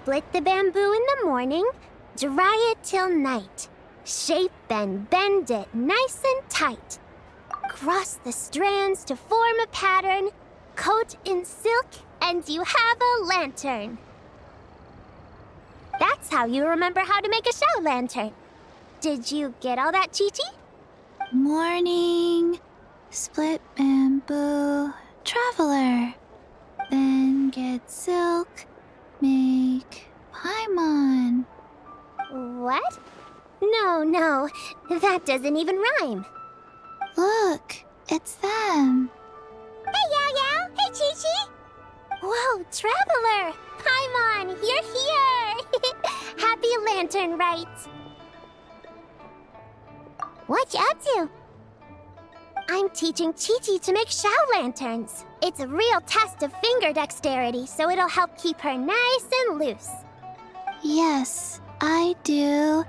Split the bamboo in the morning, dry it till night. Shape and bend it nice and tight. Cross the strands to form a pattern, coat in silk, and you have a lantern. That's how you remember how to make a show lantern. Did you get all that, Chi-Chi? Morning, split bamboo, traveler. Then get silk, make paimon. What? No, that doesn't even rhyme. Look, it's them. Hey, Yao Yao! Hey, Chi-Chi! Whoa, Traveler! Paimon, you're here! Happy Lantern Rites! What you up to? I'm teaching Chi-Chi to make Shao lanterns. It's a real test of finger dexterity, so it'll help keep her nice and loose. Yes, I do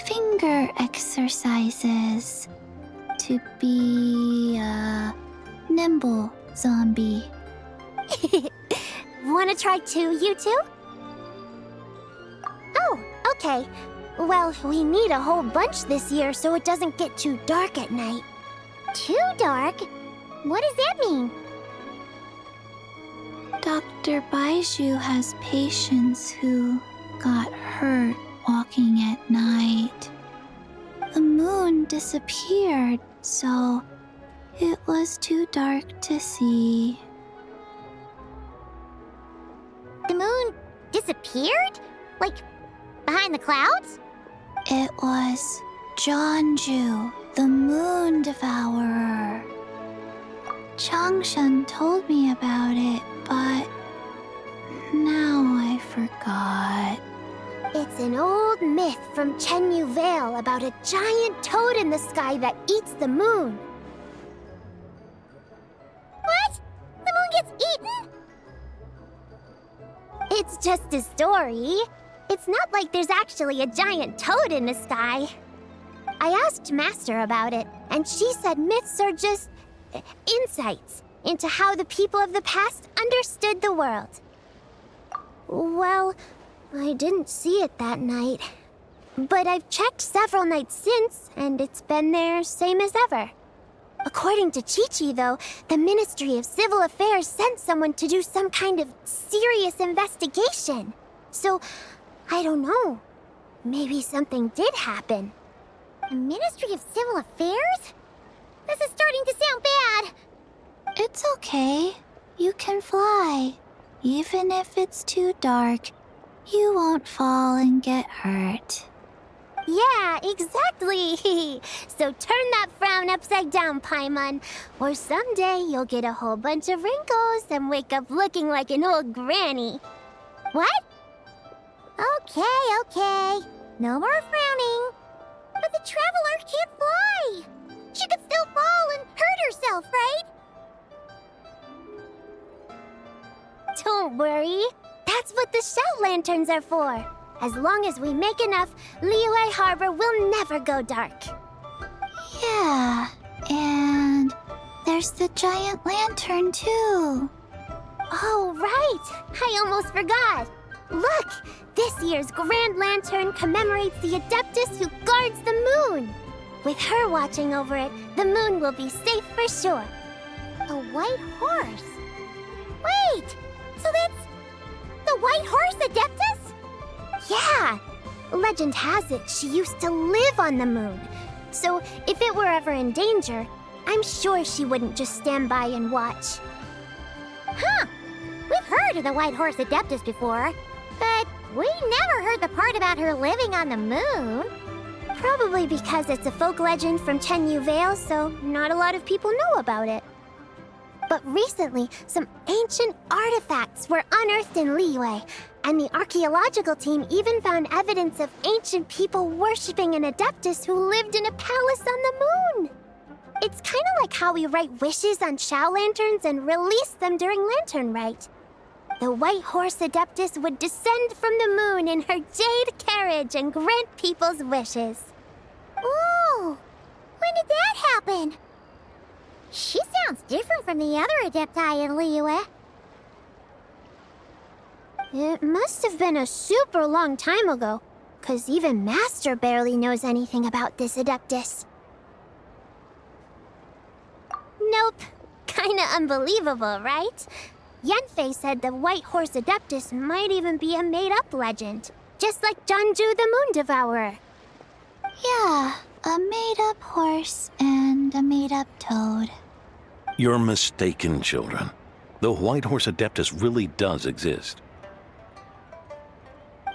finger exercises to be a nimble zombie. Wanna try too, you two? Oh, okay. Well, we need a whole bunch this year so it doesn't get too dark at night. Too dark? What does that mean? Dr. Baiju has patients who got hurt walking at night. The moon disappeared, so it was too dark to see. The moon disappeared? Like, behind the clouds? It was Jeonju, the moon devourer. Changshan told me about it, but now I forgot. It's an old myth from Chenyu Vale about a giant toad in the sky that eats the moon. What? The moon gets eaten? It's just a story. It's not like there's actually a giant toad in the sky. I asked Master about it, and she said myths are just insights into how the people of the past understood the world. Well, I didn't see it that night. But I've checked several nights since, and it's been there same as ever. According to Chi-Chi, though, the Ministry of Civil Affairs sent someone to do some kind of serious investigation. So, I don't know. Maybe something did happen. The Ministry of Civil Affairs? This is starting to sound bad. It's okay. You can fly. Even if it's too dark, you won't fall and get hurt. Yeah, exactly. So turn that frown upside down, Paimon. Or someday you'll get a whole bunch of wrinkles and wake up looking like an old granny. What? Okay. No more frowning. But the Traveler can't fly. She could still fall and hurt herself, right? Don't worry. That's what the shell lanterns are for. As long as we make enough, Liyue Harbor will never go dark. Yeah, and there's the giant lantern too. Oh, right! I almost forgot. Look! This year's Grand Lantern commemorates the Adeptus who guards the moon. With her watching over it, the moon will be safe for sure. A white horse? Wait! So that's the White Horse Adeptus? Yeah! Legend has it she used to live on the moon. So if it were ever in danger, I'm sure she wouldn't just stand by and watch. Huh! We've heard of the White Horse Adeptus before, but we never heard the part about her living on the moon. Probably because it's a folk legend from Chenyu Vale, so not a lot of people know about it. But recently, some ancient artifacts were unearthed in Liyue, and the archaeological team even found evidence of ancient people worshipping an Adeptus who lived in a palace on the moon. It's kind of like how we write wishes on Shao lanterns and release them during Lantern Rite. The White Horse Adeptus would descend from the moon in her jade carriage and grant people's wishes. Ooh! When did that happen? She sounds different from the other Adepti in Liyue. It must have been a super long time ago, 'cause even Master barely knows anything about this Adeptus. Nope. Kinda unbelievable, right? Yenfei said the White Horse Adeptus might even be a made-up legend, just like Janju the Moon Devourer. Yeah, a made-up horse and a made-up toad. You're mistaken, children. The White Horse Adeptus really does exist.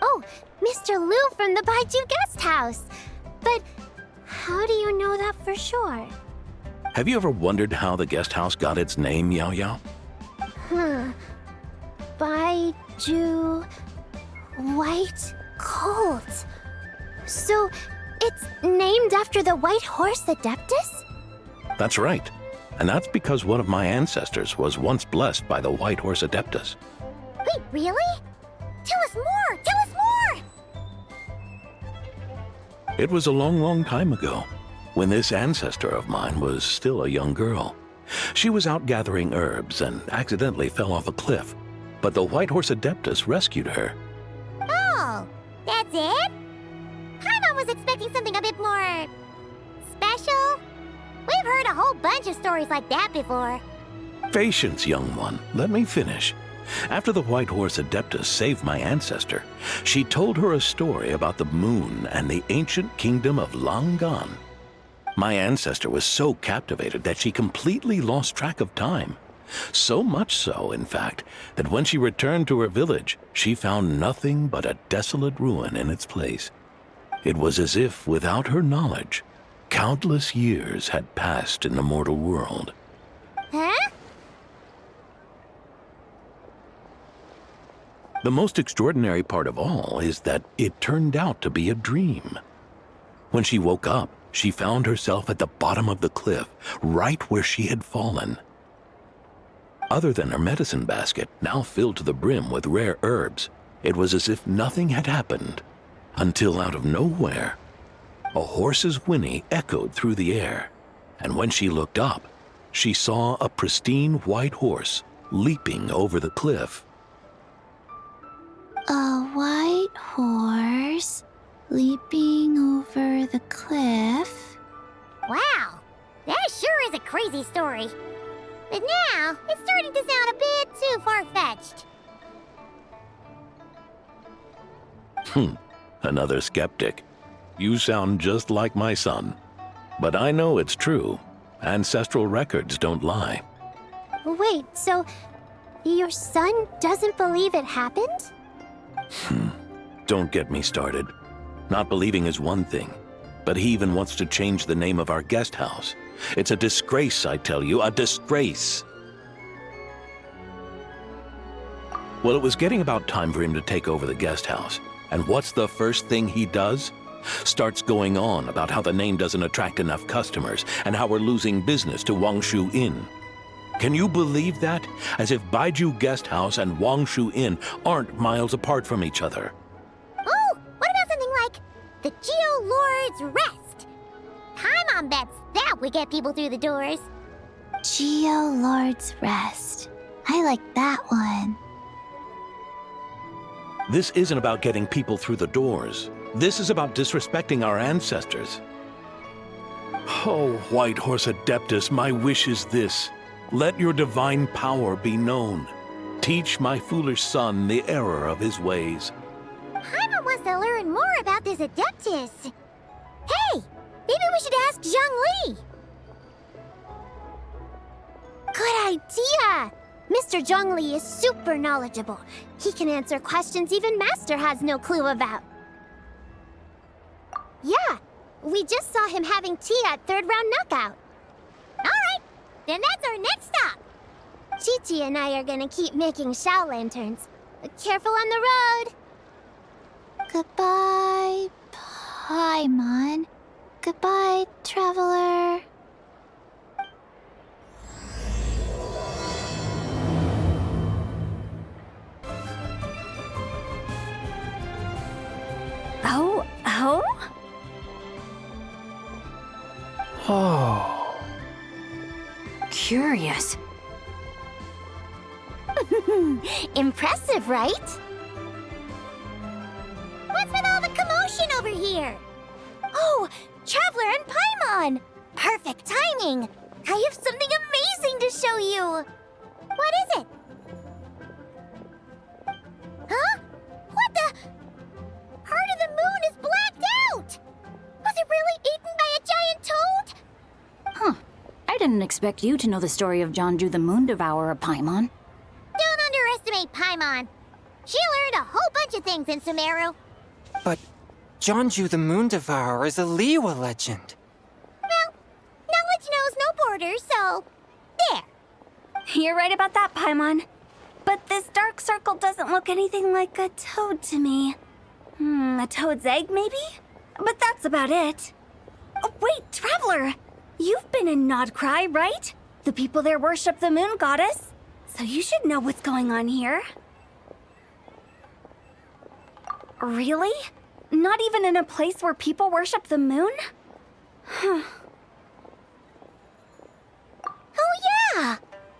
Oh, Mr. Liu from the Baiju Guest House. But how do you know that for sure? Have you ever wondered how the guest house got its name, Yao Yao? Baiju... White Colt. So, it's named after the White Horse Adeptus? That's right. And that's because one of my ancestors was once blessed by the White Horse Adeptus. Wait, really? Tell us more! Tell us more! It was a long, long time ago, when this ancestor of mine was still a young girl. She was out gathering herbs and accidentally fell off a cliff, but the White Horse Adeptus rescued her. Oh, that's it? Paimon was expecting something a bit more... special? We've heard a whole bunch of stories like that before. Patience, young one. Let me finish. After the White Horse Adeptus saved my ancestor, she told her a story about the moon and the ancient kingdom of Long Gone. My ancestor was so captivated that she completely lost track of time. So much so, in fact, that when she returned to her village, she found nothing but a desolate ruin in its place. It was as if, without her knowledge, countless years had passed in the mortal world. Huh? The most extraordinary part of all is that it turned out to be a dream. When she woke up, she found herself at the bottom of the cliff, right where she had fallen. Other than her medicine basket, now filled to the brim with rare herbs, it was as if nothing had happened, until out of nowhere, a horse's whinny echoed through the air, and when she looked up, she saw a pristine white horse leaping over the cliff. A white horse leaping over the cliff? Wow, that sure is a crazy story. But now, it's starting to sound a bit too far-fetched. Another skeptic. You sound just like my son. But I know it's true. Ancestral records don't lie. Wait, so your son doesn't believe it happened? Don't get me started. Not believing is one thing, but he even wants to change the name of our guest house. It's a disgrace, I tell you, a disgrace. Well, it was getting about time for him to take over the guest house. And what's the first thing he does? Starts going on about how the name doesn't attract enough customers and how we're losing business to Wangshu Inn. Can you believe that? As if Baiju Guest House and Wangshu Inn aren't miles apart from each other. Oh, what about something like the Geo Lord's Rest? Paimon bets that would get people through the doors. Geo Lord's Rest. I like that one. This isn't about getting people through the doors. This is about disrespecting our ancestors. Oh, White Horse Adeptus, my wish is this. Let your divine power be known. Teach my foolish son the error of his ways. Paimon wants to learn more about this Adeptus. Hey, maybe we should ask Zhang Li. Good idea! Mr. Zhang Li is super knowledgeable. He can answer questions even Master has no clue about. Yeah, we just saw him having tea at third round knockout. Alright, then that's our next stop. Chi-Chi and I are gonna keep making Shao lanterns. Careful on the road. Goodbye, Paimon. Goodbye, traveler. Oh? Oh. Curious. Impressive, right? ocean over here. Oh, Traveler and Paimon! Perfect timing! I have something amazing to show you! What is it? Huh? What the? Part of the moon is blacked out! Was it really eaten by a giant toad? Huh. I didn't expect you to know the story of Jonju the Moon Devourer, Paimon. Don't underestimate Paimon. She learned a whole bunch of things in Sumeru. But Jonju the Moon Devourer is a Liyue legend. Well, knowledge knows no borders, so... there. You're right about that, Paimon. But this dark circle doesn't look anything like a toad to me. A toad's egg, maybe? But that's about it. Oh, wait, Traveler! You've been in Nodcry, right? The people there worship the moon goddess. So you should know what's going on here. Really? Not even in a place where people worship the moon? Oh yeah!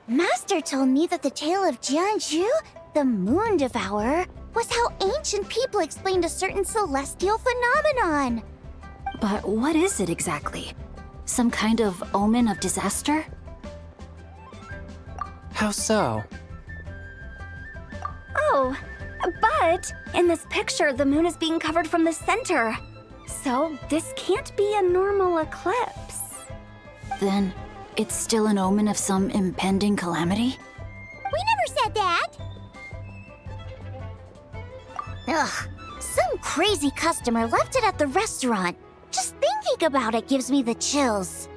Master told me that the tale of Jianzhu, the Moon Devourer, was how ancient people explained a certain celestial phenomenon. But what is it exactly? Some kind of omen of disaster? How so? Oh, but in this picture, the moon is being covered from the center. So this can't be a normal eclipse. Then it's still an omen of some impending calamity? We never said that! Ugh, some crazy customer left it at the restaurant. Just thinking about it gives me the chills.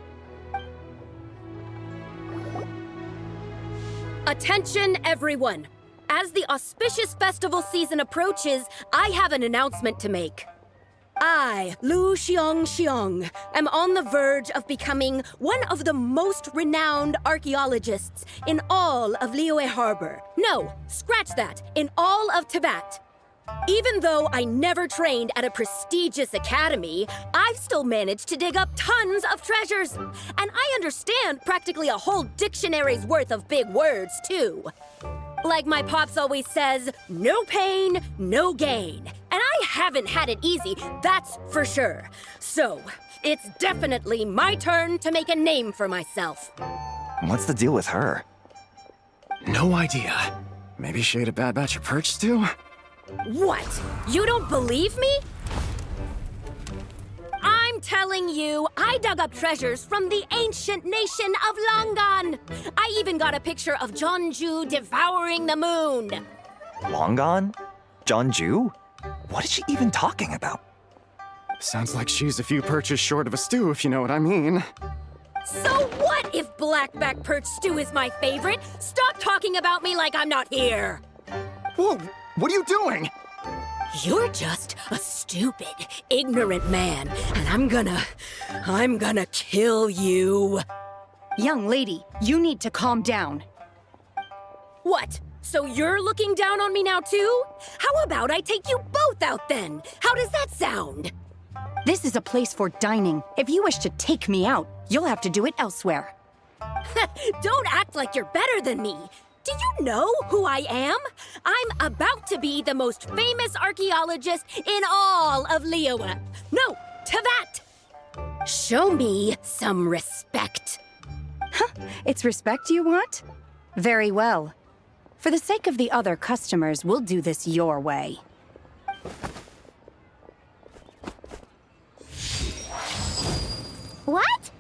Attention, everyone! As the auspicious festival season approaches, I have an announcement to make. I, Lu Xiong, am on the verge of becoming one of the most renowned archaeologists in all of Liyue Harbor. No, scratch that, in all of Tibet. Even though I never trained at a prestigious academy, I've still managed to dig up tons of treasures. And I understand practically a whole dictionary's worth of big words, too. Like my pops always says, no pain, no gain. And I haven't had it easy, that's for sure. So, it's definitely my turn to make a name for myself. What's the deal with her? No idea. Maybe she ate a bad batch of perch stew? What? You don't believe me? I'm telling you, I dug up treasures from the ancient nation of Longan. I even got a picture of Jonju devouring the moon. Long gone? Jonju? What is she even talking about? Sounds like she's a few perches short of a stew, if you know what I mean. So what if blackback perch stew is my favorite? Stop talking about me like I'm not here. Whoa, what are you doing? You're just a stupid, ignorant man, and I'm gonna kill you. Young lady, you need to calm down. What? So you're looking down on me now too? How about I take you both out then? How does that sound? This is a place for dining. If you wish to take me out, you'll have to do it elsewhere. Don't act like you're better than me. Do you know who I am? I'm about to be the most famous archaeologist in all of Liyue. No, Tibet! Show me some respect. It's respect you want? Very well. For the sake of the other customers, we'll do this your way. What?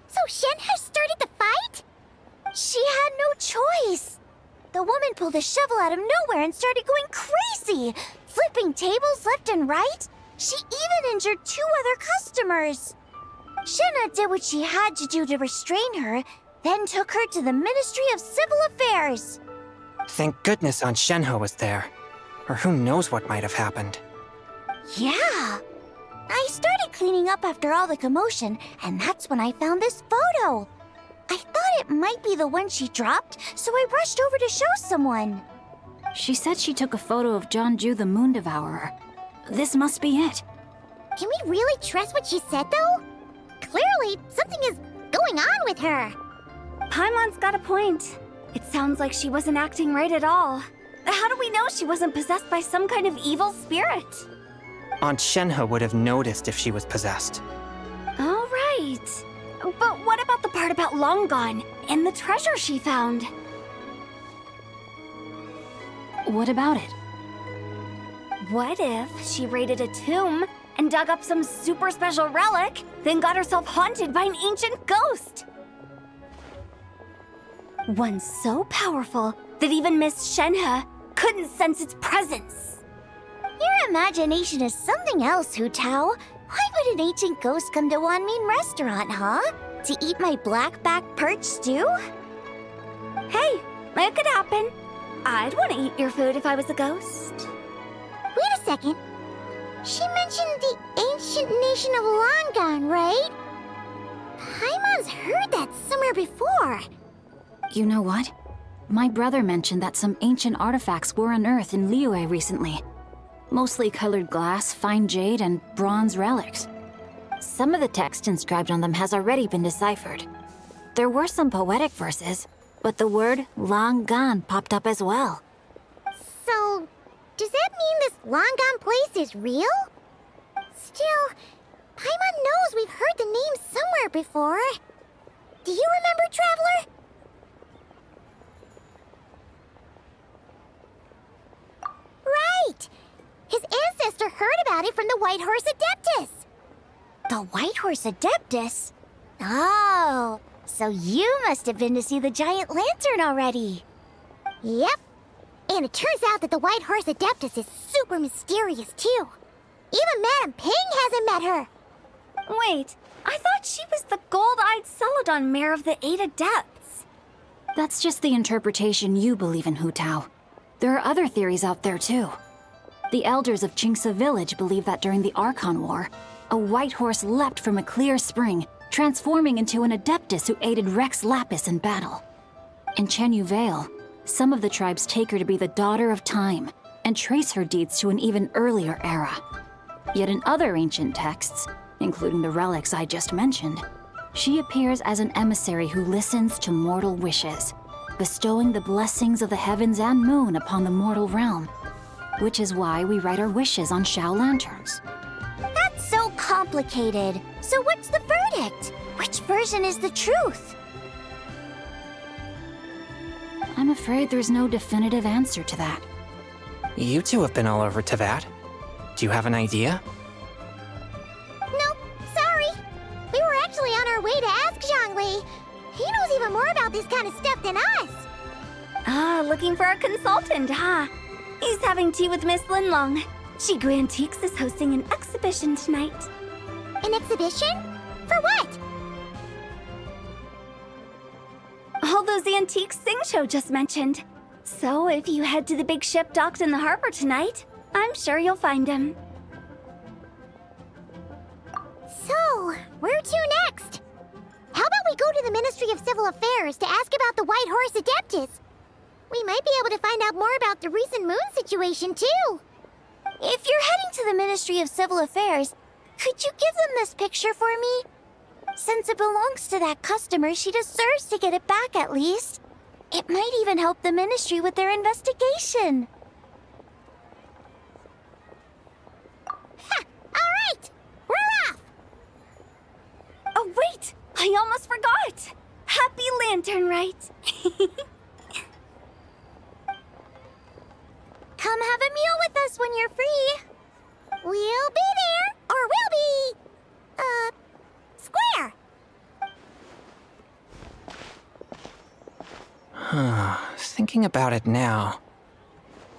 So Shen has started the fight? She had no choice. The woman pulled a shovel out of nowhere and started going crazy, flipping tables left and right. She even injured 2 other customers. Shenna did what she had to do to restrain her, then took her to the Ministry of Civil Affairs. Thank goodness Aunt Shenhe was there. Or who knows what might have happened. Yeah. I started cleaning up after all the commotion, and that's when I found this photo. I thought it might be the one she dropped, so I rushed over to show someone. She said she took a photo of Jonju the Moon Devourer. This must be it. Can we really trust what she said, though? Clearly, something is going on with her. Paimon's got a point. It sounds like she wasn't acting right at all. How do we know she wasn't possessed by some kind of evil spirit? Aunt Shenhe would have noticed if she was possessed. All right. But what about the part about Long Gone and the treasure she found? What about it? What if she raided a tomb and dug up some super special relic, then got herself haunted by an ancient ghost? One so powerful that even Miss Shenhe couldn't sense its presence. Your imagination is something else, Hu Tao. Why would an ancient ghost come to Wanmin restaurant, huh? To eat my blackback perch stew? Hey, it could happen. I'd want to eat your food if I was a ghost. Wait a second. She mentioned the ancient nation of Longon, right? Paimon's heard that somewhere before. You know what? My brother mentioned that some ancient artifacts were unearthed in Liyue recently. Mostly colored glass, fine jade, and bronze relics. Some of the text inscribed on them has already been deciphered. There were some poetic verses, but the word Longon popped up as well. So, does that mean this Longon place is real? Still, Paimon knows we've heard the name somewhere before. Do you remember, Traveler? Right! His ancestor heard about it from the White Horse Adeptus. The White Horse Adeptus? Oh, so you must have been to see the giant lantern already. Yep. And it turns out that the White Horse Adeptus is super mysterious, too. Even Madame Ping hasn't met her. Wait, I thought she was the gold-eyed Celadon mare of the 8 Adepts. That's just the interpretation you believe in, Hu Tao. There are other theories out there, too. The elders of Qingce village believe that during the Archon War, a white horse leapt from a clear spring, transforming into an Adeptus who aided Rex Lapis in battle. In Chenyu Vale, some of the tribes take her to be the daughter of time and trace her deeds to an even earlier era. Yet in other ancient texts, including the relics I just mentioned, she appears as an emissary who listens to mortal wishes, bestowing the blessings of the heavens and moon upon the mortal realm. Which is why we write our wishes on Shao lanterns. That's so complicated. So what's the verdict? Which version is the truth? I'm afraid there's no definitive answer to that. You two have been all over Teyvat. Do you have an idea? Nope, sorry. We were actually on our way to ask Zhongli. He knows even more about this kind of stuff than us. Ah, looking for a consultant, huh? He's having tea with Miss Linlong. Shigu Antiques is hosting an exhibition tonight. An exhibition? For what? All those antiques Sing-Cho just mentioned. So if you head to the big ship docked in the harbor tonight, I'm sure you'll find him. So, where to next? How about we go to the Ministry of Civil Affairs to ask about the White Horse Adeptus? We might be able to find out more about the recent moon situation, too. If you're heading to the Ministry of Civil Affairs, could you give them this picture for me? Since it belongs to that customer, she deserves to get it back at least. It might even help the ministry with their investigation. Ha! All right! We're off! Oh, wait! I almost forgot! Happy Lantern Rite! Come have a meal with us when you're free. We'll be there, or we'll be... square. Thinking about it now,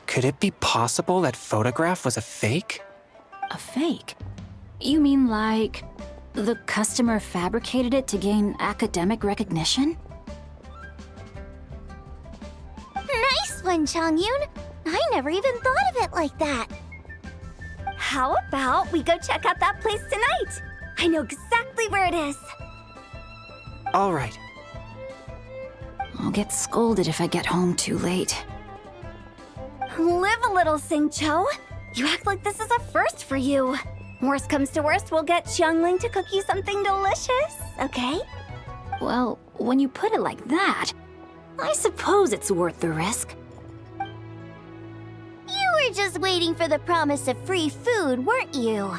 could it be possible that photograph was a fake? A fake? You mean like the customer fabricated it to gain academic recognition? Nice one, Chongyun. I never even thought of it like that. How about we go check out that place tonight? I know exactly where it is. All right. I'll get scolded if I get home too late. Live a little, Sing-Cho. You act like this is a first for you. Worst comes to worst, we'll get Xiangling to cook you something delicious, okay? Well, when you put it like that, I suppose it's worth the risk. You were were just waiting for the promise of free food, weren't you?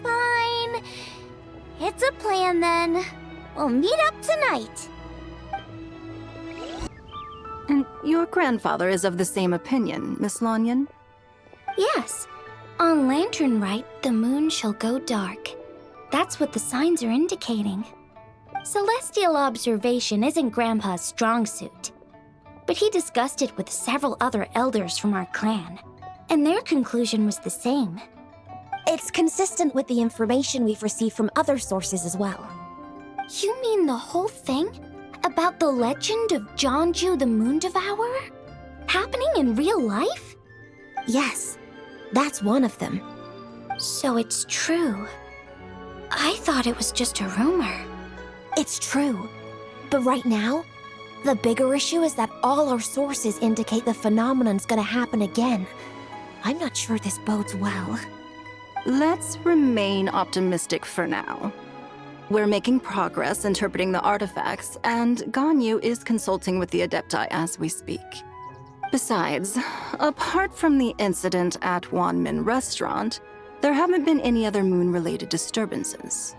Fine. It's a plan then. We'll meet up tonight. And your grandfather is of the same opinion, Miss Lanyan? Yes. On Lantern Rite, the moon shall go dark. That's what the signs are indicating. Celestial observation isn't Grandpa's strong suit. But he discussed it with several other elders from our clan, and their conclusion was the same. It's consistent with the information we've received from other sources as well. You mean the whole thing? About the legend of Jeonju the Moon Devourer? Happening in real life? Yes, that's one of them. So it's true. I thought it was just a rumor. It's true. But right now, the bigger issue is that all our sources indicate the phenomenon's gonna happen again. I'm not sure this bodes well. Let's remain optimistic for now. We're making progress interpreting the artifacts, and Ganyu is consulting with the Adepti as we speak. Besides, apart from the incident at Wanmin Restaurant, there haven't been any other moon-related disturbances.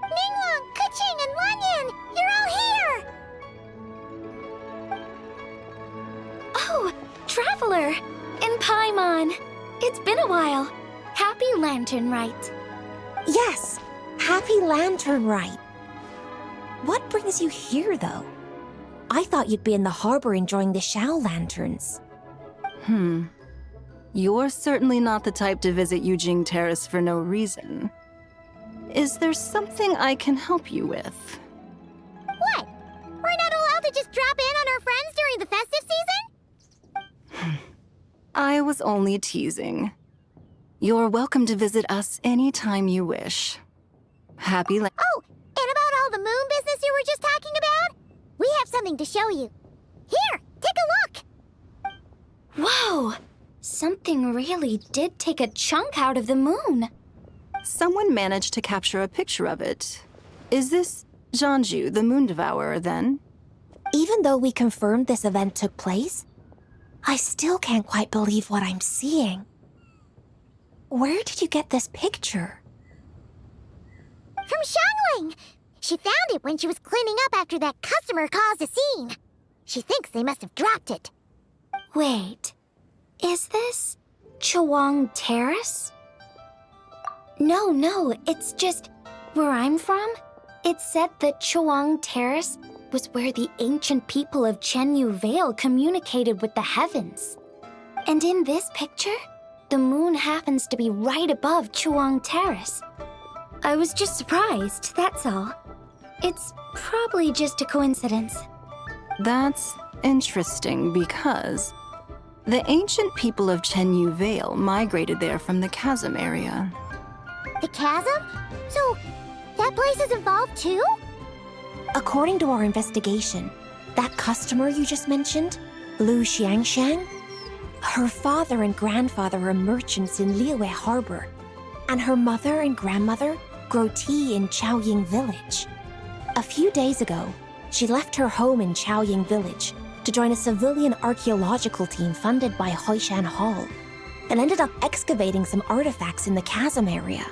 Ningguang, Keqing, and Wanyan, you're all here! Oh, Traveler! And Paimon! It's been a while. Happy Lantern Rite. Yes, Happy Lantern Rite. What brings you here, though? I thought you'd be in the harbor enjoying the Shao Lanterns. You're certainly not the type to visit Yujing Terrace for no reason. Is there something I can help you with? What? We're not allowed to just drop in on our friends during the festive season? I was only teasing. You're welcome to visit us anytime you wish. Happy Oh, and about all the moon business you were just talking about? We have something to show you. Here, take a look! Whoa! Something really did take a chunk out of the moon. Someone managed to capture a picture of it. Is this Jeonju, the Moon Devourer, then? Even though we confirmed this event took place, I still can't quite believe what I'm seeing. Where did you get this picture? From Xiangling! She found it when she was cleaning up after that customer caused a scene. She thinks they must have dropped it. Wait, is this Chawang Terrace? No, it's just where I'm from. It said that Chawang Terrace was where the ancient people of Chenyu Vale communicated with the heavens. And in this picture, the moon happens to be right above Chawang Terrace. I was just surprised, that's all. It's probably just a coincidence. That's interesting because the ancient people of Chenyu Vale migrated there from the chasm area. The chasm? So, that place is involved too? According to our investigation, that customer you just mentioned, Lu Xiangxiang, her father and grandfather are merchants in Liyue Harbor, and her mother and grandmother grow tea in Chaoying Village. A few days ago, she left her home in Chaoying Village to join a civilian archaeological team funded by Hoishan Hall, and ended up excavating some artifacts in the chasm area.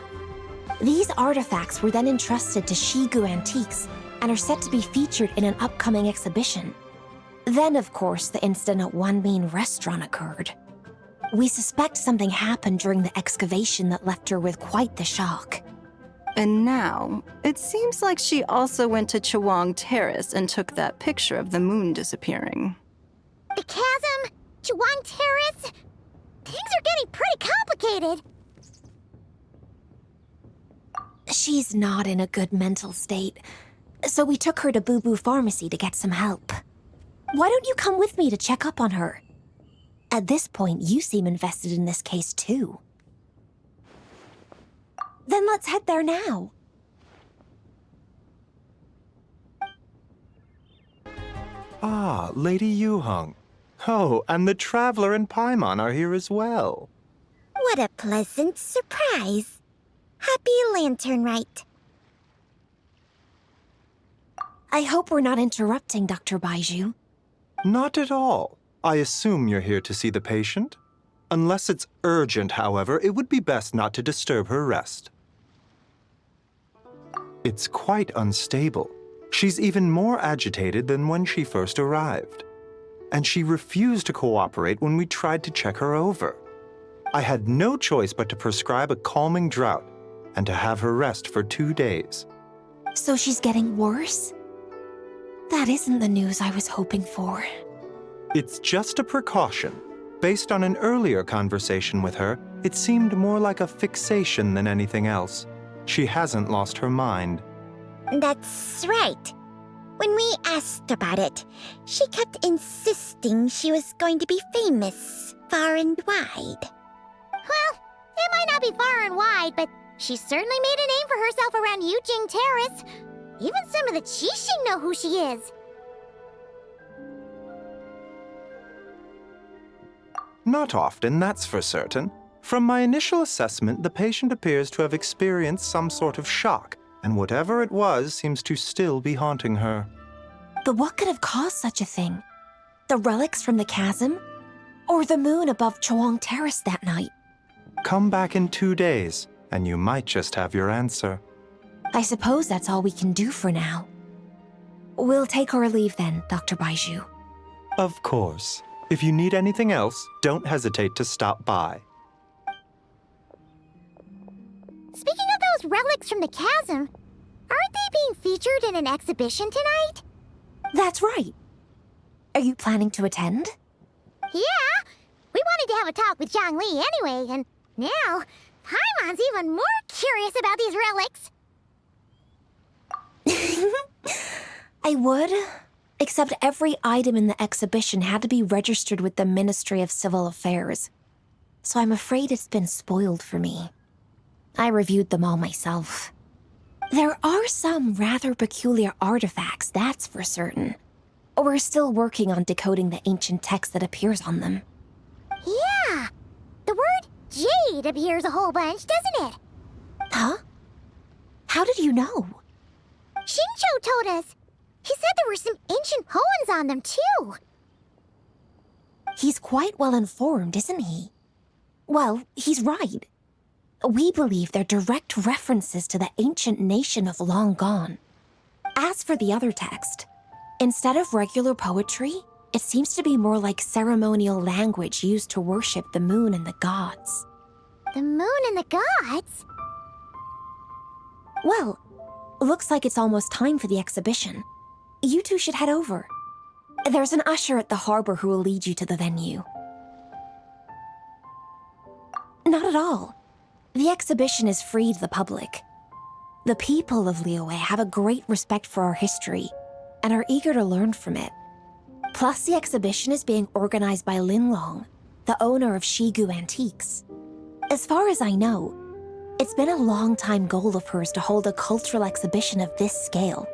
These artifacts were then entrusted to Shigu Antiques and are set to be featured in an upcoming exhibition. Then, of course, the incident at Wanmin Restaurant occurred. We suspect something happened during the excavation that left her with quite the shock. And now, it seems like she also went to Chawang Terrace and took that picture of the moon disappearing. The chasm? Chawang Terrace? Things are getting pretty complicated. She's not in a good mental state, so we took her to Boo Boo Pharmacy to get some help. Why don't you come with me to check up on her? At this point, you seem invested in this case too. Then let's head there now. Ah, Lady Yuheng. Oh, and the Traveler and Paimon are here as well. What a pleasant surprise. Happy Lantern Rite. I hope we're not interrupting, Dr. Baiju. Not at all. I assume you're here to see the patient? Unless it's urgent, however, it would be best not to disturb her rest. It's quite unstable. She's even more agitated than when she first arrived. And she refused to cooperate when we tried to check her over. I had no choice but to prescribe a calming draught and to have her rest for 2 days. So she's getting worse? That isn't the news I was hoping for. It's just a precaution. Based on an earlier conversation with her, it seemed more like a fixation than anything else. She hasn't lost her mind. That's right. When we asked about it, she kept insisting she was going to be famous far and wide. Well, it might not be far and wide, but she certainly made a name for herself around Yujing Terrace. Even some of the Qixing know who she is. Not often, that's for certain. From my initial assessment, the patient appears to have experienced some sort of shock, and whatever it was seems to still be haunting her. But what could have caused such a thing? The relics from the chasm? Or the moon above Chuang Terrace that night? Come back in 2 days, and you might just have your answer. I suppose that's all we can do for now. We'll take our leave then, Dr. Baiju. Of course. If you need anything else, don't hesitate to stop by. Speaking of those relics from the chasm, aren't they being featured in an exhibition tonight? That's right. Are you planning to attend? Yeah, we wanted to have a talk with Zhang Li anyway, and now Paimon's even more curious about these relics. I would, except every item in the exhibition had to be registered with the Ministry of Civil Affairs. So I'm afraid it's been spoiled for me. I reviewed them all myself. There are some rather peculiar artifacts, that's for certain. We're still working on decoding the ancient text that appears on them. Yeah, the word jade appears a whole bunch, doesn't it? Huh? How did you know? Shincho told us. He said there were some ancient poems on them, too. He's quite well informed, isn't he? Well, he's right. We believe they're direct references to the ancient nation of long gone. As for the other text, instead of regular poetry, it seems to be more like ceremonial language used to worship the moon and the gods. The moon and the gods? Well, looks like it's almost time for the exhibition. You two should head over. There's an usher at the harbor who will lead you to the venue. Not at all. The exhibition is free to the public. The people of Liyue have a great respect for our history and are eager to learn from it. Plus, the exhibition is being organized by Lin Long, the owner of Shigu Antiques. As far as I know, it's been a long-time goal of hers to hold a cultural exhibition of this scale,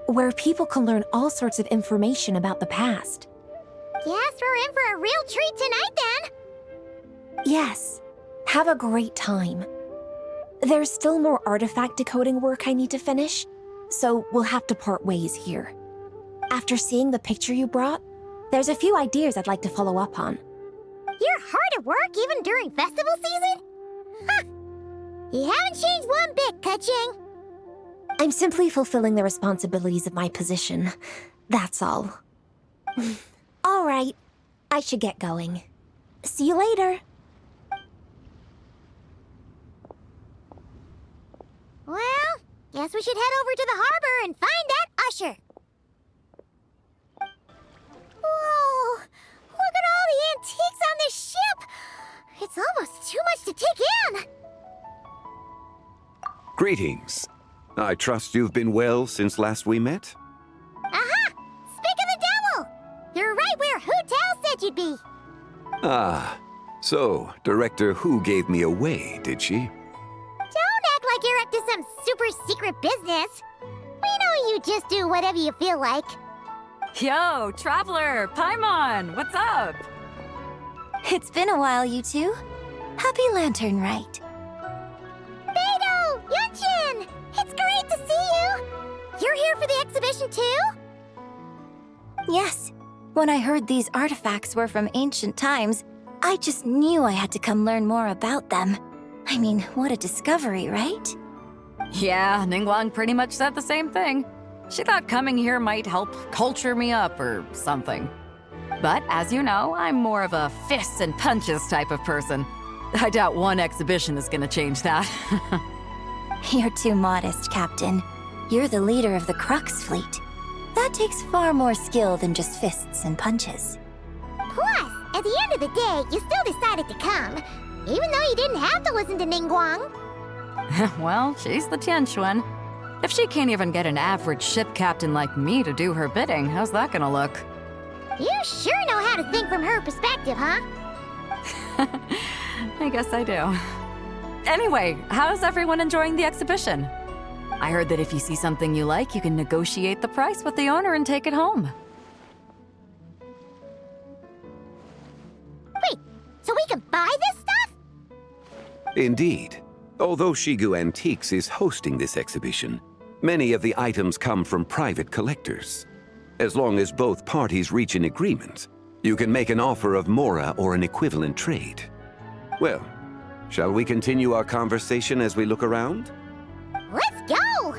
where people can learn all sorts of information about the past. Guess we're in for a real treat tonight, then. Yes, have a great time. There's still more artifact decoding work I need to finish, so we'll have to part ways here. After seeing the picture you brought, there's a few ideas I'd like to follow up on. You're hard at work even during festival season? Huh. You haven't changed one bit, Kaching. I'm simply fulfilling the responsibilities of my position. That's all. All right, I should get going. See you later. Well, guess we should head over to the harbor and find that usher. Whoa! Look at all the antiques on this ship! It's almost too much to take in! Greetings. I trust you've been well since last we met? Aha! Speak of the devil! You're right where Hu Tao said you'd be. Ah, so Director Hu gave me away, did she? Don't act like you're up to some super secret business. We know you just do whatever you feel like. Yo, Traveler, Paimon, what's up? It's been a while, you two. Happy Lantern Rite. Beidou! Yunshin! It's great to see you! You're here for the exhibition too? Yes. When I heard these artifacts were from ancient times, I just knew I had to come learn more about them. I mean, what a discovery, right? Yeah, Ningguang pretty much said the same thing. She thought coming here might help culture me up or something. But as you know, I'm more of a fists and punches type of person. I doubt one exhibition is gonna change that. You're too modest, Captain. You're the leader of the Crux fleet. That takes far more skill than just fists and punches. Plus, at the end of the day, you still decided to come, even though you didn't have to listen to Ningguang. Well, she's the Tianquan. If she can't even get an average ship captain like me to do her bidding, how's that gonna look? You sure know how to think from her perspective, huh? I guess I do. Anyway, how's everyone enjoying the exhibition? I heard that if you see something you like, you can negotiate the price with the owner and take it home. Wait, so we can buy this stuff? Indeed. Although Shigu Antiques is hosting this exhibition, many of the items come from private collectors. As long as both parties reach an agreement, you can make an offer of mora or an equivalent trade. Well, shall we continue our conversation as we look around? Let's go!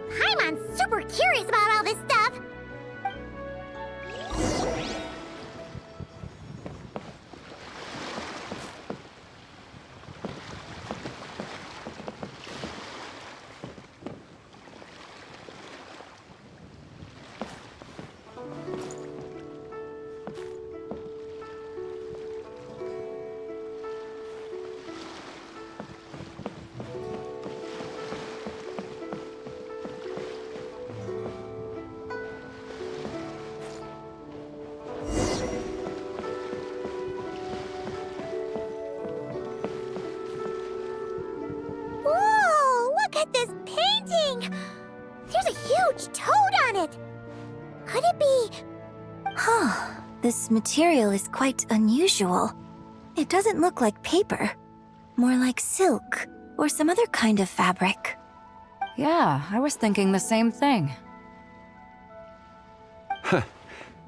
Paimon's super curious about all this stuff. At this painting! There's a huge toad on it! Could it be... Huh. This material is quite unusual. It doesn't look like paper. More like silk, or some other kind of fabric. Yeah, I was thinking the same thing.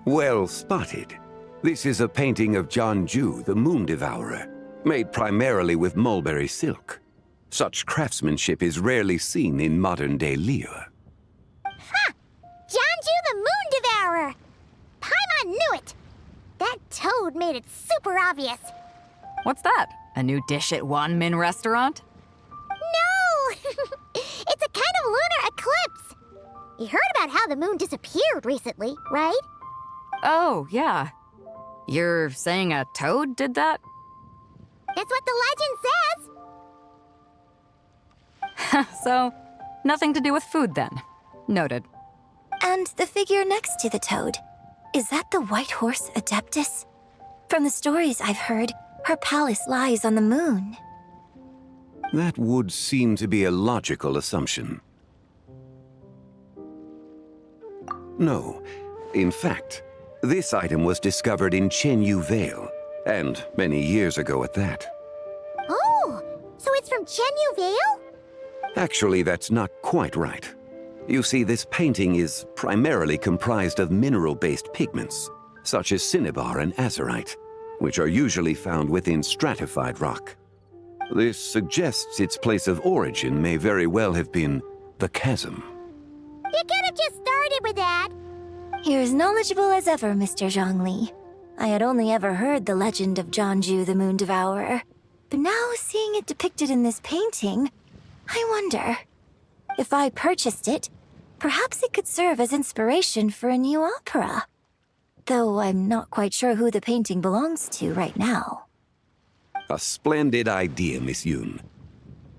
Well spotted. This is a painting of Jianju, the Moon Devourer, made primarily with mulberry silk. Such craftsmanship is rarely seen in modern-day Liyue. Ha! Jianju the Moon Devourer! Paimon knew it! That toad made it super obvious. What's that? A new dish at Wanmin restaurant? No! It's a kind of lunar eclipse! You heard about how the moon disappeared recently, right? Oh, yeah. You're saying a toad did that? That's what the legend says! So, nothing to do with food then. Noted. And the figure next to the toad, is that the white horse Adeptus? From the stories I've heard, her palace lies on the moon. That would seem to be a logical assumption. No. In fact, this item was discovered in Chenyu Vale, and many years ago at that. Oh, so it's from Chenyu Vale? Actually, that's not quite right. You see, this painting is primarily comprised of mineral-based pigments, such as cinnabar and azurite, which are usually found within stratified rock. This suggests its place of origin may very well have been the chasm. You could have just started with that. You're as knowledgeable as ever, Mr. Zhongli. I had only ever heard the legend of Jianju the Moon Devourer, but now seeing it depicted in this painting, I wonder, if I purchased it, perhaps it could serve as inspiration for a new opera. Though I'm not quite sure who the painting belongs to right now. A splendid idea, Miss Yoon.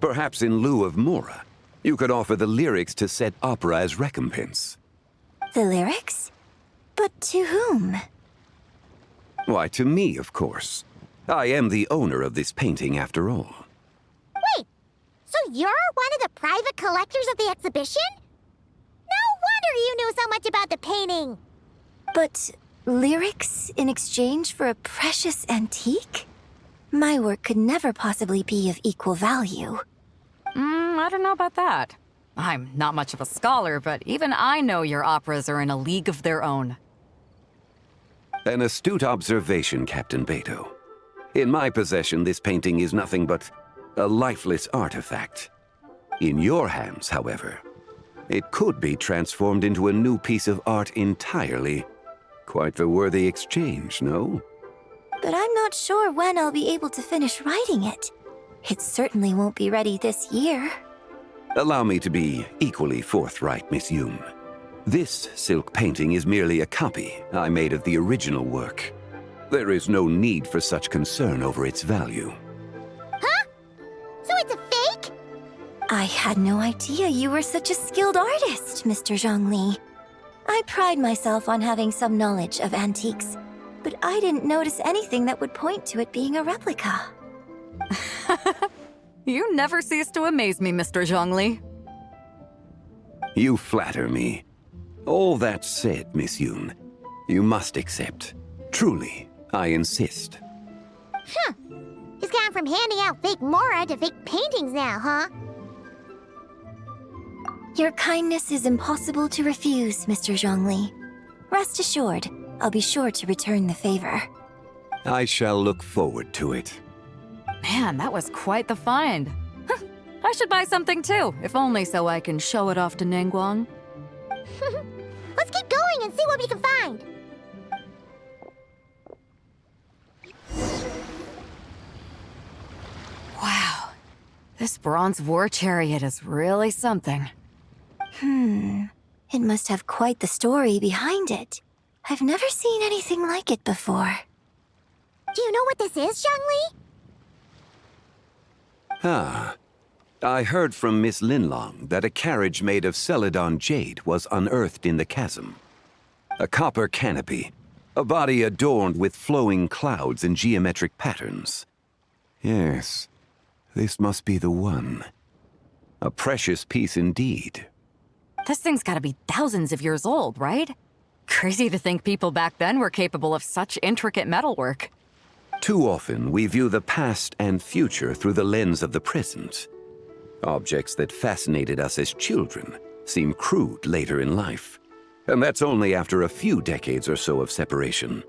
Perhaps in lieu of mora, you could offer the lyrics to said opera as recompense. The lyrics? But to whom? Why, to me, of course. I am the owner of this painting, after all. Wait, so you're one of the private collectors of the exhibition? No wonder you knew so much about the painting. But lyrics in exchange for a precious antique? My work could never possibly be of equal value. I don't know about that. I'm not much of a scholar, but even I know your operas are in a league of their own. An astute observation, Captain Beto. In my possession, this painting is nothing but a lifeless artifact. In your hands, however, it could be transformed into a new piece of art entirely. Quite the worthy exchange, no? But I'm not sure when I'll be able to finish writing it. It certainly won't be ready this year. Allow me to be equally forthright, Miss Yoon. This silk painting is merely a copy I made of the original work. There is no need for such concern over its value. Huh? So it's a fake? I had no idea you were such a skilled artist, Mr. Zhongli. I pride myself on having some knowledge of antiques, but I didn't notice anything that would point to it being a replica. You never cease to amaze me, Mr. Zhongli. You flatter me. All that said, Miss Yoon, you must accept. Truly, I insist. Huh. He's gone from handing out fake Mora to fake paintings now, huh? Your kindness is impossible to refuse, Mr. Zhongli. Rest assured, I'll be sure to return the favor. I shall look forward to it. Man, that was quite the find. I should buy something too, if only so I can show it off to Ningguang. Let's keep going and see what we can find. Wow, this bronze war chariot is really something. It must have quite the story behind it. I've never seen anything like it before. Do you know what this is, Zhongli? Ah. I heard from Miss Linlong that a carriage made of Celadon jade was unearthed in the chasm. A copper canopy, a body adorned with flowing clouds and geometric patterns. Yes, this must be the one. A precious piece indeed. This thing's gotta be thousands of years old, right? Crazy to think people back then were capable of such intricate metalwork. Too often, we view the past and future through the lens of the present. Objects that fascinated us as children seem crude later in life. And that's only after a few decades or so of separation.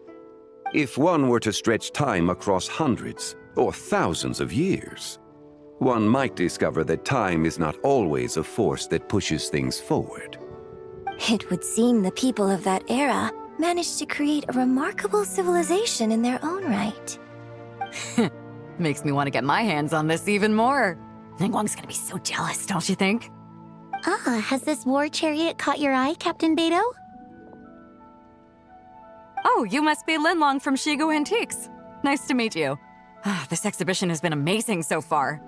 If one were to stretch time across hundreds or thousands of years, one might discover that time is not always a force that pushes things forward. It would seem the people of that era managed to create a remarkable civilization in their own right. Makes me want to get my hands on this even more. Ningguang's gonna be so jealous, don't you think? Has this war chariot caught your eye, Captain Beto? Oh, you must be Linlong from Shigu Antiques. Nice to meet you. This exhibition has been amazing so far.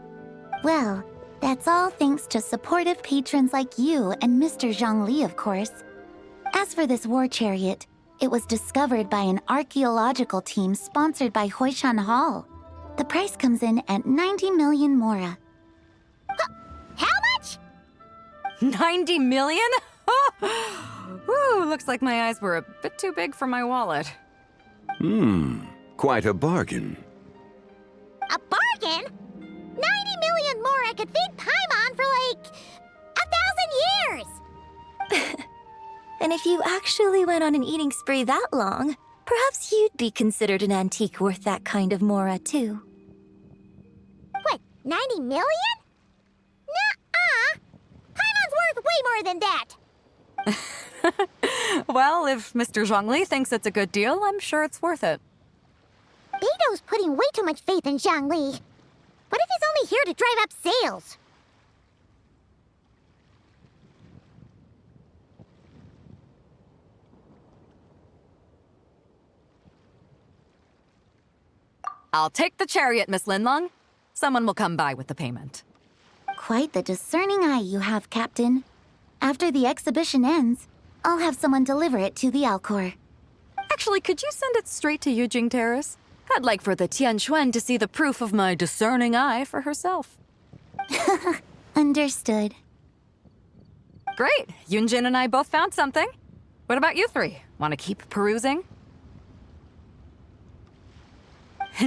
Well, that's all thanks to supportive patrons like you and Mr. Zhongli, of course. As for this war chariot, it was discovered by an archaeological team sponsored by Hoishan Hall. The price comes in at 90 million Mora. How much? 90 million? Woo, looks like my eyes were a bit too big for my wallet. Quite a bargain. A bargain? 90 million more I could feed Paimon for like 1,000 years! And if you actually went on an eating spree that long, perhaps you'd be considered an antique worth that kind of Mora, too. What, 90 million? Nuh-uh! Paimon's worth way more than that! Well, if Mr. Zhongli thinks it's a good deal, I'm sure it's worth it. Beto's putting way too much faith in Zhongli. What if he's only here to drive up sales? I'll take the chariot, Miss Linlong. Someone will come by with the payment. Quite the discerning eye you have, Captain. After the exhibition ends, I'll have someone deliver it to the Alcor. Actually, could you send it straight to Yujing Terrace? I'd like for the Tianquan to see the proof of my discerning eye for herself. Understood. Great. Yunjin and I both found something. What about you three? Want to keep perusing?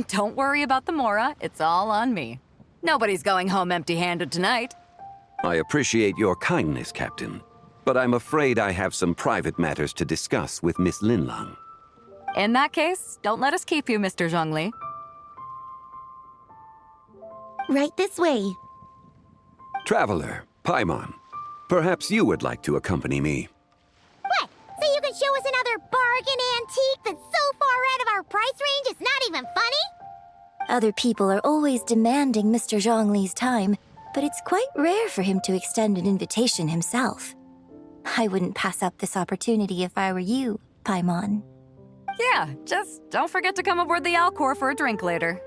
Don't worry about the Mora. It's all on me. Nobody's going home empty-handed tonight. I appreciate your kindness, Captain, but I'm afraid I have some private matters to discuss with Miss Linlong. In that case, don't let us keep you, Mr. Zhongli. Right this way. Traveler, Paimon, perhaps you would like to accompany me. What? So you can show us another bargain antique that's so far out of our price range it's not even funny? Other people are always demanding Mr. Zhongli's time, but it's quite rare for him to extend an invitation himself. I wouldn't pass up this opportunity if I were you, Paimon. Yeah, just don't forget to come aboard the Alcor for a drink later.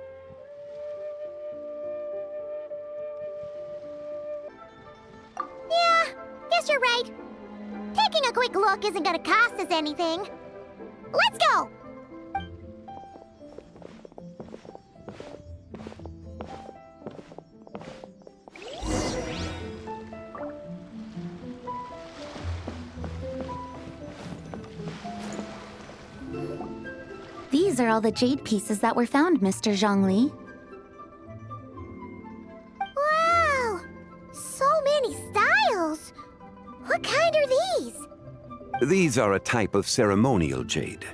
Yeah, guess you're right. Taking a quick look isn't gonna cost us anything. Let's go! These are all the jade pieces that were found, Mr. Zhongli. Wow! So many styles! What kind are these? These are a type of ceremonial jade.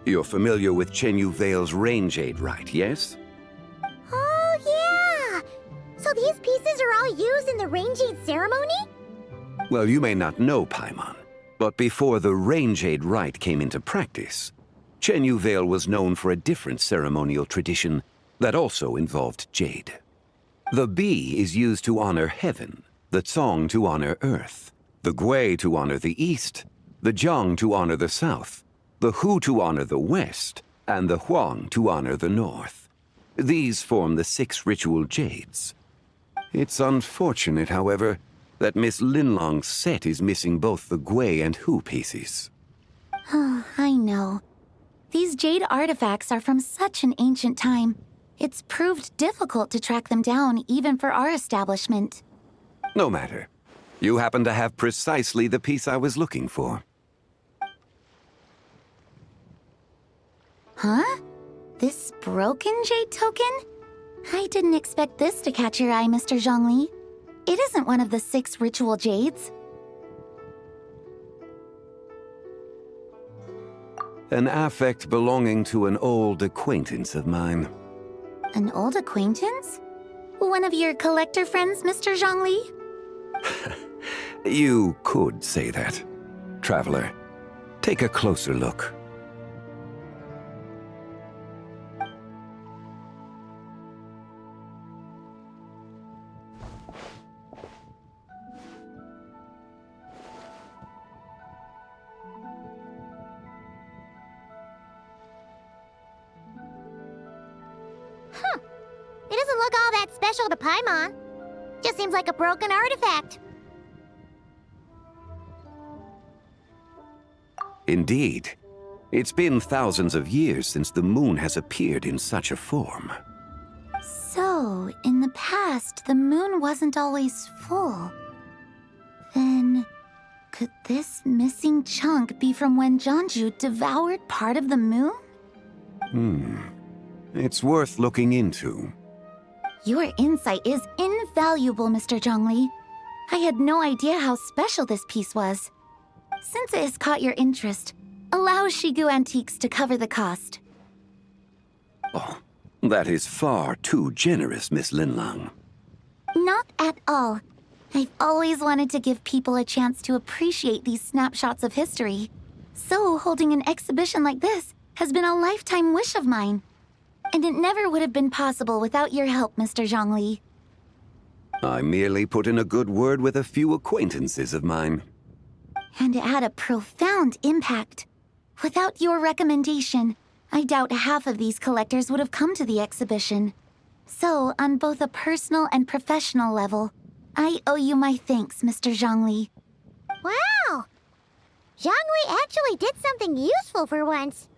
You're familiar with Chenyu Vale's rain jade, right, yes? Oh, yeah! So these pieces are all used in the rain jade ceremony? Well, you may not know, Paimon, but before the rain jade rite came into practice, Chenyu Vale was known for a different ceremonial tradition that also involved jade. The bee is used to honor heaven, the Tsong to honor earth, the Gui to honor the east, the Jiang to honor the south, the Hu to honor the west, and the Huang to honor the north. These form the 6 ritual jades. It's unfortunate, however, that Miss Linlong's set is missing both the Gui and Hu pieces. Oh, I know. These jade artifacts are from such an ancient time. It's proved difficult to track them down, even for our establishment. No matter. You happen to have precisely the piece I was looking for. Huh? This broken jade token? I didn't expect this to catch your eye, Mr. Zhongli. It isn't one of the 6 ritual jades. An affect belonging to an old acquaintance of mine. An old acquaintance? One of your collector friends, Mr. Zhongli? You could say that. Traveler, take a closer look. It doesn't look all that special to Paimon. Just seems like a broken artifact. Indeed. It's been thousands of years since the moon has appeared in such a form. So, in the past, the moon wasn't always full. Then, could this missing chunk be from when Jianzhu devoured part of the moon? It's worth looking into. Your insight is invaluable, Mr. Zhongli. I had no idea how special this piece was. Since it has caught your interest, allow Shigu Antiques to cover the cost. Oh, that is far too generous, Miss Linlang. Not at all. I've always wanted to give people a chance to appreciate these snapshots of history. So holding an exhibition like this has been a lifetime wish of mine. And it never would have been possible without your help, Mr. Zhongli. I merely put in a good word with a few acquaintances of mine. And it had a profound impact. Without your recommendation, I doubt half of these collectors would have come to the exhibition. So, on both a personal and professional level, I owe you my thanks, Mr. Zhongli. Wow! Zhongli actually did something useful for once.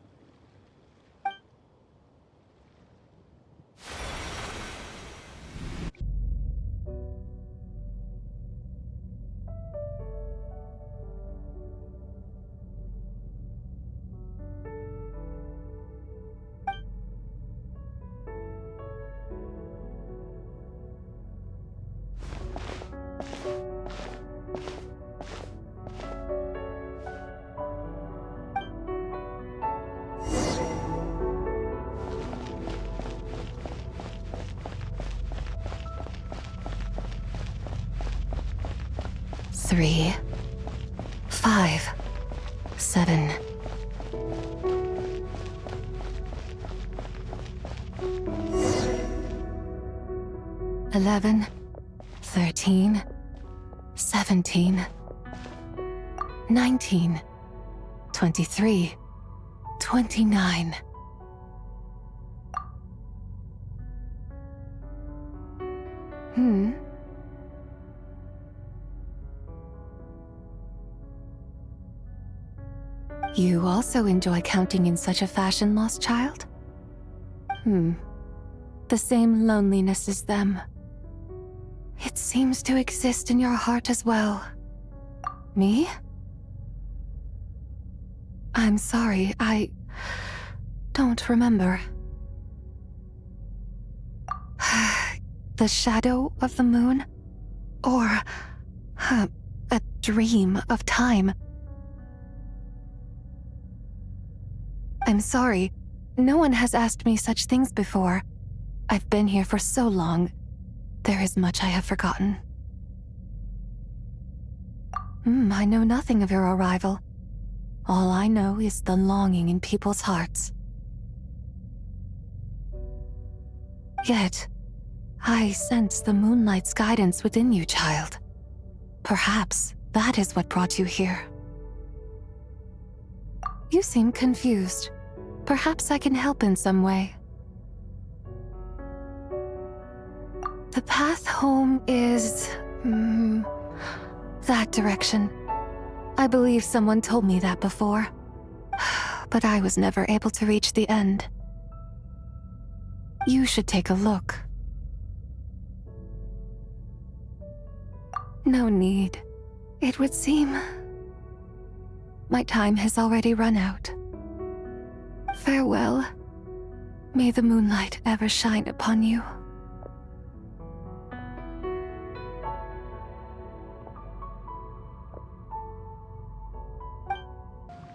3, 5, 7. $11, $13, $17, $19, $23, $29. You also enjoy counting in such a fashion, lost child? The same loneliness as them. It seems to exist in your heart as well. Me? I'm sorry, I don't remember. The shadow of the moon? Or a dream of time? I'm sorry, no one has asked me such things before. I've been here for so long. There is much I have forgotten. I know nothing of your arrival. All I know is the longing in people's hearts. Yet, I sense the moonlight's guidance within you, child. Perhaps that is what brought you here. You seem confused. Perhaps I can help in some way. The path home is... that direction. I believe someone told me that before. But I was never able to reach the end. You should take a look. No need. It would seem... my time has already run out. Farewell. May the moonlight ever shine upon you.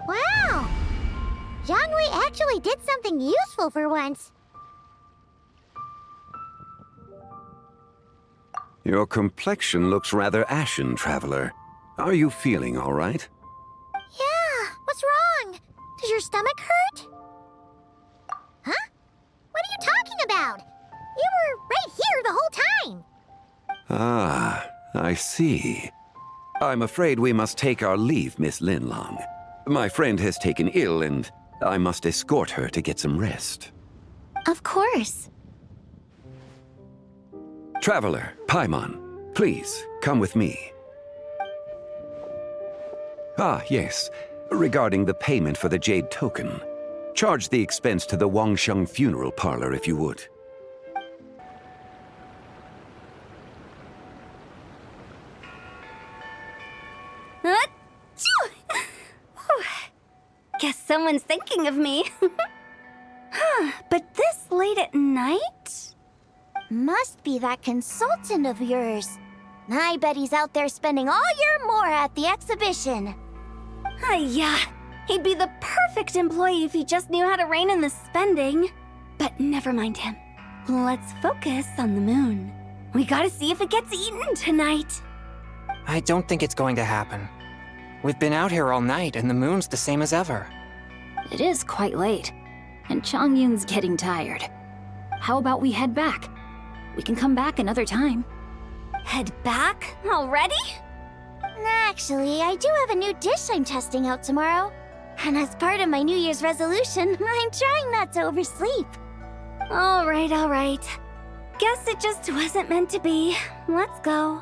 Wow! Zhongli actually did something useful for once. Your complexion looks rather ashen, traveler. Are you feeling all right? Yeah, what's wrong? Does your stomach hurt? Huh? What are you talking about? You were right here the whole time. Ah, I see. I'm afraid we must take our leave, Miss Linlong. My friend has taken ill and I must escort her to get some rest. Of course. Traveler, Paimon, please, come with me. Ah, yes. Regarding the payment for the jade token. Charge the expense to the Wangsheng funeral parlor if you would. Guess someone's thinking of me. But this late at night? Must be that consultant of yours. I bet he's out there spending all year more at the exhibition. Yeah, he'd be the perfect employee if he just knew how to rein in the spending. But never mind him. Let's focus on the moon. We gotta see if it gets eaten tonight. I don't think it's going to happen. We've been out here all night and the moon's the same as ever. It is quite late, and Chongyun's getting tired. How about we head back? We can come back another time. Head back? Already? Actually, I do have a new dish I'm testing out tomorrow. And as part of my New Year's resolution, I'm trying not to oversleep. All right. Guess it just wasn't meant to be. Let's go.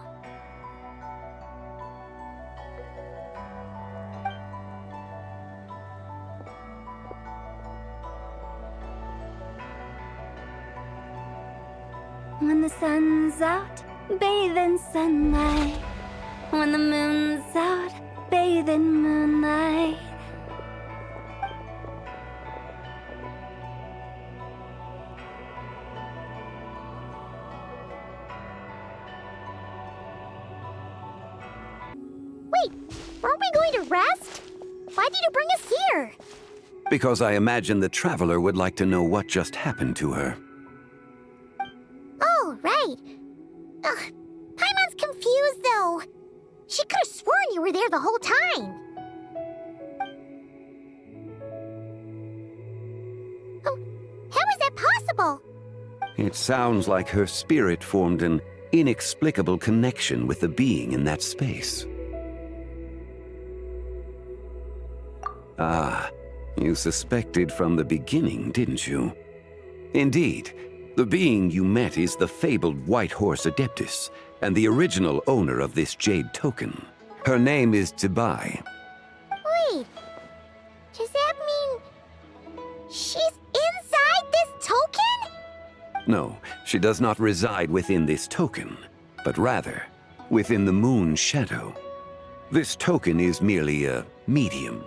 When the sun's out, bathe in sunlight. When the moon's out, bathe in moonlight. Wait, weren't we going to rest? Why did you bring us here? Because I imagine the traveler would like to know what just happened to her. Oh, right. Paimon's confused, though. She could have sworn you were there the whole time. Oh, how is that possible? It sounds like her spirit formed an inexplicable connection with the being in that space. Ah, you suspected from the beginning, didn't you? Indeed, the being you met is the fabled White Horse Adeptus, and the original owner of this jade token. Her name is Zibai. Wait, does that mean she's inside this token? No, she does not reside within this token, but rather within the moon's shadow. This token is merely a medium.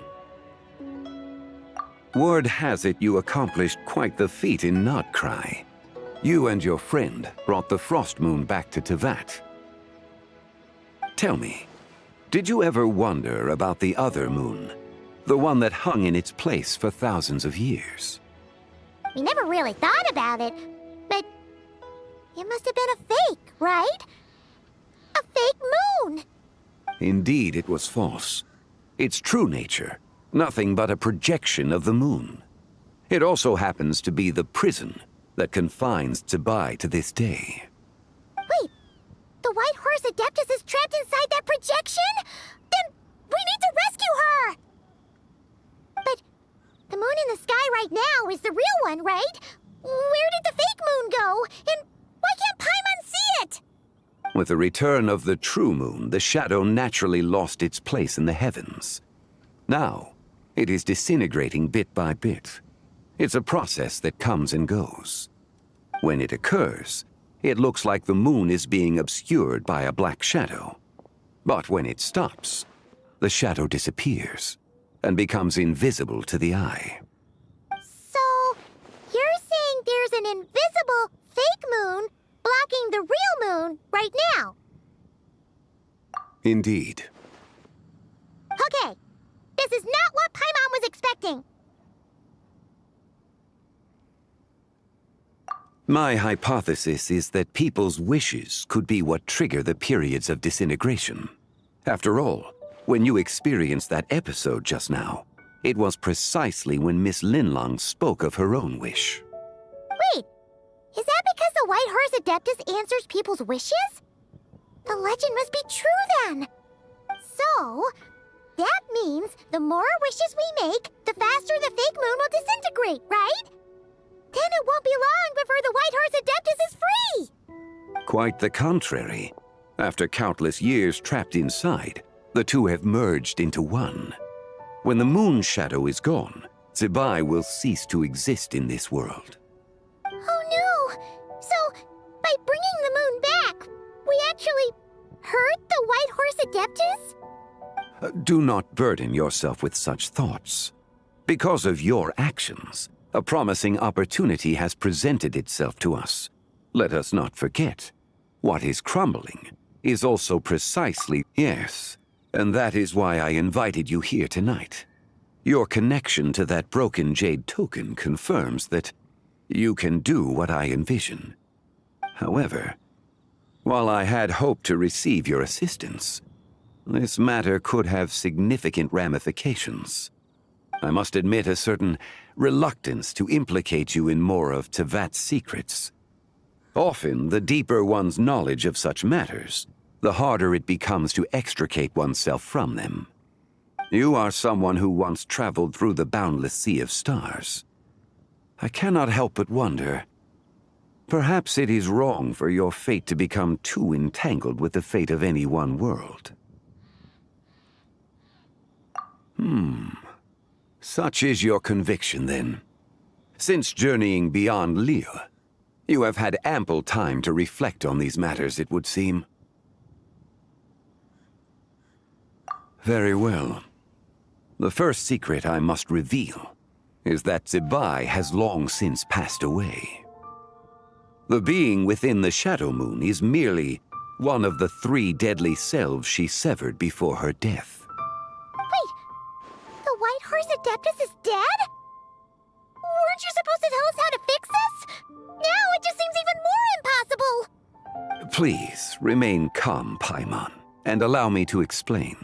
Word has it you accomplished quite the feat in Nodcry. You and your friend brought the Frost Moon back to Tevat. Tell me, did you ever wonder about the other moon? The one that hung in its place for thousands of years? We never really thought about it, but it must have been a fake, right? A fake moon! Indeed, it was false. Its true nature, nothing but a projection of the moon. It also happens to be the prison that confines Zibai to this day. Wait, the White Horse Adeptus is trapped inside that projection? Then we need to rescue her! But the moon in the sky right now is the real one, right? Where did the fake moon go? And why can't Paimon see it? With the return of the true moon, the shadow naturally lost its place in the heavens. Now, it is disintegrating bit by bit. It's a process that comes and goes. When it occurs, it looks like the moon is being obscured by a black shadow. But when it stops, the shadow disappears and becomes invisible to the eye. So, you're saying there's an invisible fake moon blocking the real moon right now? Indeed. Okay, this is not what Paimon was expecting. My hypothesis is that people's wishes could be what trigger the periods of disintegration. After all, when you experienced that episode just now, it was precisely when Miss Linlong spoke of her own wish. Wait, is that because the White Horse Adeptus answers people's wishes? The legend must be true then. So, that means the more wishes we make, the faster the fake moon will disintegrate, right? Then it won't be long before the White Horse Adeptus is free! Quite the contrary. After countless years trapped inside, the two have merged into one. When the moon shadow is gone, Zibai will cease to exist in this world. Oh no! So, by bringing the moon back, we actually hurt the White Horse Adeptus? Do not burden yourself with such thoughts. Because of your actions, a promising opportunity has presented itself to us. Let us not forget, what is crumbling is also precisely yes, and that is why I invited you here tonight. Your connection to that broken jade token confirms that you can do what I envision. However, while I had hoped to receive your assistance, this matter could have significant ramifications. I must admit a certain reluctance to implicate you in more of Tevat's secrets. Often, the deeper one's knowledge of such matters, the harder it becomes to extricate oneself from them. You are someone who once traveled through the boundless sea of stars. I cannot help but wonder, perhaps it is wrong for your fate to become too entangled with the fate of any one world. Such is your conviction, then. Since journeying beyond Liyue, you have had ample time to reflect on these matters, it would seem. Very well. The first secret I must reveal is that Zibai has long since passed away. The being within the Shadow Moon is merely one of the 3 deadly selves she severed before her death. The White Horse Adeptus is dead? Weren't you supposed to tell us how to fix this? Now it just seems even more impossible! Please, remain calm, Paimon. and allow me to explain.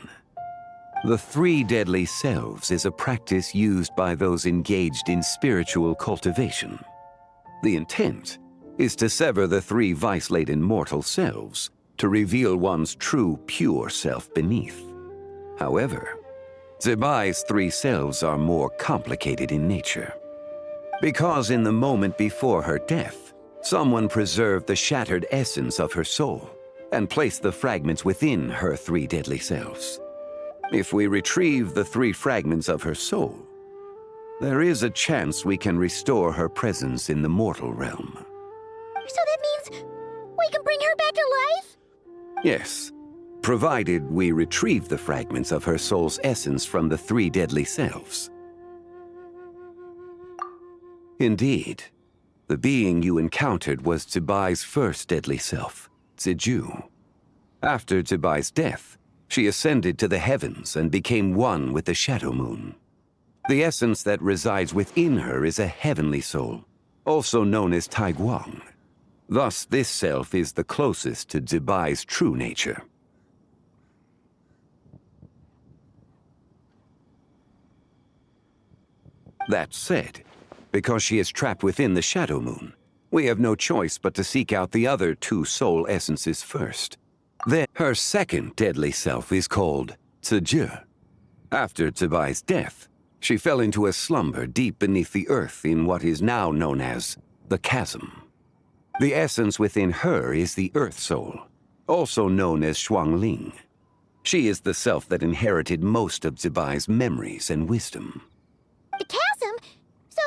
The three deadly selves is a practice used by those engaged in spiritual cultivation. The intent is to sever the three vice-laden mortal selves to reveal one's true, pure self beneath. However, Zibai's three selves are more complicated in nature. Because in the moment before her death, someone preserved the shattered essence of her soul and placed the fragments within her three deadly selves. If we retrieve the three fragments of her soul, there is a chance we can restore her presence in the mortal realm. So that means we can bring her back to life? Yes, provided we retrieve the fragments of her soul's essence from the three deadly selves. Indeed, the being you encountered was Zibai's first deadly self, Ziju. After Zibai's death, she ascended to the heavens and became one with the Shadow Moon. The essence that resides within her is a heavenly soul, also known as Taiguang. Thus, this self is the closest to Zibai's true nature. That said, because she is trapped within the Shadow Moon, we have no choice but to seek out the other two soul essences first. Then, her second deadly self is called Ziju. After Zibai's death, she fell into a slumber deep beneath the earth in what is now known as the Chasm. The essence within her is the Earth Soul, also known as Shuangling. She is the self that inherited most of Zibai's memories and wisdom. The chasm? So,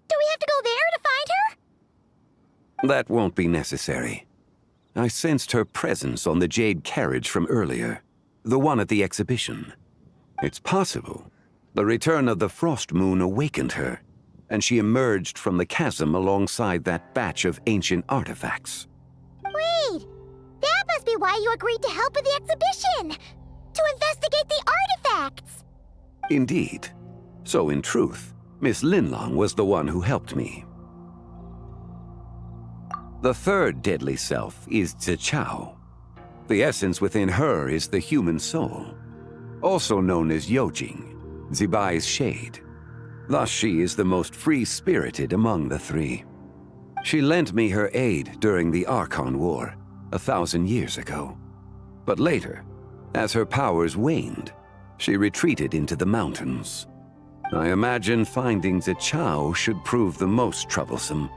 do we have to go there to find her? That won't be necessary. I sensed her presence on the jade carriage from earlier, the one at the exhibition. It's possible the return of the frost moon awakened her, and she emerged from the chasm alongside that batch of ancient artifacts. Wait! That must be why you agreed to help with the exhibition! To investigate the artifacts! Indeed. So in truth, Miss Linlong was the one who helped me. The third deadly self is Zichao. The essence within her is the human soul, also known as Yojing, Zibai's shade. Thus she is the most free-spirited among the three. She lent me her aid during the Archon War 1,000 years ago. But later, as her powers waned, she retreated into the mountains. I imagine finding Zichao should prove the most troublesome,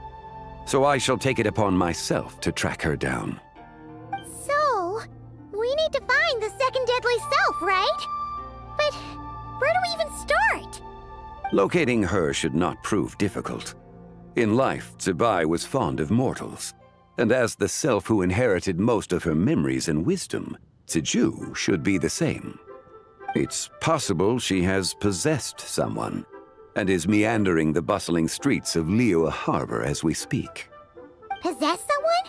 so I shall take it upon myself to track her down. So, we need to find the second deadly self, right? But where do we even start? Locating her should not prove difficult. In life, Zibai was fond of mortals, and as the self who inherited most of her memories and wisdom, Ziju should be the same. It's possible she has possessed someone, and is meandering the bustling streets of Liyue Harbor as we speak. Possess someone?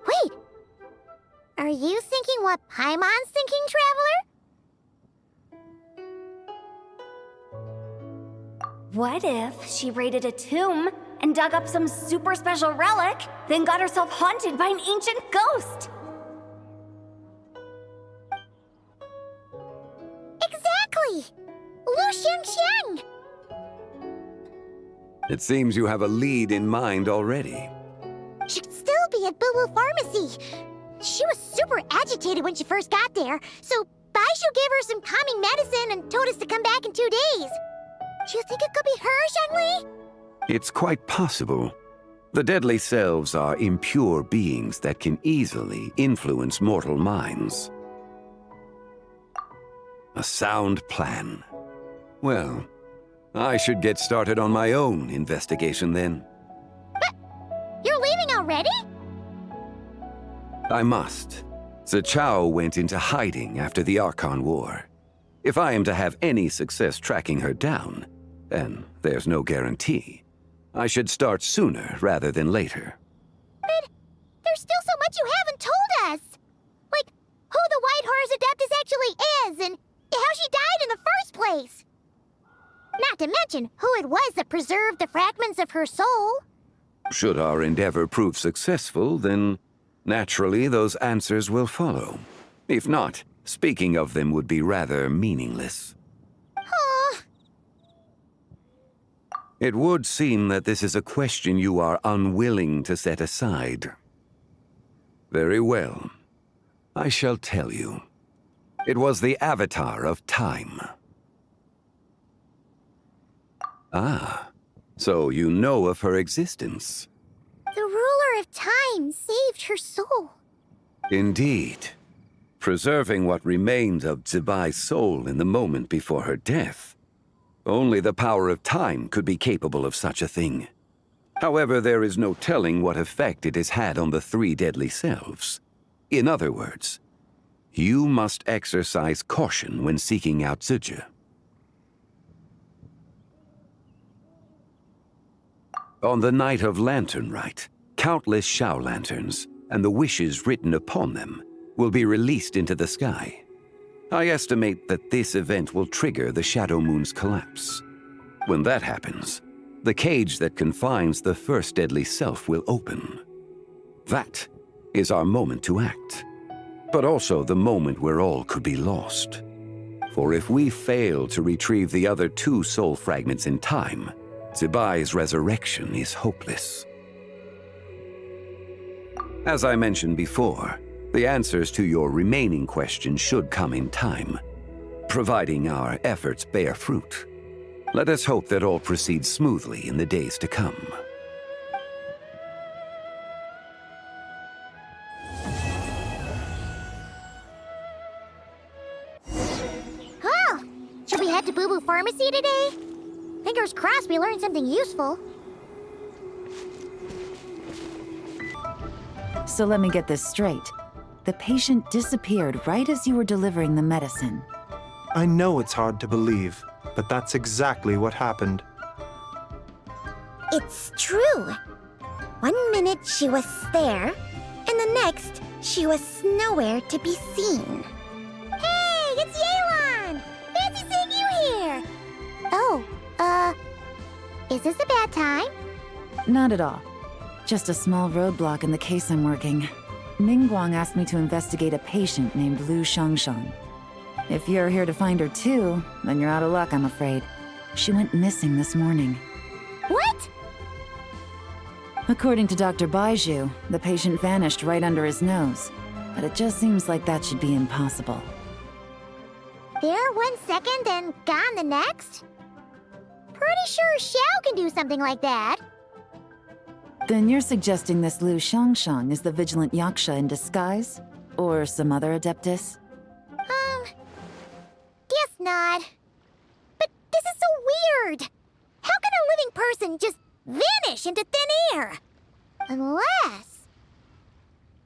Wait! Are you thinking what Paimon's thinking, Traveler? What if she raided a tomb and dug up some super special relic, then got herself haunted by an ancient ghost? Exactly! Lu Xiangxiang! It seems you have a lead in mind already. She'd still be at Boo Boo Pharmacy. She was super agitated when she first got there, so Baishu gave her some calming medicine and told us to come back in 2 days. Do you think it could be her, Shangli? It's quite possible. The deadly selves are impure beings that can easily influence mortal minds. A sound plan. Well, I should get started on my own investigation then. But you're leaving already? I must. Zichao went into hiding after the Archon War. If I am to have any success tracking her down, and there's no guarantee, I should start sooner rather than later. But there's still so much you haven't told us! Like, who the White Horse Adeptus actually is, and how she died in the first place! Not to mention who it was that preserved the fragments of her soul. Should our endeavor prove successful, then naturally those answers will follow. If not, speaking of them would be rather meaningless. Aw. It would seem that this is a question you are unwilling to set aside. Very well. I shall tell you. It was the Avatar of Time. Ah, so you know of her existence. The ruler of time saved her soul. Indeed. Preserving what remained of Zibai's soul in the moment before her death. Only the power of time could be capable of such a thing. However, there is no telling what effect it has had on the three deadly selves. In other words, you must exercise caution when seeking out Zhuge. On the night of Lantern Rite, countless Shao lanterns, and the wishes written upon them, will be released into the sky. I estimate that this event will trigger the Shadow Moon's collapse. When that happens, the cage that confines the first deadly self will open. That is our moment to act, but also the moment where all could be lost. For if we fail to retrieve the other two soul fragments in time, Zibai's resurrection is hopeless. As I mentioned before, the answers to your remaining questions should come in time, providing our efforts bear fruit. Let us hope that all proceeds smoothly in the days to come. Oh, should we head to Boo Boo Pharmacy today? Fingers crossed we learned something useful. So let me get this straight. The patient disappeared right as you were delivering the medicine. I know it's hard to believe, but that's exactly what happened. It's true. 1 minute she was there, and the next she was nowhere to be seen. Hey, it's Yelan! Fancy seeing you here! Oh, is this a bad time? Not at all. Just a small roadblock in the case I'm working. Ningguang asked me to investigate a patient named Lu Shangshang. If you're here to find her too, then you're out of luck, I'm afraid. She went missing this morning. What? According to Dr. Baiju, the patient vanished right under his nose. But it just seems like that should be impossible. There 1 second and gone the next? Pretty sure Xiao can do something like that. Then you're suggesting this Lu Shangshang is the vigilant Yaksha in disguise? Or some other adeptus? Guess not. But this is so weird! How can a living person just vanish into thin air? Unless...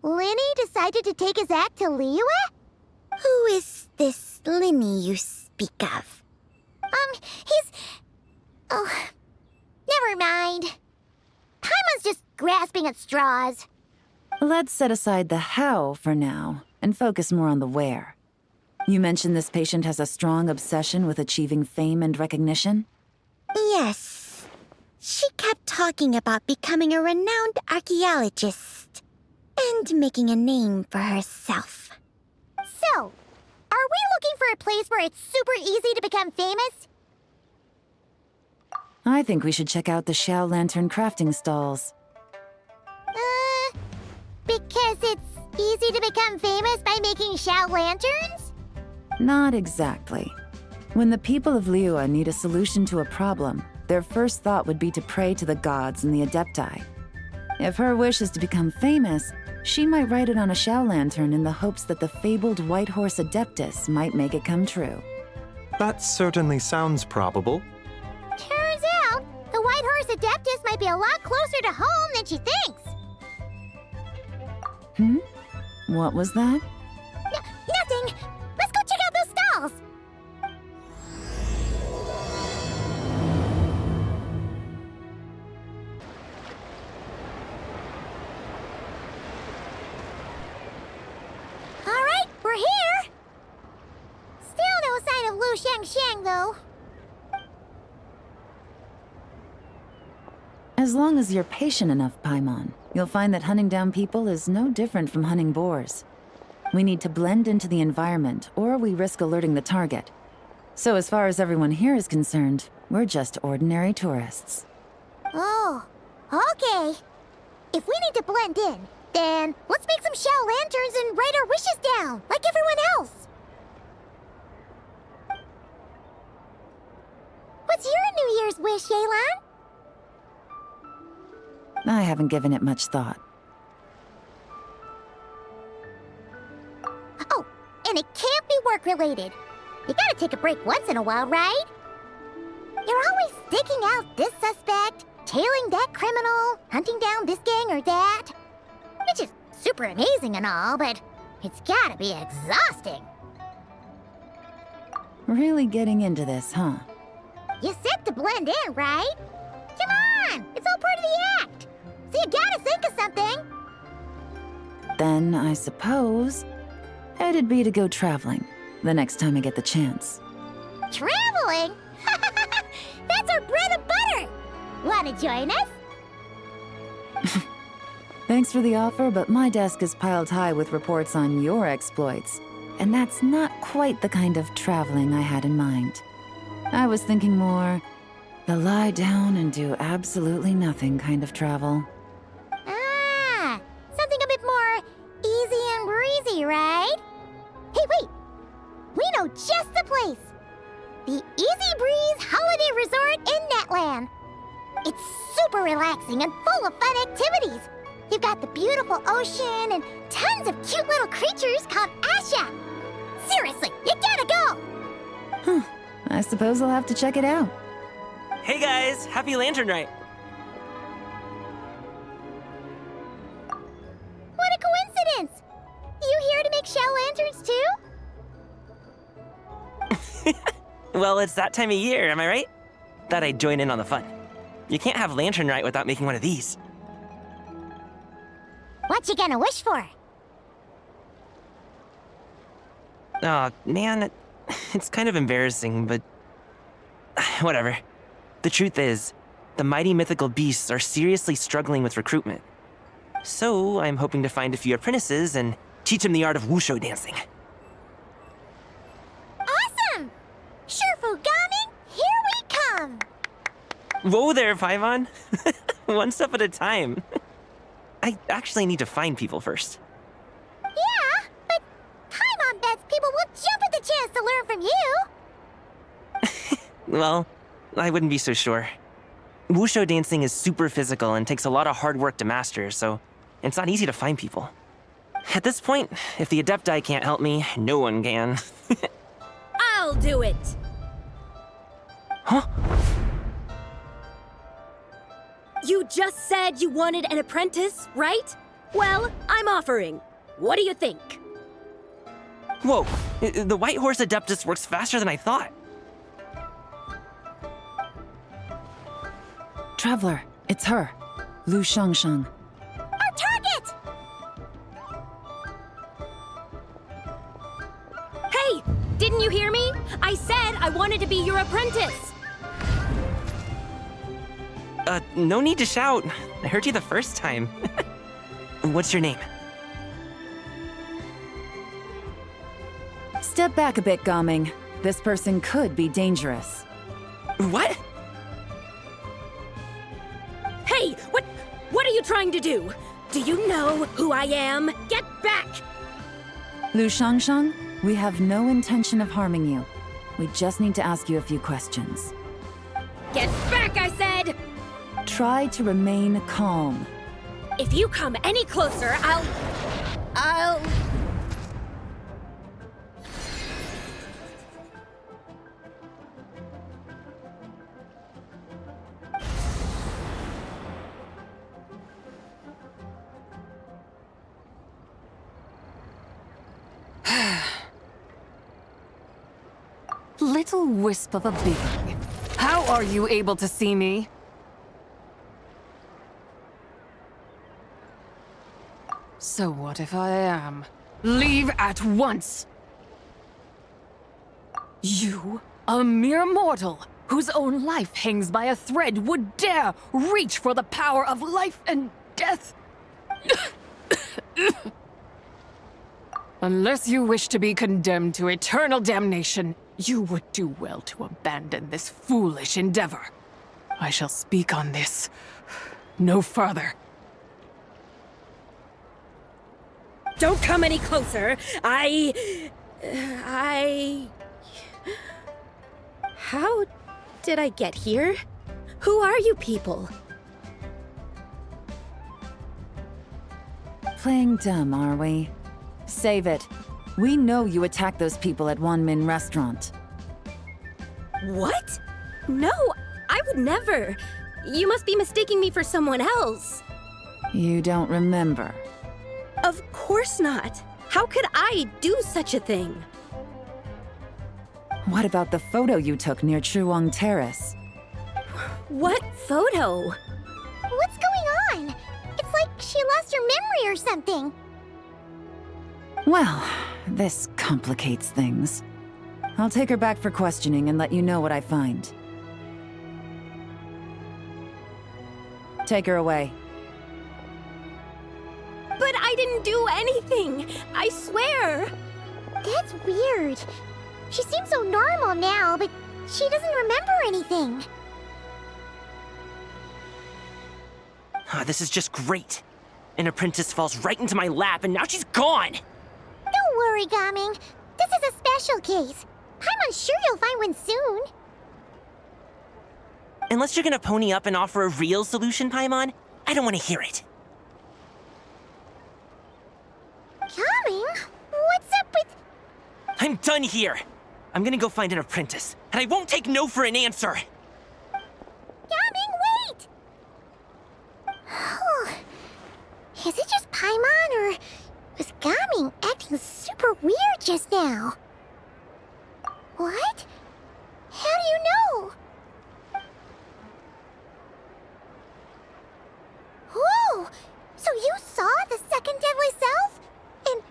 Linny decided to take his act to Liyue? Who is this Linny you speak of? He's... Oh, never mind. Paimon's just grasping at straws. Let's set aside the how for now, and focus more on the where. You mentioned this patient has a strong obsession with achieving fame and recognition? Yes. She kept talking about becoming a renowned archaeologist and making a name for herself. So, are we looking for a place where it's super easy to become famous? I think we should check out the Xiao Lantern crafting stalls. Because it's easy to become famous by making Xiao lanterns? Not exactly. When the people of Liyue need a solution to a problem, their first thought would be to pray to the gods and the Adepti. If her wish is to become famous, she might write it on a Xiao lantern in the hopes that the fabled White Horse Adeptus might make it come true. That certainly sounds probable. Turns out, the White Horse Adeptus might be a lot closer to home than she thinks. What was that? Nothing! Let's go check out those stalls! Alright, we're here! Still no sign of Lu Shangshang, though. As long as you're patient enough, Paimon, you'll find that hunting down people is no different from hunting boars. We need to blend into the environment, or we risk alerting the target. So as far as everyone here is concerned, we're just ordinary tourists. Oh, okay. If we need to blend in, then let's make some shell lanterns and write our wishes down, like everyone else. What's your New Year's wish, Yelan? I haven't given it much thought. Oh, and it can't be work-related. You gotta take a break once in a while, right? You're always staking out this suspect, tailing that criminal, hunting down this gang or that. Which is super amazing and all, but it's gotta be exhausting. Really getting into this, huh? You said to blend in, right? Come on! It's all part of the act! So you gotta think of something! Then, I suppose, it'd be to go traveling, the next time I get the chance. Traveling? That's our bread and butter! Wanna join us? Thanks for the offer, but my desk is piled high with reports on your exploits. And that's not quite the kind of traveling I had in mind. I was thinking more the lie down and do absolutely nothing kind of travel. Ah, something a bit more easy and breezy, right? Hey, wait! We know just the place! The Easy Breeze Holiday Resort in Netland. It's super relaxing and full of fun activities. You've got the beautiful ocean and tons of cute little creatures called Asha. Seriously, you gotta go! Huh. I suppose I'll have to check it out. Hey guys, happy Lantern Night! What a coincidence! You here to make shell lanterns too? Well, it's that time of year, am I right? Thought I'd join in on the fun. You can't have Lantern Night without making one of these. What you gonna wish for? Aw, man, it's kind of embarrassing, but whatever. The truth is, the mighty mythical beasts are seriously struggling with recruitment. So I'm hoping to find a few apprentices and teach them the art of wushu dancing. Awesome! Shurfugami, here we come! Whoa there, Paimon. One step at a time. I actually need to find people first. Yeah, but Paimon bets people will jump at the chance to learn from you! Well, I wouldn't be so sure. Wushu dancing is super physical and takes a lot of hard work to master, so it's not easy to find people. At this point, if the Adepti can't help me, no one can. I'll do it! Huh? You just said you wanted an apprentice, right? Well, I'm offering. What do you think? Whoa, the White Horse Adeptus works faster than I thought. Traveler, it's her. Lu Shangshang. Our target! Hey, didn't you hear me? I said I wanted to be your apprentice. No need to shout. I heard you the first time. What's your name? Step back a bit, Gaming. This person could be dangerous. What? Hey, what are you trying to do? Do you know who I am? Get back! Lu Shangshang, we have no intention of harming you. We just need to ask you a few questions. Get back, I said! Try to remain calm. If you come any closer, I'll... Little wisp of a being. How are you able to see me? So what if I am? Leave at once! You, a mere mortal, whose own life hangs by a thread, would dare reach for the power of life and death? Unless you wish to be condemned to eternal damnation, you would do well to abandon this foolish endeavor. I shall speak on this no further. Don't come any closer. How did I get here? Who are you people? Playing dumb, are we? Save it. We know you attacked those people at Wanmin Restaurant. What? No, I would never. You must be mistaking me for someone else. You don't remember? Of course not. How could I do such a thing? What about the photo you took near Chuang Terrace? What photo? What's going on? It's like she lost her memory or something. Well, this complicates things. I'll take her back for questioning and let you know what I find. Take her away. But I didn't do anything! I swear! That's weird. She seems so normal now, but she doesn't remember anything. This is just great. An apprentice falls right into my lap and now she's gone! Don't worry, Gaming. This is a special case. I'm sure you'll find one soon. Unless you're gonna pony up and offer a real solution, Paimon, I don't want to hear it. Gaming? What's up with... I'm done here! I'm gonna go find an apprentice, and I won't take no for an answer! Gaming, wait! Is it just Paimon, or was Gaming acting super weird just now? What? How do you know? Whoa! So you saw the second deadly self? And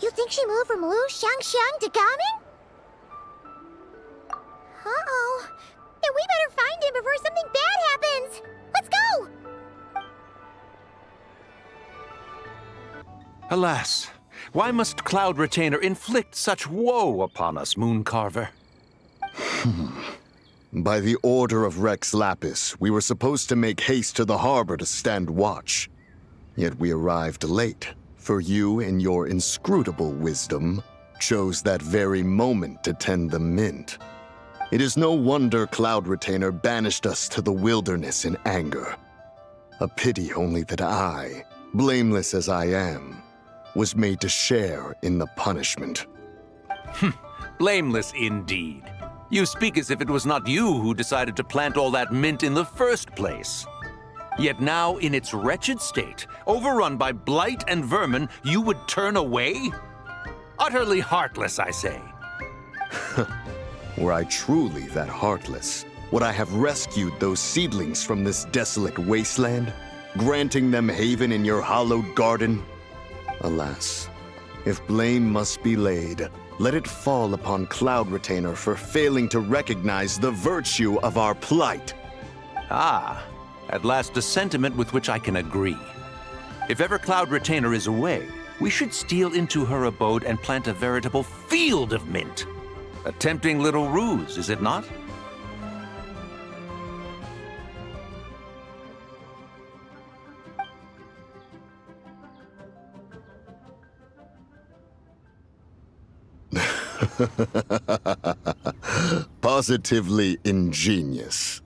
you think she moved from Lu Xiangxiang to Gaming? Uh-oh. Then we better find him before something bad happens! Let's go! Alas, why must Cloud Retainer inflict such woe upon us, Mooncarver? By the order of Rex Lapis, we were supposed to make haste to the harbor to stand watch. Yet we arrived late, for you, in your inscrutable wisdom, chose that very moment to tend the mint. It is no wonder Cloud Retainer banished us to the wilderness in anger. A pity only that I, blameless as I am, was made to share in the punishment. Blameless indeed. You speak as if it was not you who decided to plant all that mint in the first place. Yet now, in its wretched state, overrun by blight and vermin, you would turn away? Utterly heartless, I say. Were I truly that heartless, would I have rescued those seedlings from this desolate wasteland, granting them haven in your hallowed garden? Alas, if blame must be laid, let it fall upon Cloud Retainer for failing to recognize the virtue of our plight. Ah, at last a sentiment with which I can agree. If ever Cloud Retainer is away, we should steal into her abode and plant a veritable field of mint. A tempting little ruse, is it not? Positively ingenious.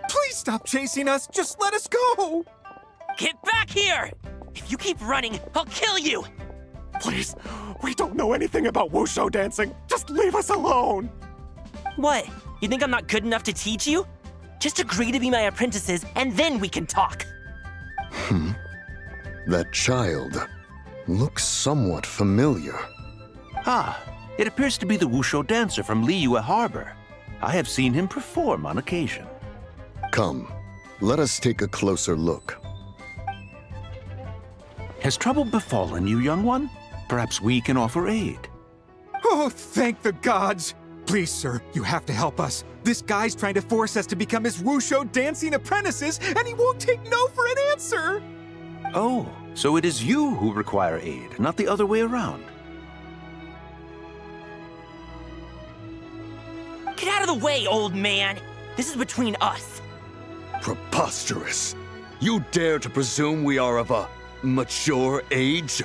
Please stop chasing us! Just let us go! Get back here! If you keep running, I'll kill you! Please, we don't know anything about wushu dancing. Just leave us alone! What? You think I'm not good enough to teach you? Just agree to be my apprentices, and then we can talk. That child looks somewhat familiar. Ah, it appears to be the wushu dancer from Liyue Harbor. I have seen him perform on occasion. Come, let us take a closer look. Has trouble befallen you, young one? Perhaps we can offer aid. Oh, thank the gods! Please, sir, you have to help us. This guy's trying to force us to become his wushu dancing apprentices, and he won't take no for an answer! Oh, so it is you who require aid, not the other way around. Get out of the way, old man! This is between us. Preposterous. You dare to presume we are of a mature age?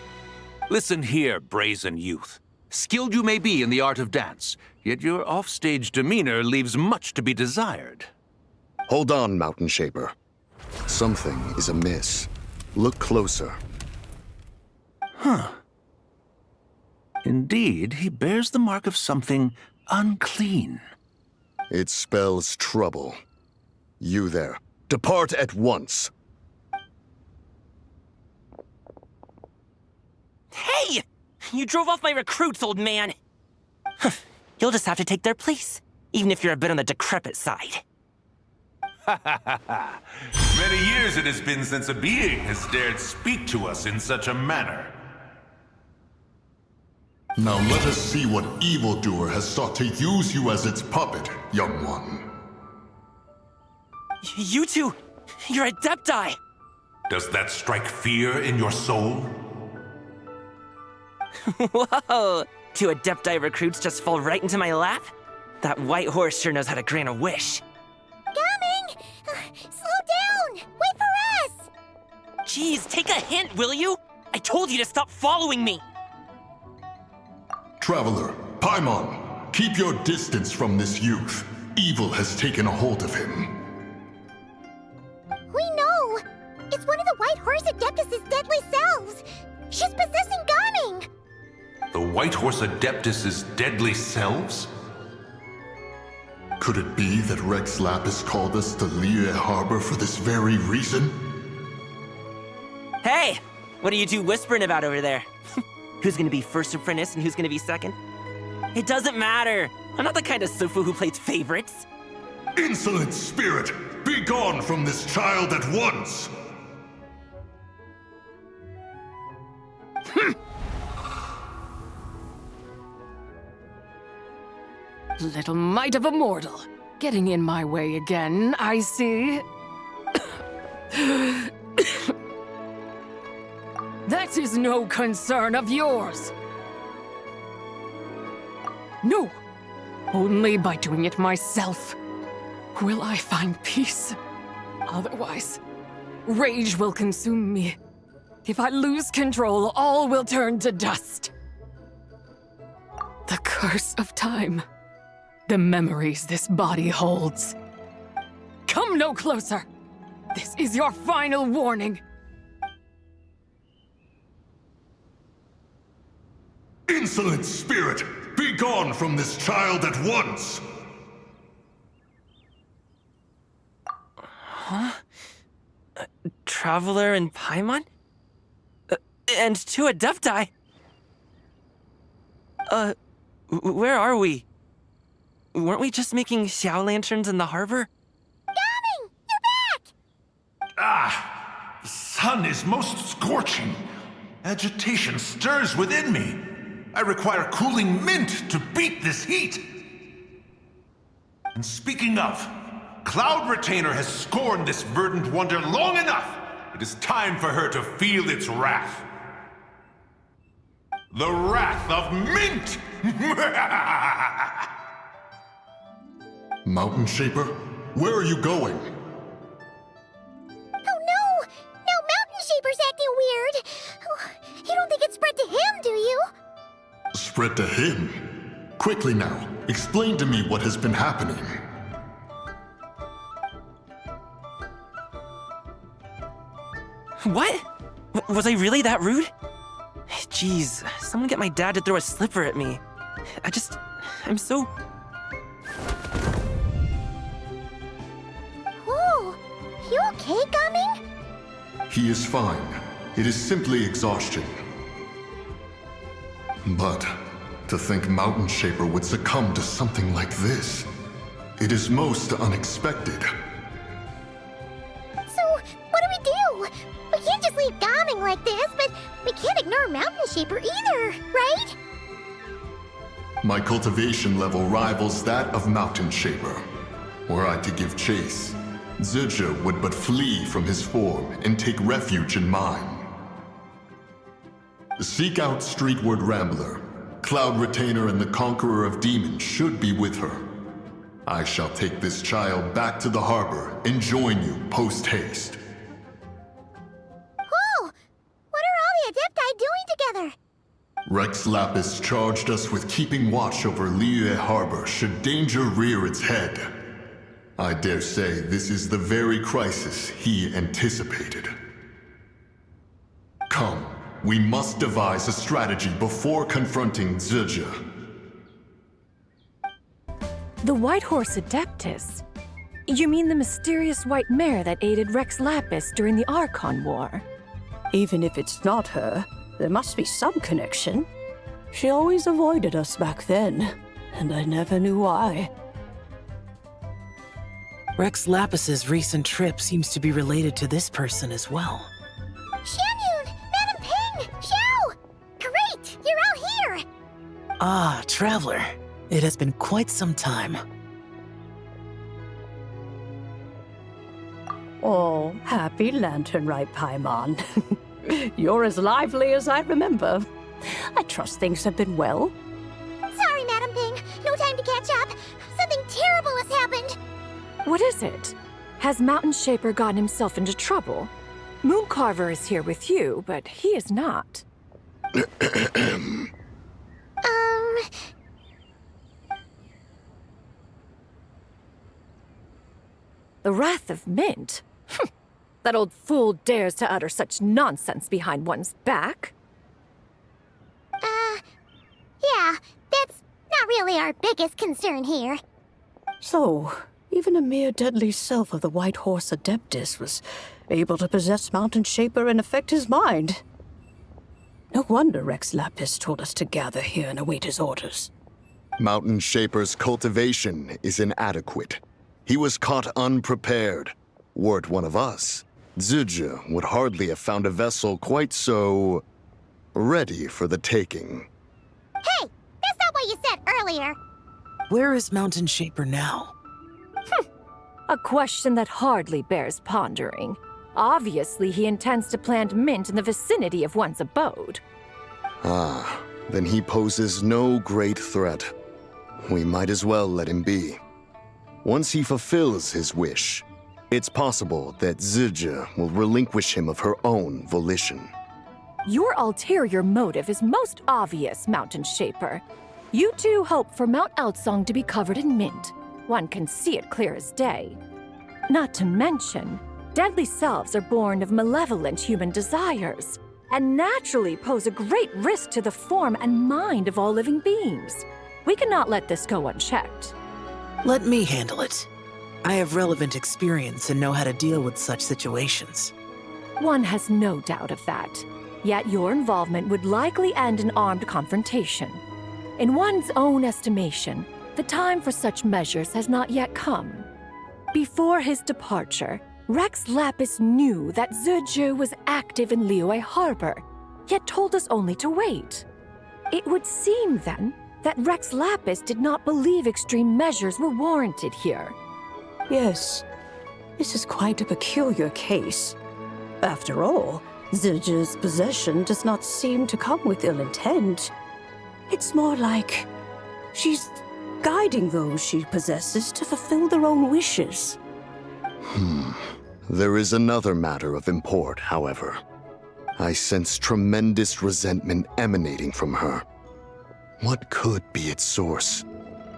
Listen here, brazen youth. Skilled you may be in the art of dance, yet your offstage demeanor leaves much to be desired. Hold on, Mountain Shaper. Something is amiss. Look closer. Huh. Indeed, he bears the mark of something unclean. It spells trouble. You there, depart at once. Hey! You drove off my recruits, old man! You'll just have to take their place, even if you're a bit on the decrepit side. Many years it has been since a being has dared speak to us in such a manner. Now let us see what evildoer has sought to use you as its puppet, young one. You two, you're Adepti! Does that strike fear in your soul? Whoa! 2 Adepti recruits just fall right into my lap? That white horse sure knows how to grant a wish. Coming! Slow down! Wait for us! Jeez, take a hint, will you? I told you to stop following me! Traveler, Paimon, keep your distance from this youth. Evil has taken a hold of him. We know! It's one of the White Horse Adeptus' deadly selves! She's possessing Gaming! The White Horse Adeptus' deadly selves? Could it be that Rex Lapis called us to Liyue Harbor for this very reason? Hey! What are you two whispering about over there? Who's gonna be first apprentice and who's gonna be second? It doesn't matter! I'm not the kind of Sufu who plays favorites. Insolent spirit! Be gone from this child at once! Little mite of a mortal. Getting in my way again, I see. That is no concern of yours. No. Only by doing it myself will I find peace. Otherwise, rage will consume me. If I lose control, all will turn to dust. The curse of time. The memories this body holds. Come no closer! This is your final warning. Insolent spirit! Be gone from this child at once! Huh? Traveler and Paimon? And 2 Adepti? Where are we? Weren't we just making xiao lanterns in the harbor? Gaming! You're back! Ah! The sun is most scorching. Agitation stirs within me. I require cooling mint to beat this heat. And speaking of, Cloud Retainer has scorned this verdant wonder long enough. It is time for her to feel its wrath. The wrath of mint! Mountain Shaper, where are you going? Oh no! Now Mountain Shaper's acting weird! Oh, you don't think it spread to him, do you? Spread to him? Quickly now, explain to me what has been happening. What? Was I really that rude? Jeez, someone get my dad to throw a slipper at me. I'm so... Whoa! You okay, Gaming? He is fine. It is simply exhaustion. But to think Mountain Shaper would succumb to something like this, it is most unexpected. So, what do? We can't just leave Gaming like this, but we can't ignore Mountain Shaper either, right? My cultivation level rivals that of Mountain Shaper. Were I to give chase, Zizha would but flee from his form and take refuge in mine. Seek out Streetward Rambler. Cloud Retainer and the Conqueror of Demons should be with her. I shall take this child back to the harbor and join you post-haste. Whoa! What are all the Adepti doing together? Rex Lapis charged us with keeping watch over Liyue Harbor should danger rear its head. I dare say this is the very crisis he anticipated. Come, we must devise a strategy before confronting Zizia. The White Horse Adeptus? You mean the mysterious white mare that aided Rex Lapis during the Archon War? Even if it's not her, there must be some connection. She always avoided us back then, and I never knew why. Rex Lapis's recent trip seems to be related to this person as well. Xianyun! Madam Ping! Xiao! Great! You're out here! Ah, Traveler. It has been quite some time. Oh, happy lantern rite, Paimon. You're as lively as I remember. I trust things have been well. Sorry, Madam Ping. No time to catch up. Something terrible has happened. What is it? Has Mountain Shaper gotten himself into trouble? Mooncarver is here with you, but he is not. The Wrath of Mint? That old fool dares to utter such nonsense behind one's back. Yeah, that's not really our biggest concern here. So, even a mere deadly self of the White Horse Adeptus was able to possess Mountain Shaper and affect his mind. No wonder Rex Lapis told us to gather here and await his orders. Mountain Shaper's cultivation is inadequate. He was caught unprepared. Were it one of us, Zizia would hardly have found a vessel quite so ready for the taking. Hey, that's not what you said earlier. Where is Mountain Shaper now? A question that hardly bears pondering. Obviously, he intends to plant mint in the vicinity of one's abode. Ah, then he poses no great threat. We might as well let him be. Once he fulfills his wish, it's possible that Zizia will relinquish him of her own volition. Your ulterior motive is most obvious, Mountain Shaper. You two hope for Mount Outsong to be covered in mint. One can see it clear as day. Not to mention, deadly selves are born of malevolent human desires, and naturally pose a great risk to the form and mind of all living beings. We cannot let this go unchecked. Let me handle it. I have relevant experience and know how to deal with such situations. One has no doubt of that. Yet your involvement would likely end in armed confrontation. In one's own estimation, the time for such measures has not yet come. Before his departure, Rex Lapis knew that Zizia was active in Liyue Harbor, yet told us only to wait. It would seem, then, that Rex Lapis did not believe extreme measures were warranted here. Yes, this is quite a peculiar case. After all, Zizia's possession does not seem to come with ill intent. It's more like she's guiding those she possesses to fulfill their own wishes. There is another matter of import, however. I sense tremendous resentment emanating from her. What could be its source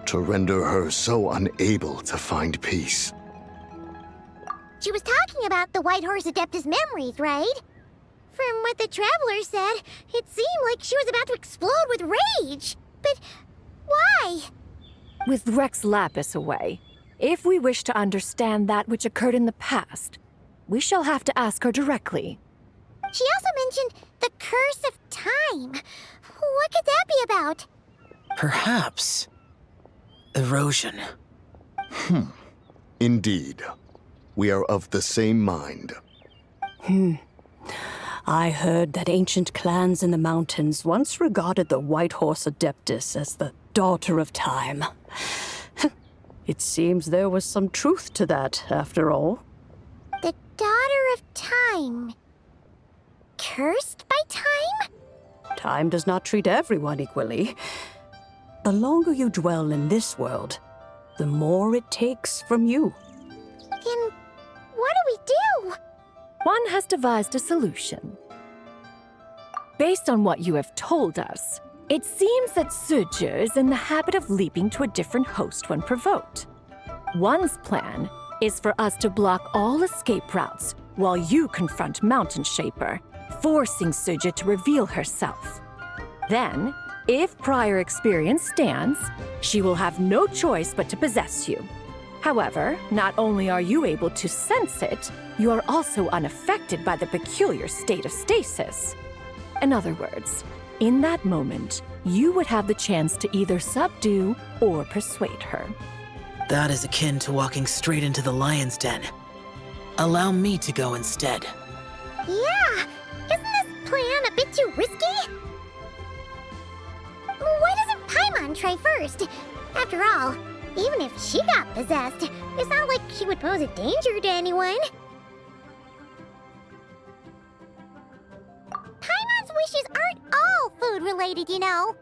to render her so unable to find peace? She was talking about the White Horse Adeptus memories, right? From what the Traveler said, it seemed like she was about to explode with rage. But why? With Rex Lapis away, if we wish to understand that which occurred in the past, we shall have to ask her directly. She also mentioned the Curse of Time. What could that be about? Perhaps erosion. Indeed. We are of the same mind. I heard that ancient clans in the mountains once regarded the White Horse Adeptus as the daughter of time. It seems there was some truth to that, after all. The Daughter of Time. Cursed by time? Time does not treat everyone equally. The longer you dwell in this world, the more it takes from you. Then what do we do? One has devised a solution. Based on what you have told us, it seems that Suju is in the habit of leaping to a different host when provoked. One's plan is for us to block all escape routes while you confront Mountain Shaper, forcing Suju to reveal herself. Then, if prior experience stands, she will have no choice but to possess you. However, not only are you able to sense it, you are also unaffected by the peculiar state of stasis. In other words, in that moment, you would have the chance to either subdue or persuade her. That is akin to walking straight into the lion's den. Allow me to go instead. Yeah! Isn't this plan a bit too risky? Why doesn't Paimon try first? After all, even if she got possessed, it's not like she would pose a danger to anyone. Paimon's wishes aren't all food-related, you know.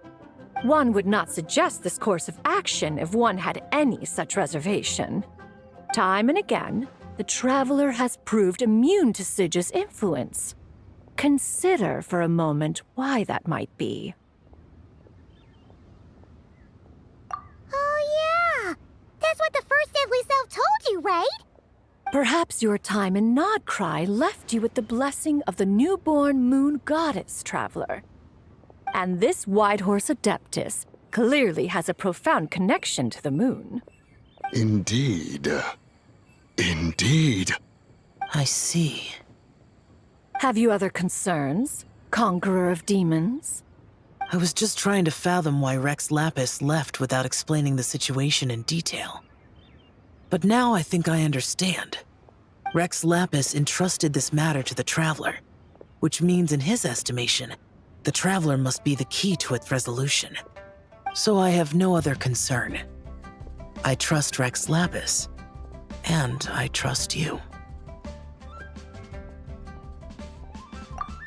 One would not suggest this course of action if one had any such reservation. Time and again, the traveler has proved immune to Suju's influence. Consider for a moment why that might be. Oh yeah! That's what the first deadly self told you, right? Perhaps your time in Nodcry left you with the blessing of the newborn moon goddess, traveler. And this Whitehorse Adeptus clearly has a profound connection to the moon. Indeed. Indeed. I see. Have you other concerns, Conqueror of Demons? I was just trying to fathom why Rex Lapis left without explaining the situation in detail. But now I think I understand. Rex Lapis entrusted this matter to the Traveler, which means in his estimation, the Traveler must be the key to its resolution. So I have no other concern. I trust Rex Lapis, and I trust you.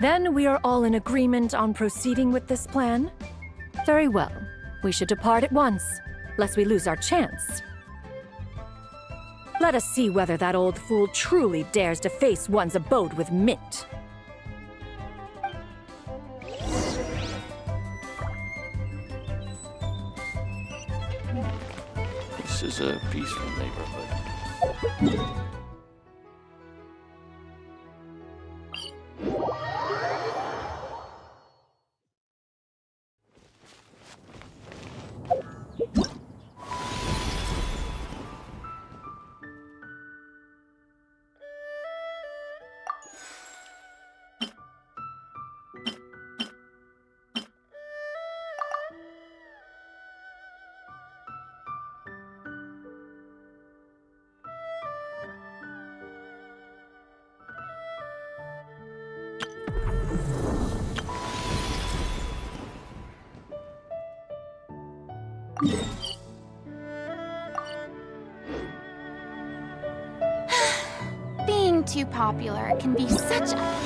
Then we are all in agreement on proceeding with this plan? Very well. We should depart at once, lest we lose our chance. Let us see whether that old fool truly dares to face one's abode with Mint. This is a peaceful neighborhood. Being too popular can be such a...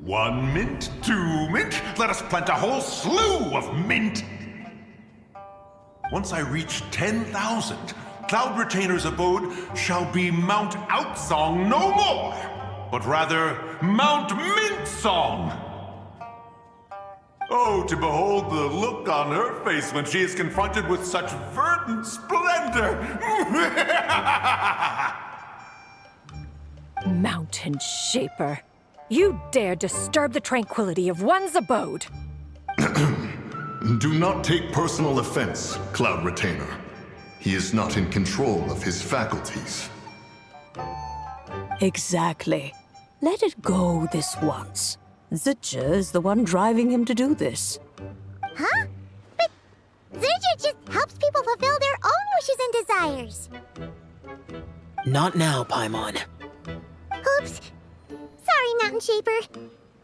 One mint, 2 mint, let us plant a whole slew of mint! Once I reach 10,000, Cloud Retainer's abode shall be Mount Outsong no more, but rather Mount Mintsong! Oh, to behold the look on her face when she is confronted with such verdant splendor! Mountain Shaper. You dare disturb the tranquility of one's abode! Do not take personal offense, Cloud Retainer. He is not in control of his faculties. Exactly. Let it go this once. Zidja is the one driving him to do this. Huh? But Zidja just helps people fulfill their own wishes and desires. Not now, Paimon. Oops. Sorry, Mountain Shaper.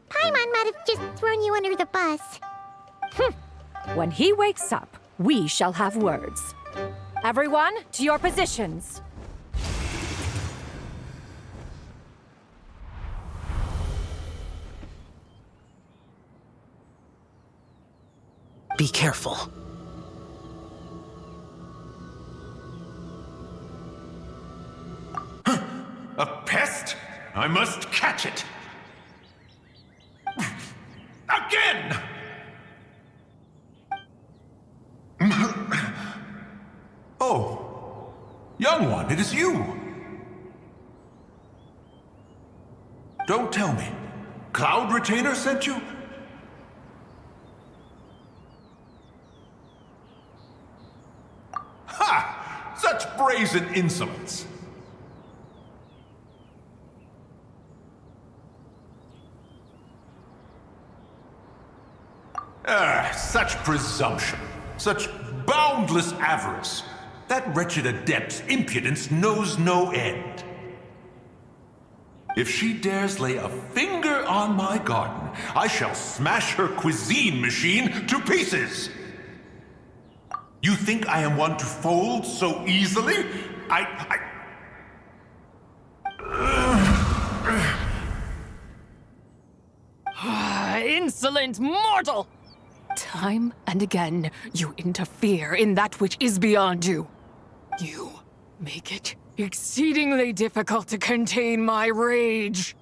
Paimon might have just thrown you under the bus. When he wakes up, we shall have words. Everyone, to your positions. Be careful. A pest? I must catch it. Again! Oh, young one, it is you. Don't tell me. Cloud Retainer sent you? Ha! Such brazen insolence. Such presumption, such boundless avarice. That wretched adept's impudence knows no end. If she dares lay a finger on my garden, I shall smash her cuisine machine to pieces. You think I am one to fold so easily? Insolent mortal! Time and again, you interfere in that which is beyond you. You make it exceedingly difficult to contain my rage.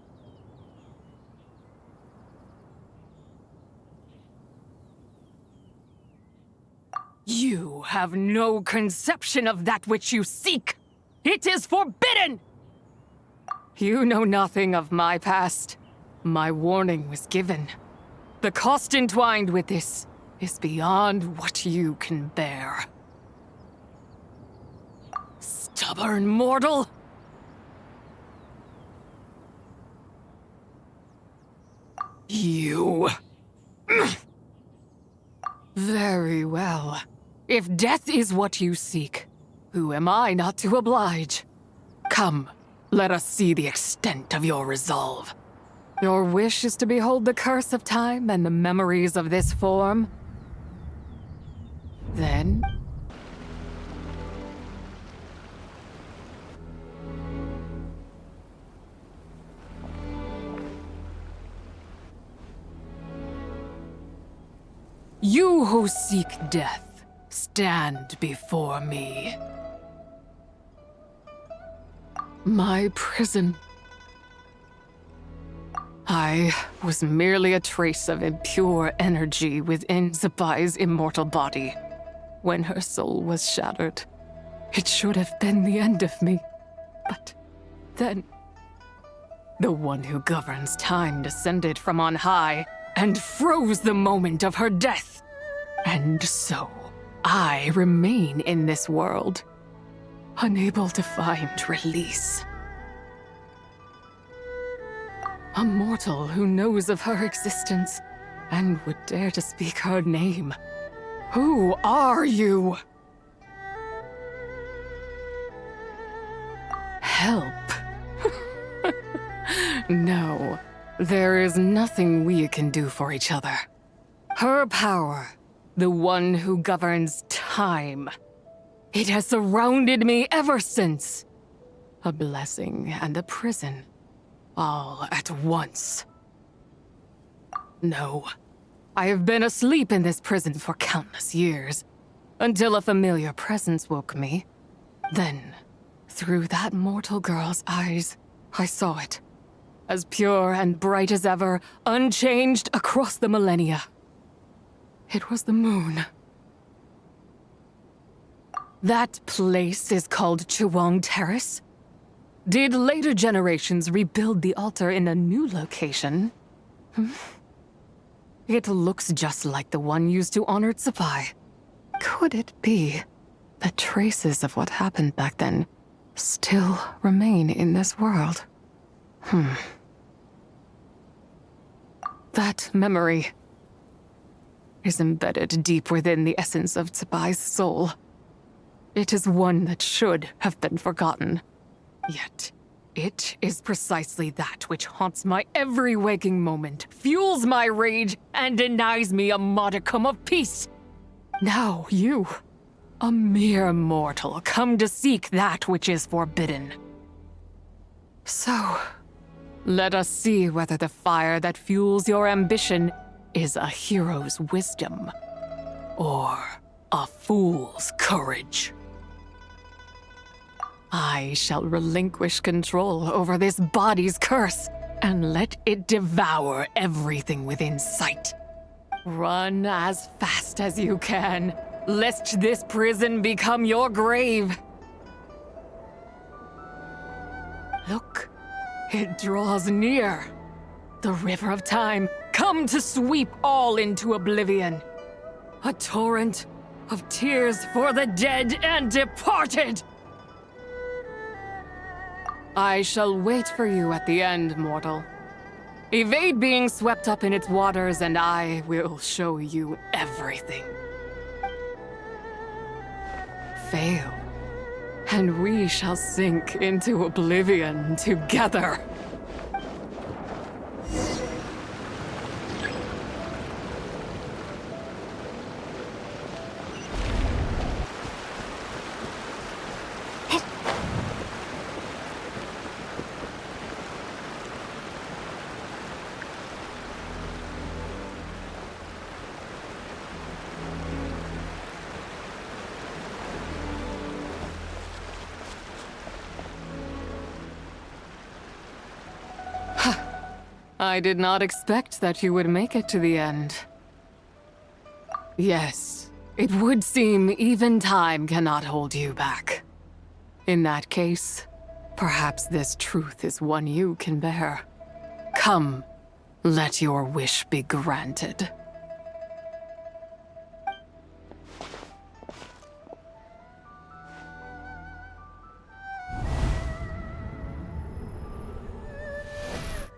You have no conception of that which you seek. It is forbidden! You know nothing of my past. My warning was given. The cost entwined with this is beyond what you can bear. Stubborn mortal! You... Very well. If death is what you seek, who am I not to oblige? Come, let us see the extent of your resolve. Your wish is to behold the curse of time and the memories of this form? Then... You who seek death, stand before me. My prison. I was merely a trace of impure energy within Zapai's immortal body. When her soul was shattered, it should have been the end of me. But then, the one who governs time descended from on high and froze the moment of her death. And so, I remain in this world, unable to find release. A mortal who knows of her existence and would dare to speak her name. Who are you? Help. No, there is nothing we can do for each other. Her power, the one who governs time, it has surrounded me ever since. A blessing and a prison. All at once. No. I have been asleep in this prison for countless years, until a familiar presence woke me. Then, through that mortal girl's eyes, I saw it. As pure and bright as ever, unchanged across the millennia. It was the moon. That place is called Chuang Terrace. Did later generations rebuild the altar in a new location? It looks just like the one used to honor Zapai. Could it be that traces of what happened back then still remain in this world? That memory is embedded deep within the essence of Tsubai's soul. It is one that should have been forgotten. Yet, it is precisely that which haunts my every waking moment, fuels my rage, and denies me a modicum of peace. Now you, a mere mortal, come to seek that which is forbidden. So, let us see whether the fire that fuels your ambition is a hero's wisdom or a fool's courage. I shall relinquish control over this body's curse and let it devour everything within sight. Run as fast as you can, lest this prison become your grave. Look, it draws near. The river of time, come to sweep all into oblivion. A torrent of tears for the dead and departed. I shall wait for you at the end, mortal. Evade being swept up in its waters, and I will show you everything. Fail, and we shall sink into oblivion together. I did not expect that you would make it to the end. Yes, it would seem even time cannot hold you back. In that case, perhaps this truth is one you can bear. Come, let your wish be granted.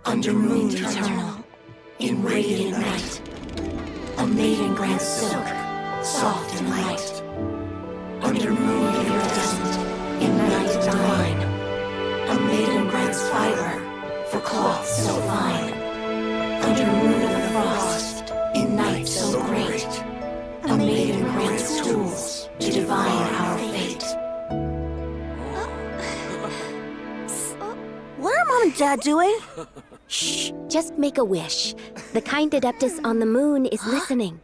Under moon eternal, in radiant night, a maiden grants silk, soft and light. Under moon iridescent, in night divine, a maiden grants fiber, for cloth so fine. Under moon of frost, in night so great, a maiden grants tools to divine our fate. What are Mom and Dad doing? Shh, just make a wish. The kind Adeptus on the moon is listening.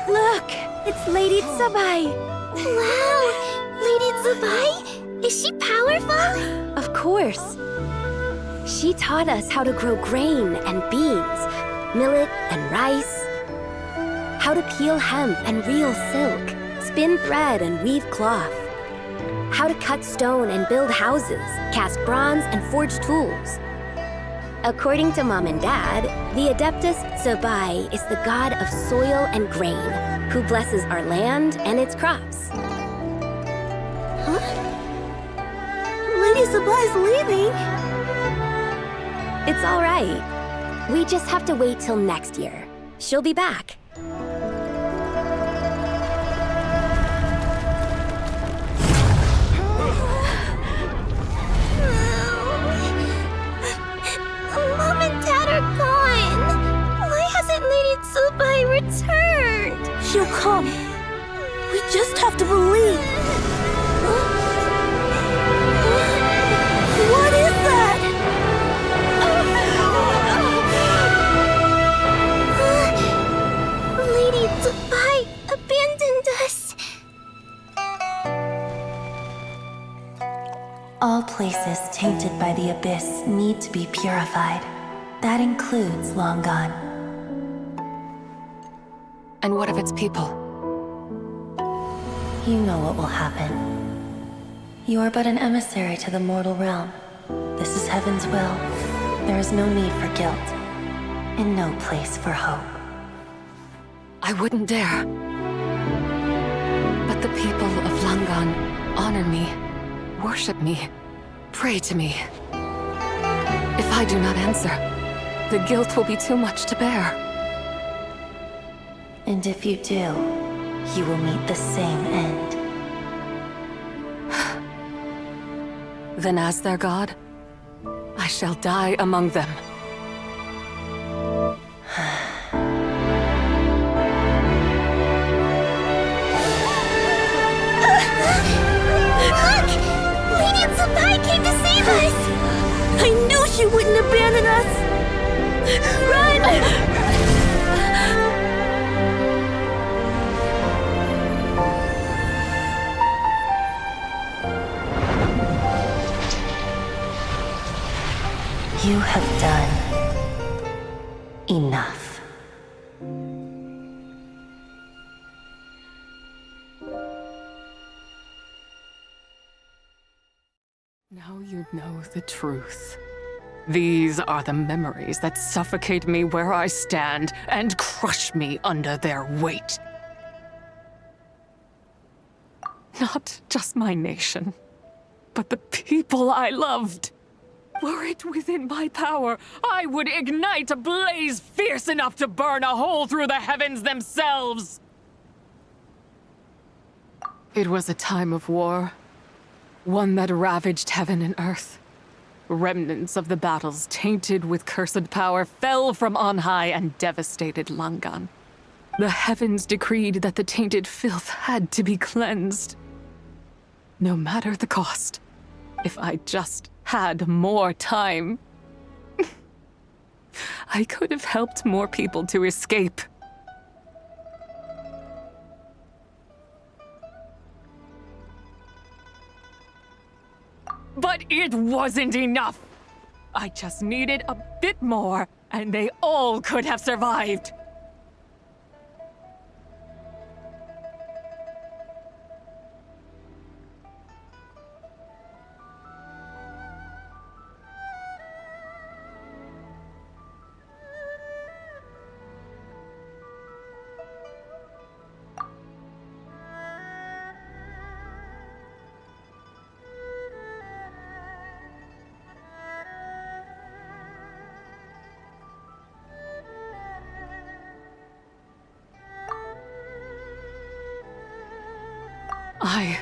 Look, it's Lady Tsubai. Wow, Lady Tsubai? Is she powerful? Of course. She taught us how to grow grain and beans, millet and rice, how to peel hemp and reel silk, spin thread and weave cloth, how to cut stone and build houses, cast bronze and forge tools. According to Mom and Dad, the Adeptus Tsubai is the god of soil and grain, who blesses our land and its crops. Huh? Lady Tsubai's leaving? It's all right. We just have to wait till next year. She'll be back. Mom and Dad are gone. Why hasn't Lady Tsubai returned? She'll come. We just have to believe. What is that? Lady Tsubai abandoned us. All places tainted by the abyss need to be purified. That includes Long Gone. And what of its people? You know what will happen. You are but an emissary to the mortal realm. This is Heaven's will. There is no need for guilt, and no place for hope. I wouldn't dare. But the people of Langan honor me, worship me, pray to me. I do not answer, the guilt will be too much to bear. And if you do, you will meet the same end. Then as their god, I shall die among them. Look! Lady Senpai came to save us! I knew she wouldn't abandon us! Run! You have done enough. Now you know the truth. These are the memories that suffocate me where I stand and crush me under their weight. Not just my nation, but the people I loved. Were it within my power, I would ignite a blaze fierce enough to burn a hole through the heavens themselves. It was a time of war, one that ravaged heaven and earth. Remnants of the battles tainted with cursed power fell from on high and devastated Langan. The heavens decreed that the tainted filth had to be cleansed. No matter the cost, if I just had more time, I could have helped more people to escape. But it wasn't enough. I just needed a bit more, and they all could have survived. I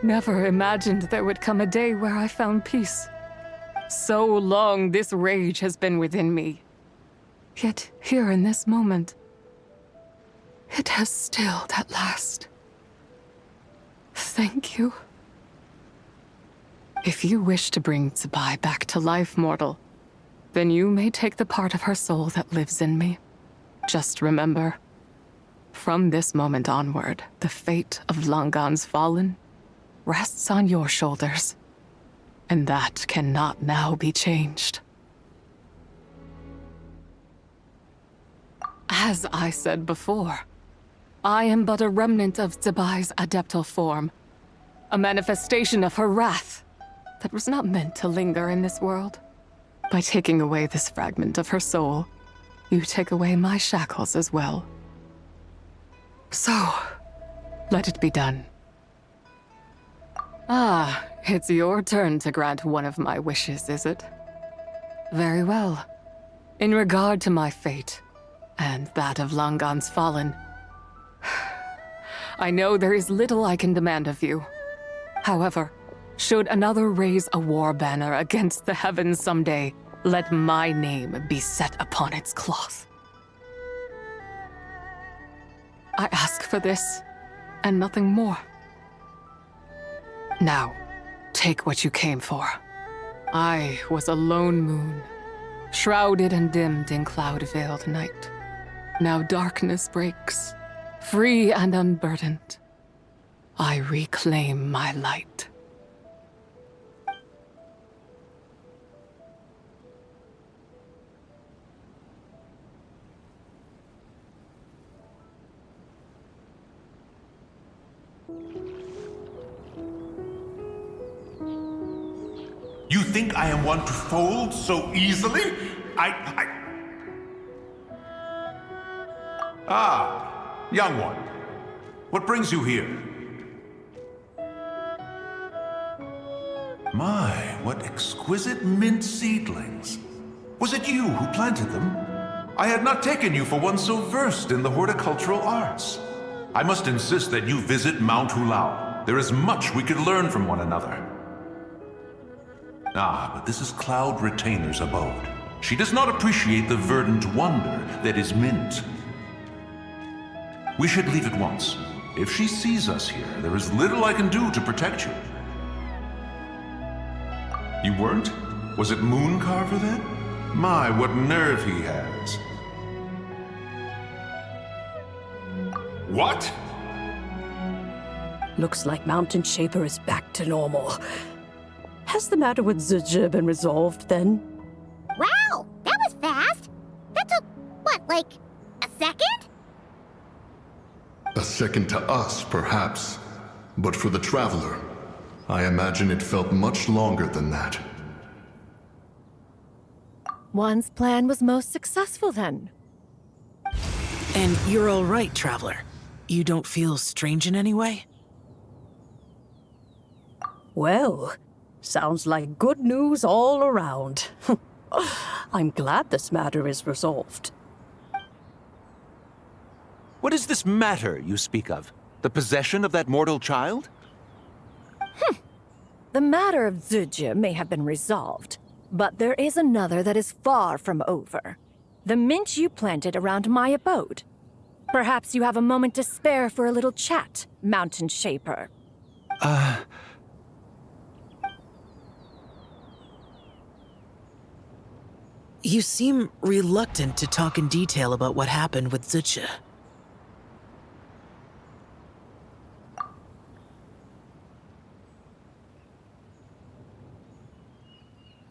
never imagined there would come a day where I found peace. So long this rage has been within me. Yet here in this moment, it has stilled at last. Thank you. If you wish to bring Tsubai back to life, mortal, then you may take the part of her soul that lives in me. Just remember, from this moment onward, the fate of Langan's fallen rests on your shoulders, and that cannot now be changed. As I said before, I am but a remnant of Tsubai's adeptal form, a manifestation of her wrath that was not meant to linger in this world. By taking away this fragment of her soul, you take away my shackles as well. So, let it be done. Ah, it's your turn to grant one of my wishes, is it? Very well. In regard to my fate, and that of Langan's fallen, I know there is little I can demand of you. However, should another raise a war banner against the heavens someday, let my name be set upon its cloth. I ask for this, and nothing more. Now, take what you came for. I was a lone moon, shrouded and dimmed in cloud-veiled night. Now darkness breaks, free and unburdened. I reclaim my light. You think I am one to fold so easily? Ah, young one. What brings you here? My, what exquisite mint seedlings. Was it you who planted them? I had not taken you for one so versed in the horticultural arts. I must insist that you visit Mount Hulao. There is much we could learn from one another. Ah, but this is Cloud Retainer's abode. She does not appreciate the verdant wonder that is mint. We should leave at once. If she sees us here, there is little I can do to protect you. You weren't? Was it Mooncarver then? My, what nerve he has. What? Looks like Mountain Shaper is back to normal. Has the matter with Zizhi been resolved then? Wow, that was fast. That took, what, like a second? A second to us, perhaps. But for the traveler, I imagine it felt much longer than that. One's plan was most successful then. And you're all right, Traveler. You don't feel strange in any way? Well, sounds like good news all around. I'm glad this matter is resolved. What is this matter you speak of? The possession of that mortal child? The matter of Zizhi may have been resolved, but there is another that is far from over. The mint you planted around my abode. Perhaps you have a moment to spare for a little chat, Mountain Shaper. You seem reluctant to talk in detail about what happened with Zizhi.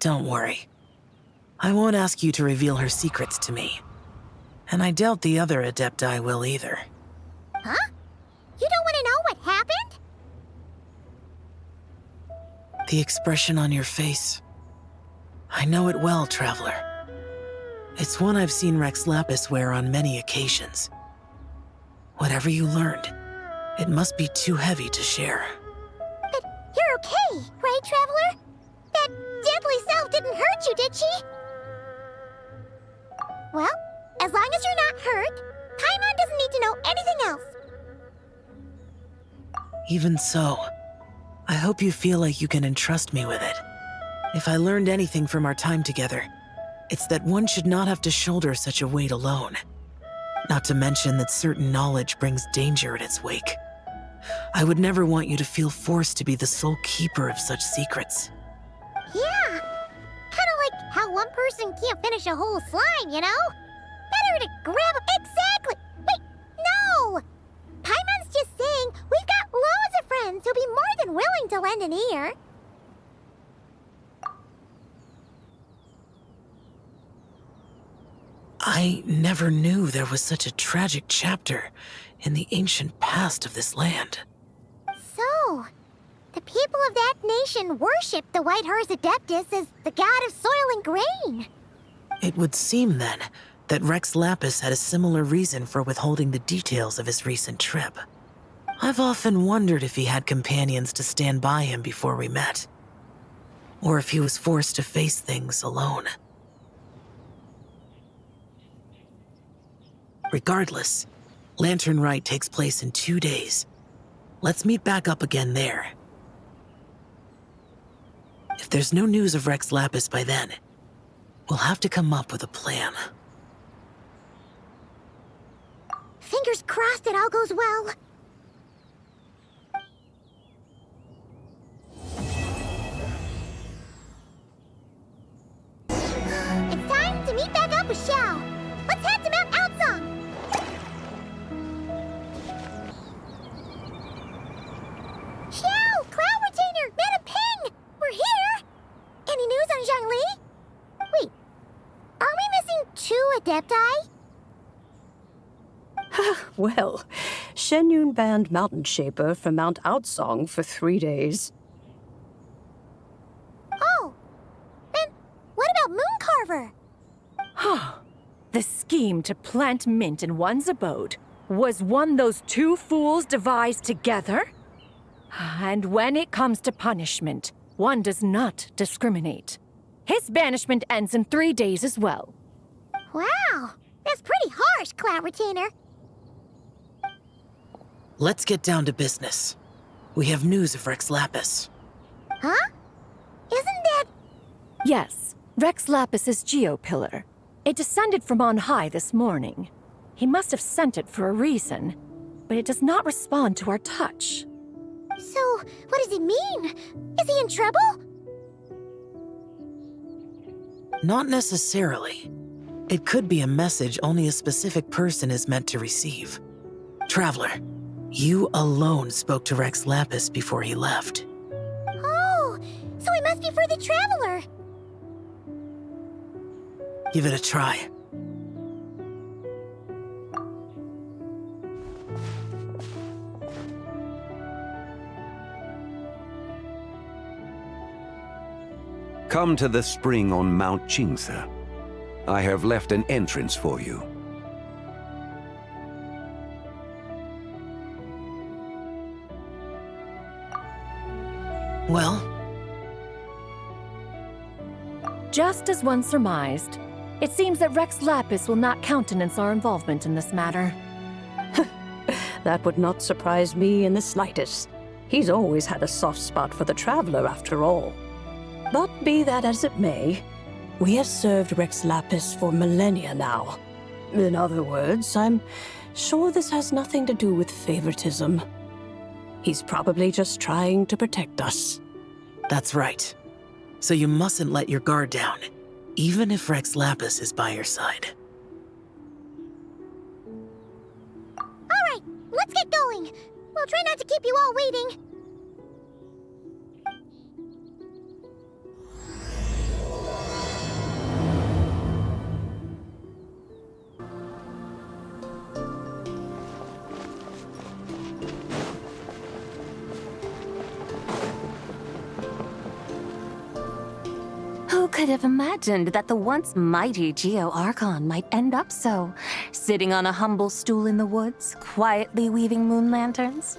Don't worry. I won't ask you to reveal her secrets to me. And I doubt the other Adepti will either. Huh? You don't want to know what happened? The expression on your face. I know it well, Traveler. It's one I've seen Rex Lapis wear on many occasions. Whatever you learned, it must be too heavy to share. But you're okay, right, Traveler? That deadly self didn't hurt you, did she? Well, as long as you're not hurt, Paimon doesn't need to know anything else. Even so, I hope you feel like you can entrust me with it. If I learned anything from our time together, it's that one should not have to shoulder such a weight alone. Not to mention that certain knowledge brings danger in its wake. I would never want you to feel forced to be the sole keeper of such secrets. Yeah, kind of like how one person can't finish a whole slime, you know? Better to grab a... Exactly! Wait, no! Paimon's just saying we've got loads of friends who'll be more than willing to lend an ear. I never knew there was such a tragic chapter in the ancient past of this land. So, the people of that nation worship the White Horse Adeptus as the god of soil and grain. It would seem, then, that Rex Lapis had a similar reason for withholding the details of his recent trip. I've often wondered if he had companions to stand by him before we met. Or if he was forced to face things alone. Regardless, Lantern Rite takes place in 2 days. Let's meet back up again there. If there's no news of Rex Lapis by then, we'll have to come up with a plan. Fingers crossed it all goes well. It's time to meet back up with Xiao. Let's head to Mount Outsong. Xiao, Cloud Retainer, Madam Ping, we're here. Any news on Zhongli? Wait, are we missing 2 Adepti? Well, Shenyun banned Mountain Shaper from Mount Outsong for 3 days. Oh, then what about Mooncarver? The scheme to plant mint in one's abode was one those 2 fools devised together? And when it comes to punishment, One does not discriminate. His banishment ends in 3 days as well. Wow, that's pretty harsh, Cloud Retainer. Let's get down to business. We have news of Rex Lapis. Huh? Isn't that... Yes, Rex Lapis's Geo-Pillar. It descended from on high this morning. He must have sent it for a reason, but it does not respond to our touch. So, what does it mean? Is he in trouble? Not necessarily. It could be a message only a specific person is meant to receive. Traveler, you alone spoke to Rex Lapis before he left. Oh, so it must be for the Traveler. Give it a try. Come to the spring on Mount Chingsa. I have left an entrance for you. Well? Just as one surmised, it seems that Rex Lapis will not countenance our involvement in this matter. That would not surprise me in the slightest. He's always had a soft spot for the Traveler, after all. But be that as it may, we have served Rex Lapis for millennia now. In other words, I'm sure this has nothing to do with favoritism. He's probably just trying to protect us. That's right. So you mustn't let your guard down, even if Rex Lapis is by your side. All right, let's get going. We'll try not to keep you all waiting. Who could have imagined that the once mighty Geo-Archon might end up so, sitting on a humble stool in the woods, quietly weaving moon lanterns?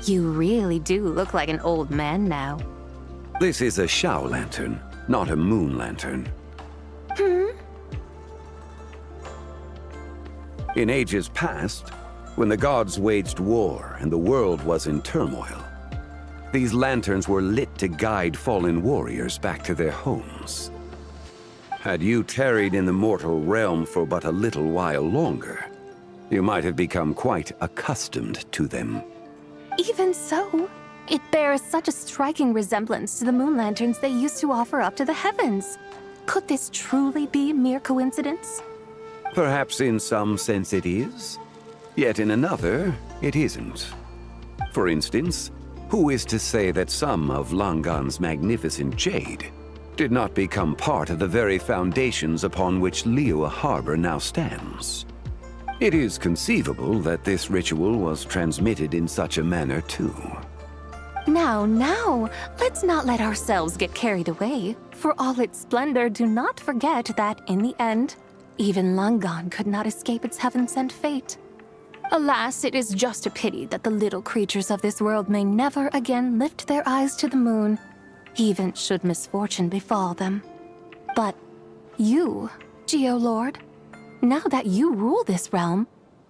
You really do look like an old man now. This is a Shao lantern, not a moon lantern. In ages past, when the gods waged war and the world was in turmoil, these lanterns were lit to guide fallen warriors back to their homes. Had you tarried in the mortal realm for but a little while longer, you might have become quite accustomed to them. Even so, it bears such a striking resemblance to the moon lanterns they used to offer up to the heavens. Could this truly be mere coincidence? Perhaps in some sense it is, yet in another, it isn't. For instance, who is to say that some of Langan's magnificent jade did not become part of the very foundations upon which Liyue Harbor now stands? It is conceivable that this ritual was transmitted in such a manner too. Now, let's not let ourselves get carried away. For all its splendor, do not forget that, in the end, even Langan could not escape its heaven-sent fate. Alas, it is just a pity that the little creatures of this world may never again lift their eyes to the moon, even should misfortune befall them. But you, Geo-Lord, now that you rule this realm,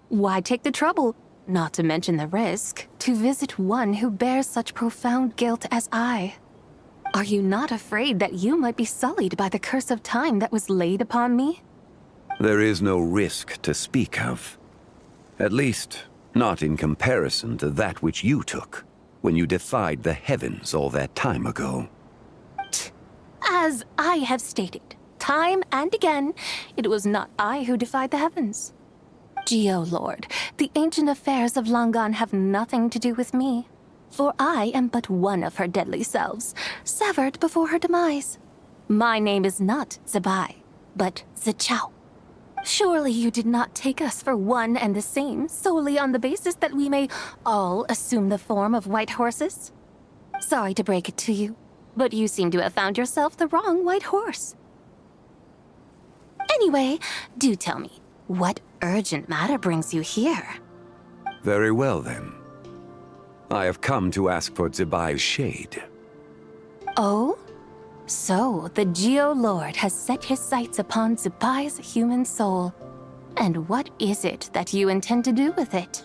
why take the trouble, not to mention the risk, to visit one who bears such profound guilt as I? Are you not afraid that you might be sullied by the curse of time that was laid upon me? There is no risk to speak of. At least, not in comparison to that which you took when you defied the heavens all that time ago. As I have stated, time and again, it was not I who defied the heavens. Geo-Lord, the ancient affairs of Langan have nothing to do with me, for I am but one of her deadly selves, severed before her demise. My name is not Zibai, but Zichao. Surely you did not take us for one and the same solely on the basis that we may all assume the form of white horses? Sorry to break it to you, but you seem to have found yourself the wrong white horse. Anyway, do tell me, what urgent matter brings you here? Very well then. I have come to ask for Zibai's shade. Oh? So, the Geo Lord has set his sights upon Zubai's human soul. And what is it that you intend to do with it?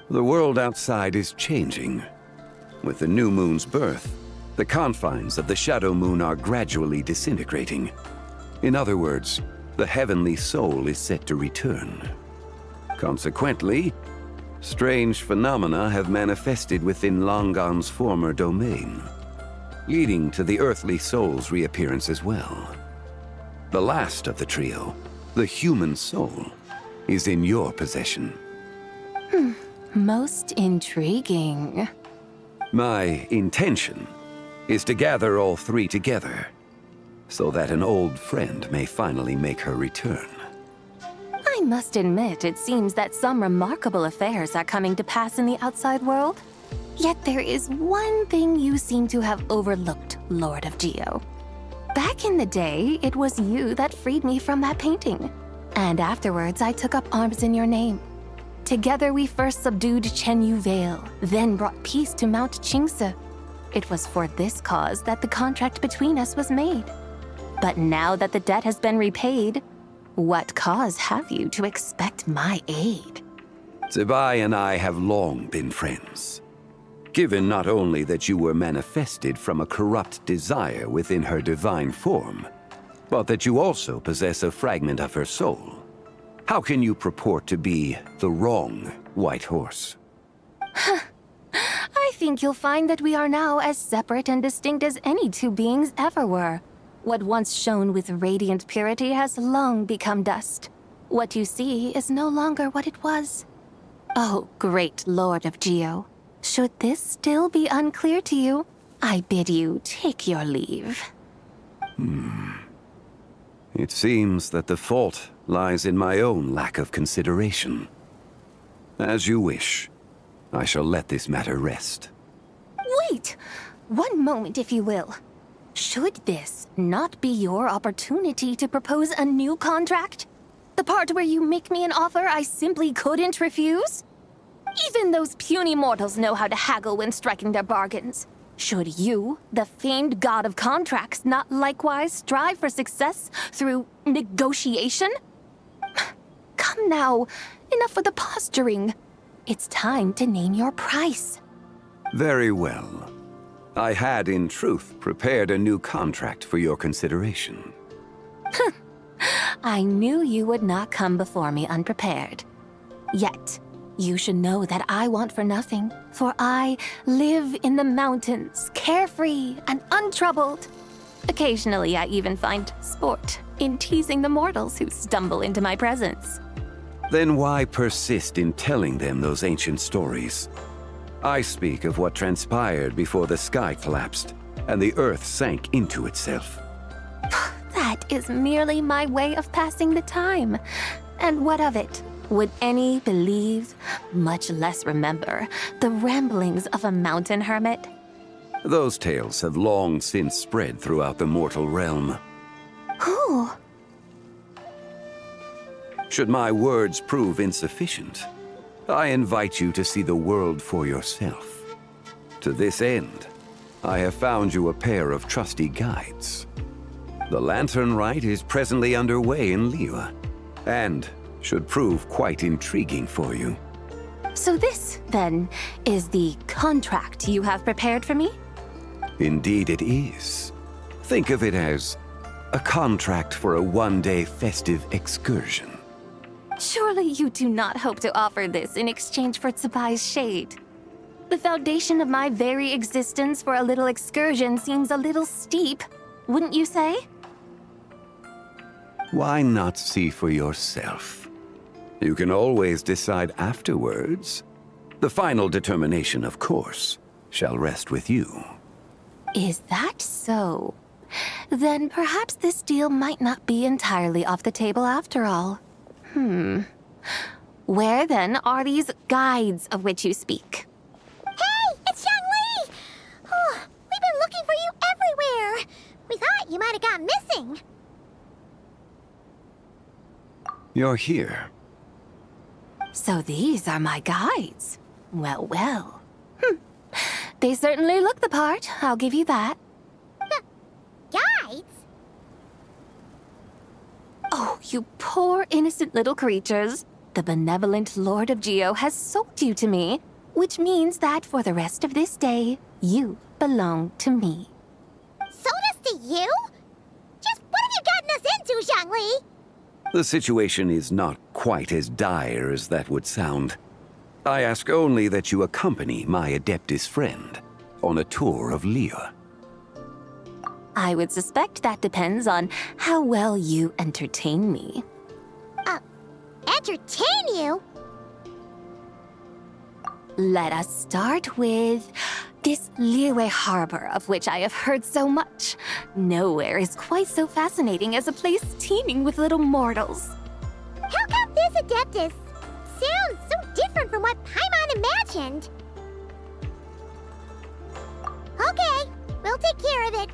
The world outside is changing. With the new moon's birth, the confines of the shadow moon are gradually disintegrating. In other words, the heavenly soul is set to return. Consequently, strange phenomena have manifested within Longon's former domain, leading to the earthly soul's reappearance as well. The last of the trio, the human soul, is in your possession. Most intriguing. My intention is to gather all three together, so that an old friend may finally make her return. I must admit, it seems that some remarkable affairs are coming to pass in the outside world. Yet there is one thing you seem to have overlooked, Lord of Geo. Back in the day, it was you that freed me from that painting. And afterwards, I took up arms in your name. Together we first subdued Chenyu Vale, then brought peace to Mount Qingse. It was for this cause that the contract between us was made. But now that the debt has been repaid, what cause have you to expect my aid? Zubai and I have long been friends. Given not only that you were manifested from a corrupt desire within her divine form, but that you also possess a fragment of her soul. How can you purport to be the wrong white horse? I think you'll find that we are now as separate and distinct as any two beings ever were. What once shone with radiant purity has long become dust. What you see is no longer what it was. Oh, great Lord of Geo. Should this still be unclear to you, I bid you take your leave. It seems that the fault lies in my own lack of consideration. As you wish. I shall let this matter rest. Wait! One moment, if you will. Should this not be your opportunity to propose a new contract? The part where you make me an offer I simply couldn't refuse? Even those puny mortals know how to haggle when striking their bargains. Should you, the famed god of contracts, not likewise strive for success through negotiation? Come now, enough with the posturing. It's time to name your price. Very well. I had, in truth, prepared a new contract for your consideration. I knew you would not come before me unprepared. Yet, you should know that I want for nothing, for I live in the mountains, carefree and untroubled. Occasionally, I even find sport in teasing the mortals who stumble into my presence. Then why persist in telling them those ancient stories? I speak of what transpired before the sky collapsed and the earth sank into itself. That is merely my way of passing the time. And what of it? Would any believe, much less remember, the ramblings of a mountain hermit? Those tales have long since spread throughout the mortal realm. Who? Should my words prove insufficient, I invite you to see the world for yourself. To this end, I have found you a pair of trusty guides. The lantern rite is presently underway in Liyue, and should prove quite intriguing for you. So this, then, is the contract you have prepared for me? Indeed it is. Think of it as a contract for a one-day festive excursion. Surely you do not hope to offer this in exchange for Tsubai's shade. The foundation of my very existence for a little excursion seems a little steep, wouldn't you say? Why not see for yourself? You can always decide afterwards. The final determination, of course, shall rest with you. Is that so? Then perhaps this deal might not be entirely off the table after all. Where then are these guides of which you speak? Hey, it's Xiangli! Oh, we've been looking for you everywhere. We thought you might have gone missing. You're here. So these are my guides. Well, well. They certainly look the part, I'll give you that. Oh, you poor innocent little creatures. The benevolent Lord of Geo has sold you to me, which means that for the rest of this day, you belong to me. Sold us to you? Just what have you gotten us into, Zhongli? The situation is not quite as dire as that would sound. I ask only that you accompany my Adeptus friend on a tour of Liyue. I would suspect that depends on how well you entertain me. Entertain you? Let us start with this Liyue harbor of which I have heard so much. Nowhere is quite so fascinating as a place teeming with little mortals. How come this Adeptus sounds so different from what Paimon imagined? Okay, we'll take care of it.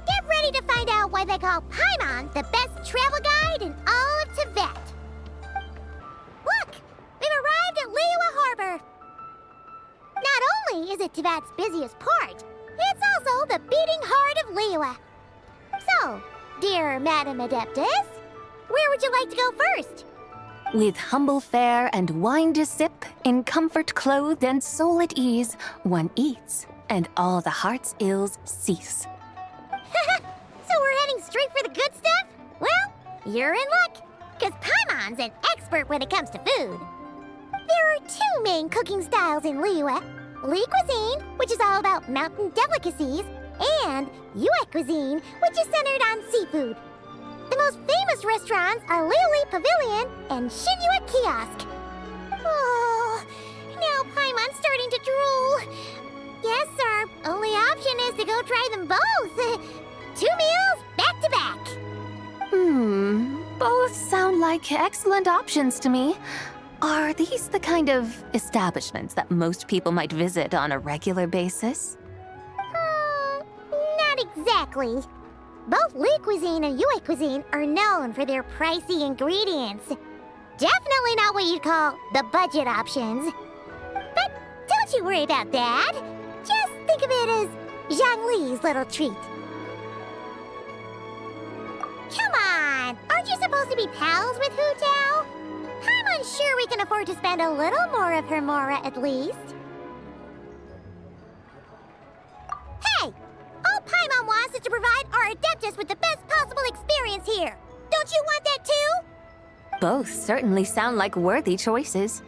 Get ready to find out why they call Paimon the best travel guide in all of Tibet. Look, we've arrived at Liyue Harbor. Not only is it Tibet's busiest port, it's also the beating heart of Liyue. So, dear Madam Adeptus, where would you like to go first? With humble fare and wine to sip, in comfort clothed and soul at ease, one eats, and all the heart's ills cease. So we're heading straight for the good stuff? Well, you're in luck, because Paimon's an expert when it comes to food. There are two main cooking styles in Liyue. Li cuisine, which is all about mountain delicacies, and Yue cuisine, which is centered on seafood. The most famous restaurants are Liyue Pavilion and Xinyue Kiosk. Oh, now Paimon's starting to drool. Yes, our only option is to go try them both. 2 meals back to back. Both sound like excellent options to me. Are these the kind of establishments that most people might visit on a regular basis? Not exactly. Both Li cuisine and Yue cuisine are known for their pricey ingredients. Definitely not what you'd call the budget options. But don't you worry about that. Just think of it as Zhongli's little treat. Come on! Aren't you supposed to be pals with Hu Tao? I'm unsure we can afford to spend a little more of her mora at least. Hey! All Paimon wants is to provide our Adeptus with the best possible experience here. Don't you want that too? Both certainly sound like worthy choices.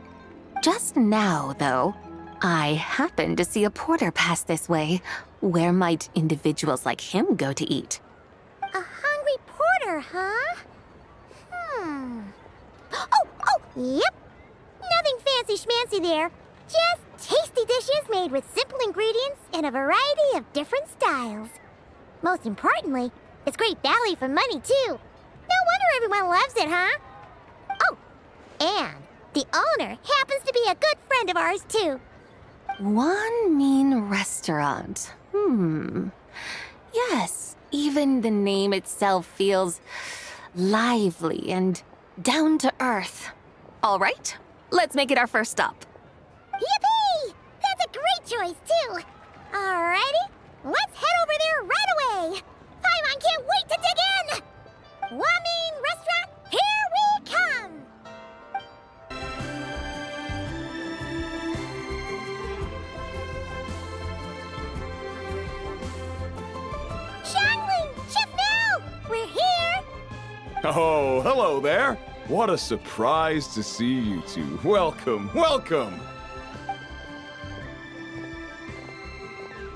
Just now, though, I happened to see a porter pass this way. Where might individuals like him go to eat? A hungry porter, huh? Oh, yep. Nothing fancy schmancy there. Just tasty dishes made with simple ingredients in a variety of different styles. Most importantly, it's great value for money, too. No wonder everyone loves it, huh? Oh, and the owner happens to be a good friend of ours, too. One mean restaurant. Yes, even the name itself feels lively and down to earth. All right, let's make it our first stop. Yippee! That's a great choice, too. Alrighty, let's head over there right away. Paimon can't wait to dig in. Wamin Restaurant, here we come. Xiangling, Chef Now, we're here. Oh, hello there. What a surprise to see you two. Welcome, welcome.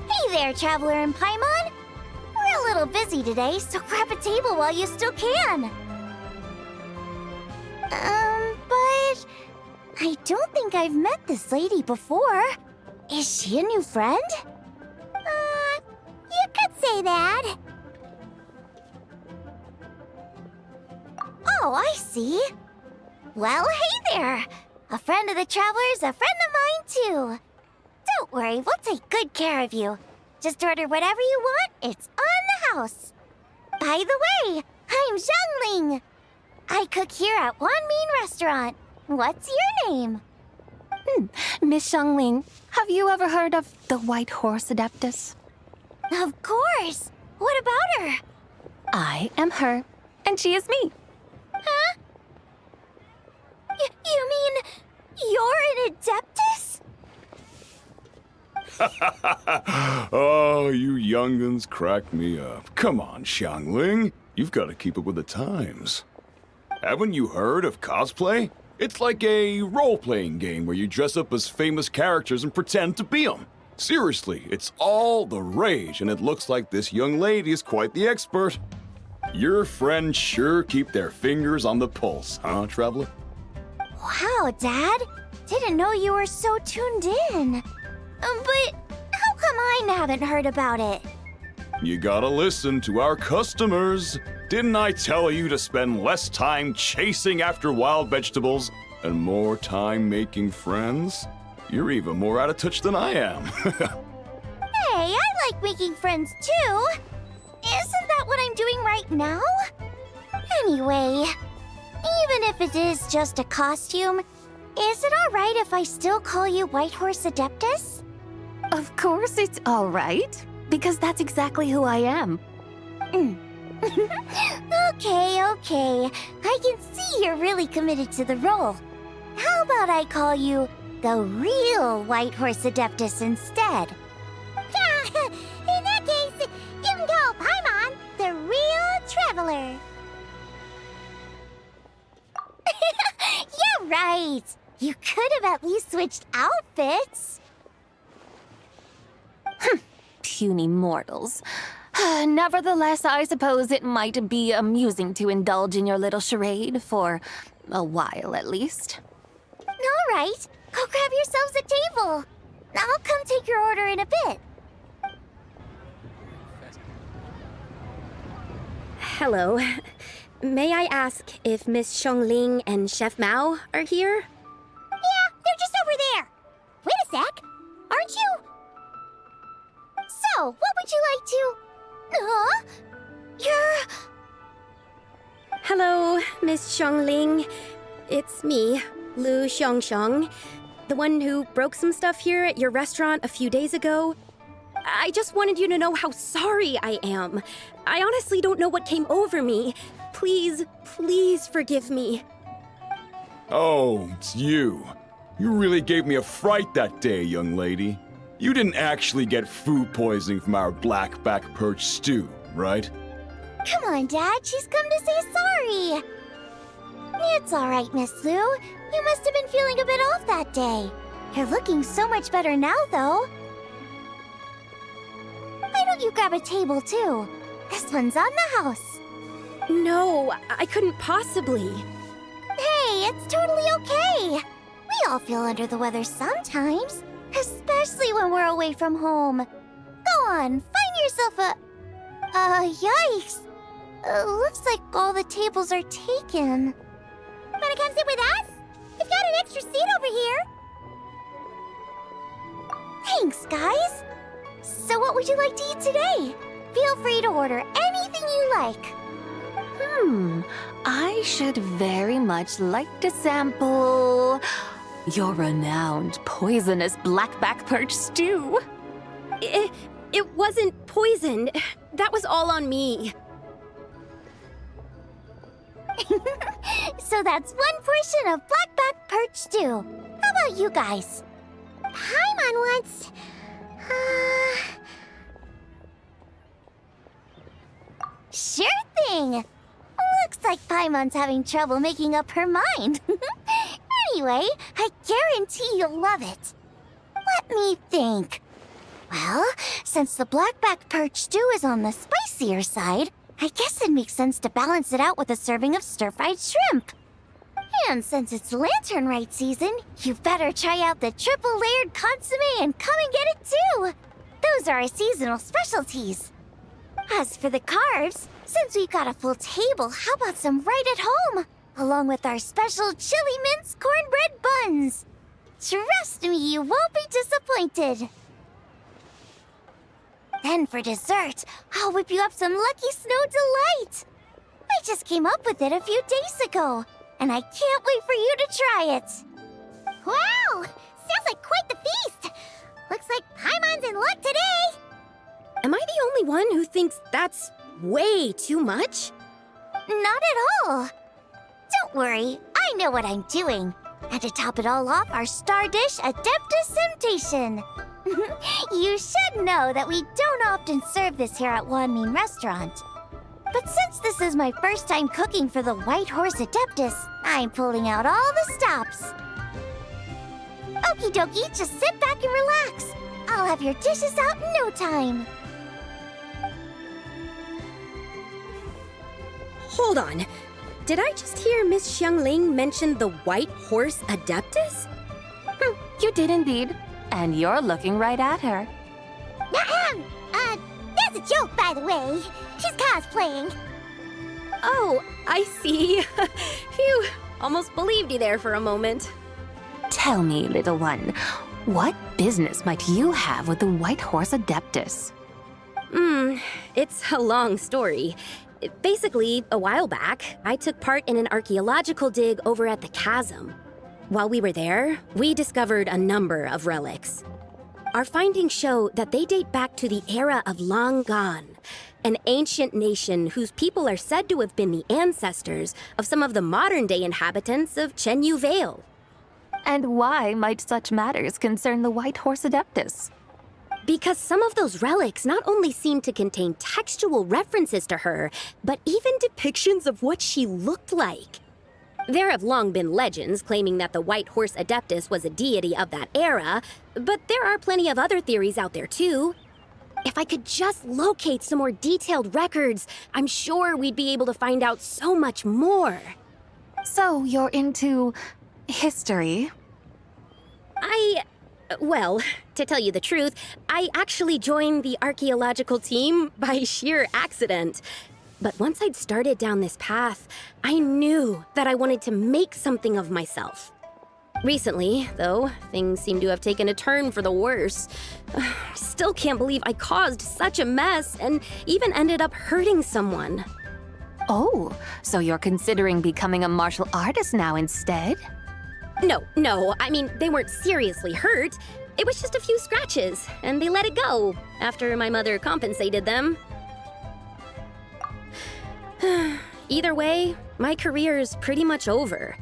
Hey there, Traveler and Paimon. We're a little busy today, so grab a table while you still can. But I don't think I've met this lady before. Is she a new friend? You could say that. Oh, I see. Well, hey there. A friend of the Traveler's a friend of mine, too. Don't worry, we'll take good care of you. Just order whatever you want, it's on the house. By the way, I'm Zhongling. I cook here at Wanmin Restaurant. What's your name? Miss Zhongling, have you ever heard of the White Horse Adeptus? Of course. What about her? I am her, and she is me. You're an Adeptus? Oh, you young'uns crack me up. Come on, Xiangling. You've got to keep up with the times. Haven't you heard of cosplay? It's like a role-playing game where you dress up as famous characters and pretend to be them. Seriously, it's all the rage, and it looks like this young lady is quite the expert. Your friends sure keep their fingers on the pulse, huh, Traveler? Wow, Dad. Didn't know you were so tuned in. But how come I haven't heard about it? You gotta listen to our customers. Didn't I tell you to spend less time chasing after wild vegetables and more time making friends? You're even more out of touch than I am. Hey, I like making friends too. Isn't that what I'm doing right now? Anyway, even if it is just a costume, is it alright if I still call you Whitehorse Adeptus? Of course it's all right, because that's exactly who I am. Okay. I can see you're really committed to the role. How about I call you the real Whitehorse Adeptus instead? In that case, you can call Paimon the real traveler. You're right. You could have at least switched outfits. Puny mortals. Nevertheless, I suppose it might be amusing to indulge in your little charade for a while at least. All right, go grab yourselves a table. I'll come take your order in a bit. Hello. May I ask if Miss Xiangling and Chef Mao are here? Yeah, they're just over there. Wait a sec. Aren't you? So, what would you like to... Huh? You're... Hello, Miss Xiangling. It's me, Lu Xiangxiang, the one who broke some stuff here at your restaurant a few days ago. I just wanted you to know how sorry I am. I honestly don't know what came over me. Please forgive me. Oh, it's you. You really gave me a fright that day, young lady. You didn't actually get food poisoning from our black-back perch stew, right? Come on, Dad. She's come to say sorry. It's all right, Miss Lu. You must have been feeling a bit off that day. You're looking so much better now, though. Why don't you grab a table, too? This one's on the house. No, I couldn't possibly. Hey, it's totally okay. We all feel under the weather sometimes, especially when we're away from home. Go on, find yourself a... yikes. Looks like all the tables are taken. Wanna come sit with us? We've got an extra seat over here. Thanks, guys. So what would you like to eat today? Feel free to order anything you like. I should very much like to sample your renowned poisonous blackback perch stew. It wasn't poisoned. That was all on me. So that's one portion of blackback perch stew. How about you guys? Paimon wants... Sure thing! Looks like Paimon's having trouble making up her mind. Anyway, I guarantee you'll love it. Let me think. Well, since the blackback perch stew is on the spicier side, I guess it makes sense to balance it out with a serving of stir-fried shrimp. And since it's lantern rite season, you better try out the triple-layered consomme and come and get it too. Those are our seasonal specialties. As for the carbs, since we've got a full table, how about some right at home? Along with our special chili mince cornbread buns. Trust me, you won't be disappointed. Then for dessert, I'll whip you up some Lucky Snow Delight. I just came up with it a few days ago, and I can't wait for you to try it. Wow! Sounds like quite the feast. Looks like Paimon's in luck today. Am I the only one who thinks that's way too much? Not at all. Don't worry, I know what I'm doing. And to top it all off, our star dish, Adeptus Temptation. You should know that we don't often serve this here at Wanmin Restaurant. But since this is my first time cooking for the White Horse Adeptus, I'm pulling out all the stops. Okie dokie, just sit back and relax. I'll have your dishes out in no time. Hold on. Did I just hear Miss Xiangling mention the White Horse Adeptus? You did indeed. And you're looking right at her. That's a joke, by the way. She's cosplaying. Oh, I see. Phew, almost believed you there for a moment. Tell me, little one, what business might you have with the White Horse Adeptus? It's a long story. Basically, a while back, I took part in an archaeological dig over at the chasm. While we were there, we discovered a number of relics. Our findings show that they date back to the era of Long Gone, an ancient nation whose people are said to have been the ancestors of some of the modern-day inhabitants of Chenyu Vale. And why might such matters concern the White Horse Adeptus? Because some of those relics not only seem to contain textual references to her, but even depictions of what she looked like. There have long been legends claiming that the White Horse Adeptus was a deity of that era, but there are plenty of other theories out there too. If I could just locate some more detailed records, I'm sure we'd be able to find out so much more. So you're into history? Well, to tell you the truth, I actually joined the archaeological team by sheer accident. But once I'd started down this path, I knew that I wanted to make something of myself. Recently, though, things seem to have taken a turn for the worse. Still can't believe I caused such a mess and even ended up hurting someone. Oh, so you're considering becoming a martial artist now instead? No, I mean, they weren't seriously hurt. It was just a few scratches, and they let it go after my mother compensated them. Either way, my career is pretty much over.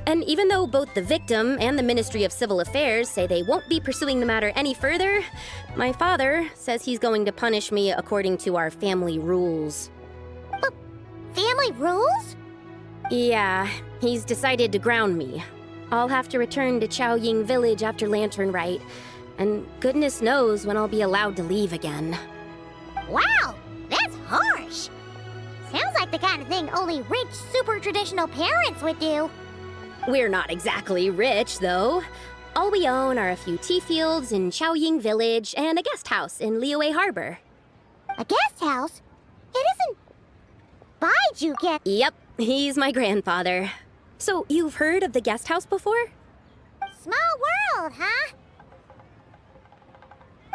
And even though both the victim and the Ministry of Civil Affairs say they won't be pursuing the matter any further, my father says he's going to punish me according to our family rules. Family rules? Yeah, he's decided to ground me. I'll have to return to Chaoying Village after Lantern Rite, and goodness knows when I'll be allowed to leave again. Wow, that's harsh. Sounds like the kind of thing only rich, super traditional parents would do. We're not exactly rich, though. All we own are a few tea fields in Chaoying Village and a guest house in Liyue Harbor. A guest house? It isn't Baiju yet. Yep, he's my grandfather. So, you've heard of the guest house before? Small world, huh?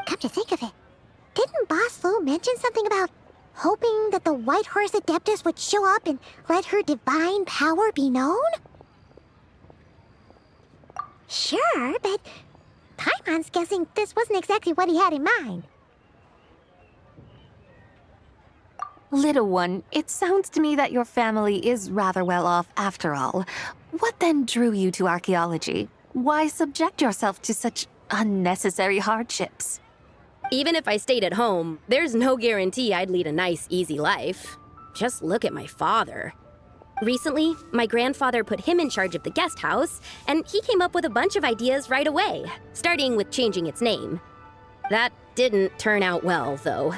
Come to think of it, didn't Boss Lu mention something about hoping that the White Horse Adeptus would show up and let her divine power be known? Sure, but Paimon's guessing this wasn't exactly what he had in mind. Little one, it sounds to me that your family is rather well off after all. What then drew you to archaeology? Why subject yourself to such unnecessary hardships? Even if I stayed at home, there's no guarantee I'd lead a nice, easy life. Just look at my father. Recently, my grandfather put him in charge of the guest house, and he came up with a bunch of ideas right away, starting with changing its name. That didn't turn out well, though.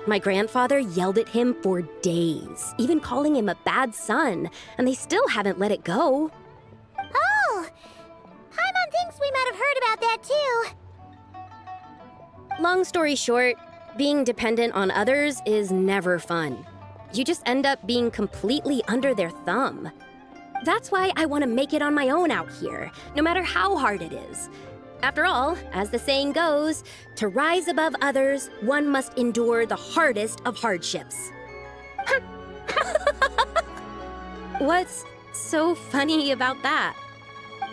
My grandfather yelled at him for days, even calling him a bad son, and they still haven't let it go. Oh! Paimon thinks we might have heard about that too. Long story short, being dependent on others is never fun. You just end up being completely under their thumb. That's why I want to make it on my own out here, no matter how hard it is. After all, as the saying goes, to rise above others, one must endure the hardest of hardships. What's so funny about that?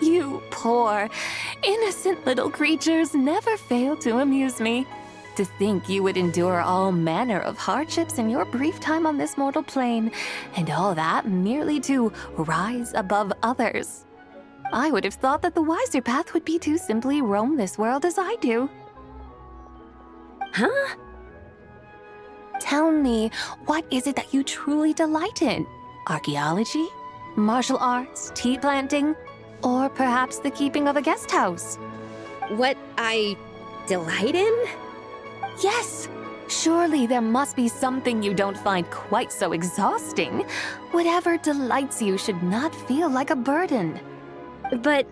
You poor, innocent little creatures never fail to amuse me. To think you would endure all manner of hardships in your brief time on this mortal plane, and all that merely to rise above others. I would have thought that the wiser path would be to simply roam this world as I do. Huh? Tell me, what is it that you truly delight in? Archaeology? Martial arts? Tea planting? Or perhaps the keeping of a guest house? What I delight in? Yes! Surely there must be something you don't find quite so exhausting. Whatever delights you should not feel like a burden. But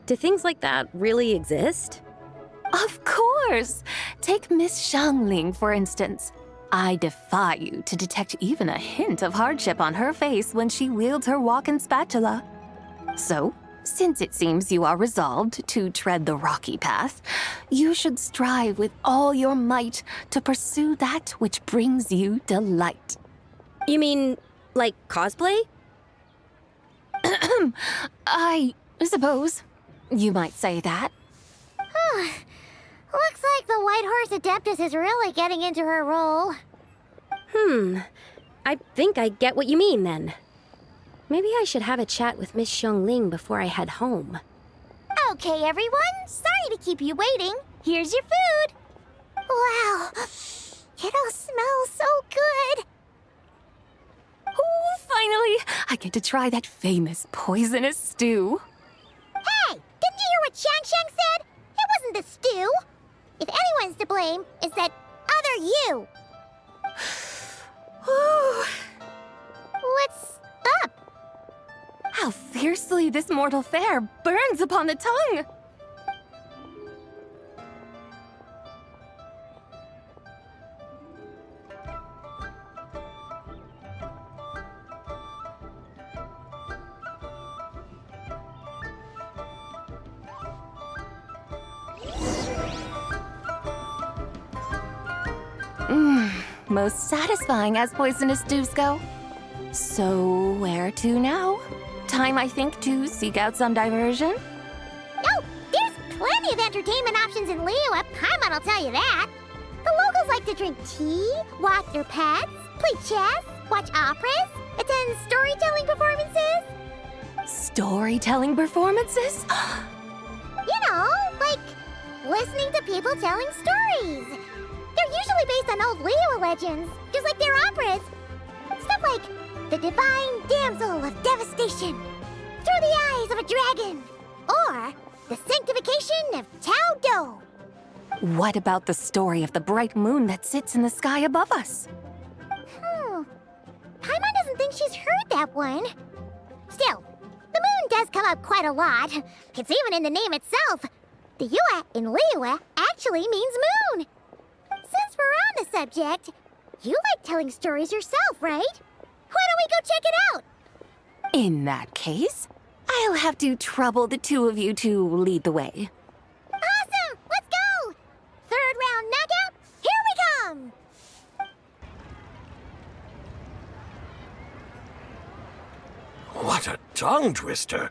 do things like that really exist? Of course! Take Miss Xiangling, for instance. I defy you to detect even a hint of hardship on her face when she wields her walking spatula. So, since it seems you are resolved to tread the rocky path, you should strive with all your might to pursue that which brings you delight. You mean, like cosplay? I suppose you might say that. Looks like the White Horse Adeptus is really getting into her role. I think I get what you mean then. Maybe I should have a chat with Miss Xiangling before I head home. Okay, everyone. Sorry to keep you waiting. Here's your food. Wow. It all smells so good. Oh, finally! I get to try that famous poisonous stew. Hey! Didn't you hear what Shang said? It wasn't the stew. If anyone's to blame, it's that other you. What's up? How fiercely this mortal fare burns upon the tongue! Most satisfying as poisonous stews go. So, where to now? Time, I think, to seek out some diversion? Oh, there's plenty of entertainment options in Liyue. Paimon will tell you that. The locals like to drink tea, walk their pets, play chess, watch operas, attend storytelling performances. Storytelling performances? You know, like listening to people telling stories. They're usually based on old Liyue legends, just like their operas. Stuff like The Divine Damsel of Devastation, Through the Eyes of a Dragon, or The Sanctification of Tao Do. What about the story of the bright moon that sits in the sky above us? Paimon doesn't think she's heard that one. Still, the moon does come up quite a lot. It's even in the name itself. The Yue in Liyue actually means moon. Since we're on the subject, you like telling stories yourself, right? Why don't we go check it out? In that case, I'll have to trouble the two of you to lead the way. Awesome! Let's go! Third round knockout, here we come! What a tongue twister!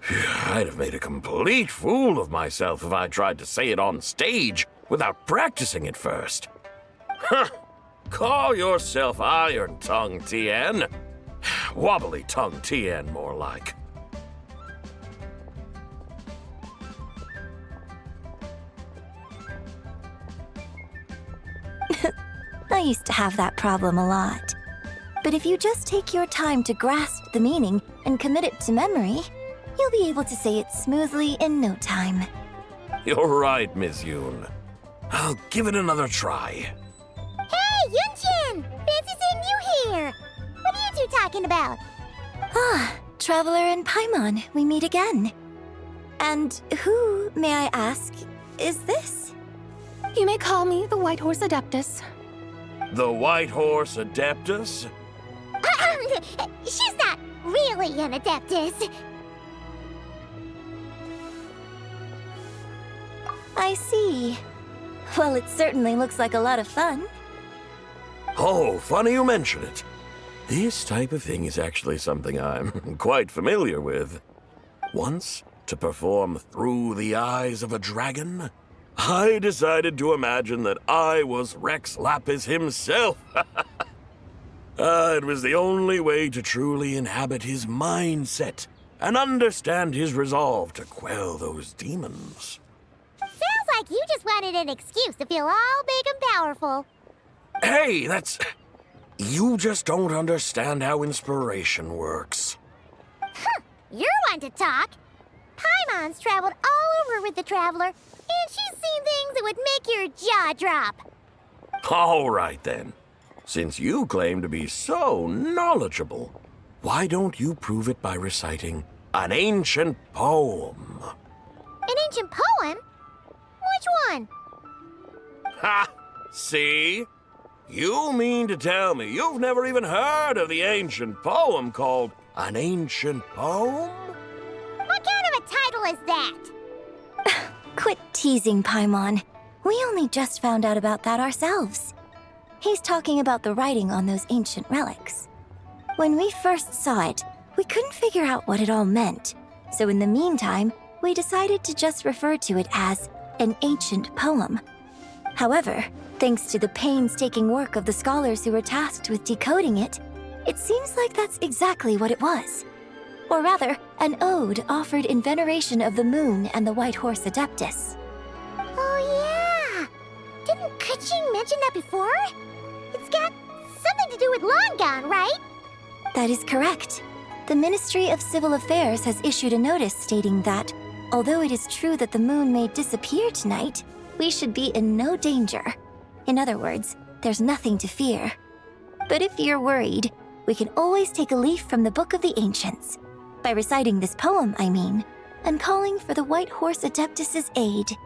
I'd have made a complete fool of myself if I tried to say it on stage without practicing it first. Huh! Call yourself Iron Tongue, Tien. Wobbly Tongue, Tien, more like. I used to have that problem a lot. But if you just take your time to grasp the meaning and commit it to memory, you'll be able to say it smoothly in no time. You're right, Miss Yoon. I'll give it another try. Hey, Yunchin! Fancy seeing you here! What are you two talking about? Ah, Traveler and Paimon, we meet again. And who, may I ask, is this? You may call me the White Horse Adeptus. The White Horse Adeptus? She's not really an Adeptus. I see. Well, it certainly looks like a lot of fun. Oh, funny you mention it. This type of thing is actually something I'm quite familiar with. Once, to perform Through the Eyes of a Dragon, I decided to imagine that I was Rex Lapis himself. It was the only way to truly inhabit his mindset and understand his resolve to quell those demons. Sounds like you just wanted an excuse to feel all big and powerful. Hey, you just don't understand how inspiration works. You're one to talk. Paimon's traveled all over with the Traveler, and she's seen things that would make your jaw drop. All right, then. Since you claim to be so knowledgeable, why don't you prove it by reciting an ancient poem? An ancient poem? Which one? Ha! See? You mean to tell me you've never even heard of the ancient poem called An Ancient Poem? What kind of a title is that? Quit teasing, Paimon. We only just found out about that ourselves. He's talking about the writing on those ancient relics. When we first saw it, we couldn't figure out what it all meant. So in the meantime, we decided to just refer to it as an ancient poem. However, thanks to the painstaking work of the scholars who were tasked with decoding it, it seems like that's exactly what it was. Or rather, an ode offered in veneration of the moon and the White Horse Adeptus. Oh yeah! Didn't Kuching mention that before? It's got something to do with Long Gone, right? That is correct. The Ministry of Civil Affairs has issued a notice stating that, although it is true that the moon may disappear tonight, we should be in no danger. In other words, there's nothing to fear. But if you're worried, we can always take a leaf from the Book of the Ancients. By reciting this poem, I mean, and calling for the White Horse Adeptus' aid.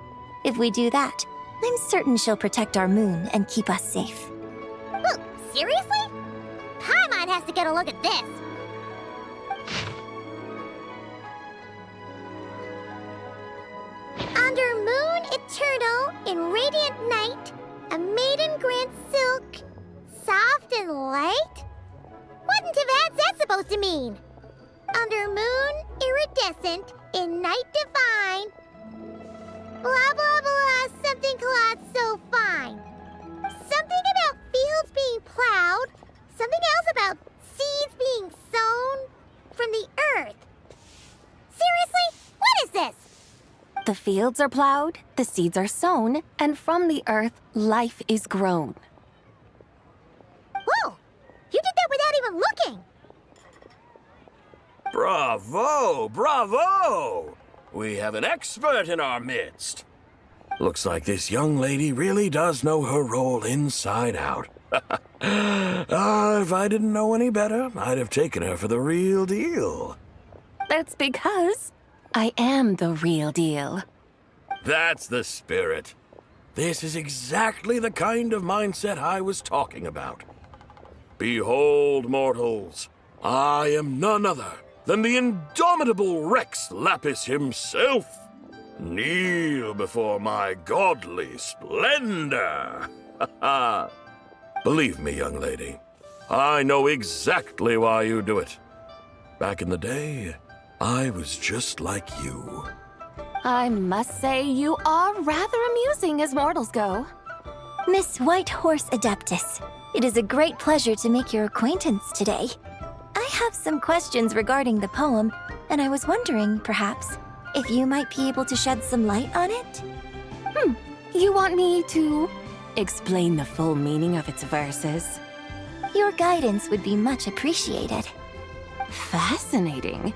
If we do that, I'm certain she'll protect our moon and keep us safe. Oh, seriously? Paimon has to get a look at this. Under moon eternal, in radiant night, a maiden grants silk, soft and light? What in Tibet's that supposed to mean? Under moon iridescent, in night divine, blah blah blah, something cloth so fine. Something about fields being plowed, something else about seeds being sown from the earth. Seriously? What is this? The fields are plowed, the seeds are sown, and from the earth, life is grown. Whoa! You did that without even looking! Bravo! Bravo! We have an expert in our midst. Looks like this young lady really does know her role inside out. If I didn't know any better, I'd have taken her for the real deal. That's because I am the real deal. That's the spirit. This is exactly the kind of mindset I was talking about. Behold, mortals, I am none other than the indomitable Rex Lapis himself. Kneel before my godly splendor. Believe me, young lady, I know exactly why you do it. Back in the day, I was just like you. I must say you are rather amusing as mortals go. Miss White Horse Adeptus, it is a great pleasure to make your acquaintance today. I have some questions regarding the poem, and I was wondering, perhaps, if you might be able to shed some light on it? You want me to explain the full meaning of its verses? Your guidance would be much appreciated. Fascinating.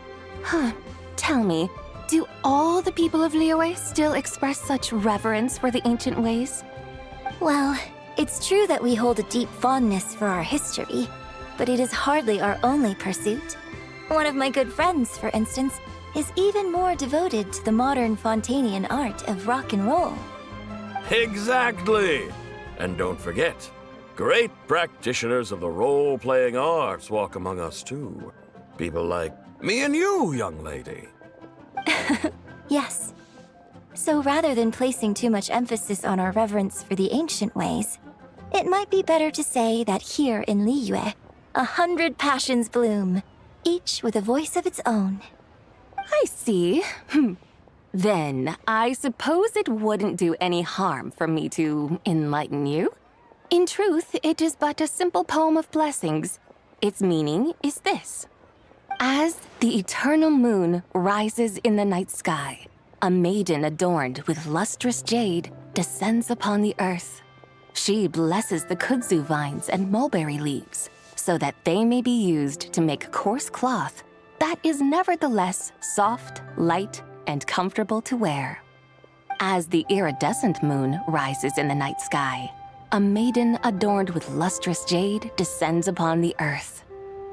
Tell me, do all the people of Liyue still express such reverence for the ancient ways? Well, it's true that we hold a deep fondness for our history, but it is hardly our only pursuit. One of my good friends, for instance, is even more devoted to the modern Fontanian art of rock and roll. Exactly! And don't forget, great practitioners of the role-playing arts walk among us too. People like me and you, young lady. Yes. So rather than placing too much emphasis on our reverence for the ancient ways, it might be better to say that here in Liyue, 100 passions bloom, each with a voice of its own. I see. Then, I suppose it wouldn't do any harm for me to enlighten you. In truth, it is but a simple poem of blessings. Its meaning is this. As the eternal moon rises in the night sky, a maiden adorned with lustrous jade descends upon the earth. She blesses the kudzu vines and mulberry leaves so that they may be used to make coarse cloth that is nevertheless soft, light, and comfortable to wear. As the iridescent moon rises in the night sky, a maiden adorned with lustrous jade descends upon the earth.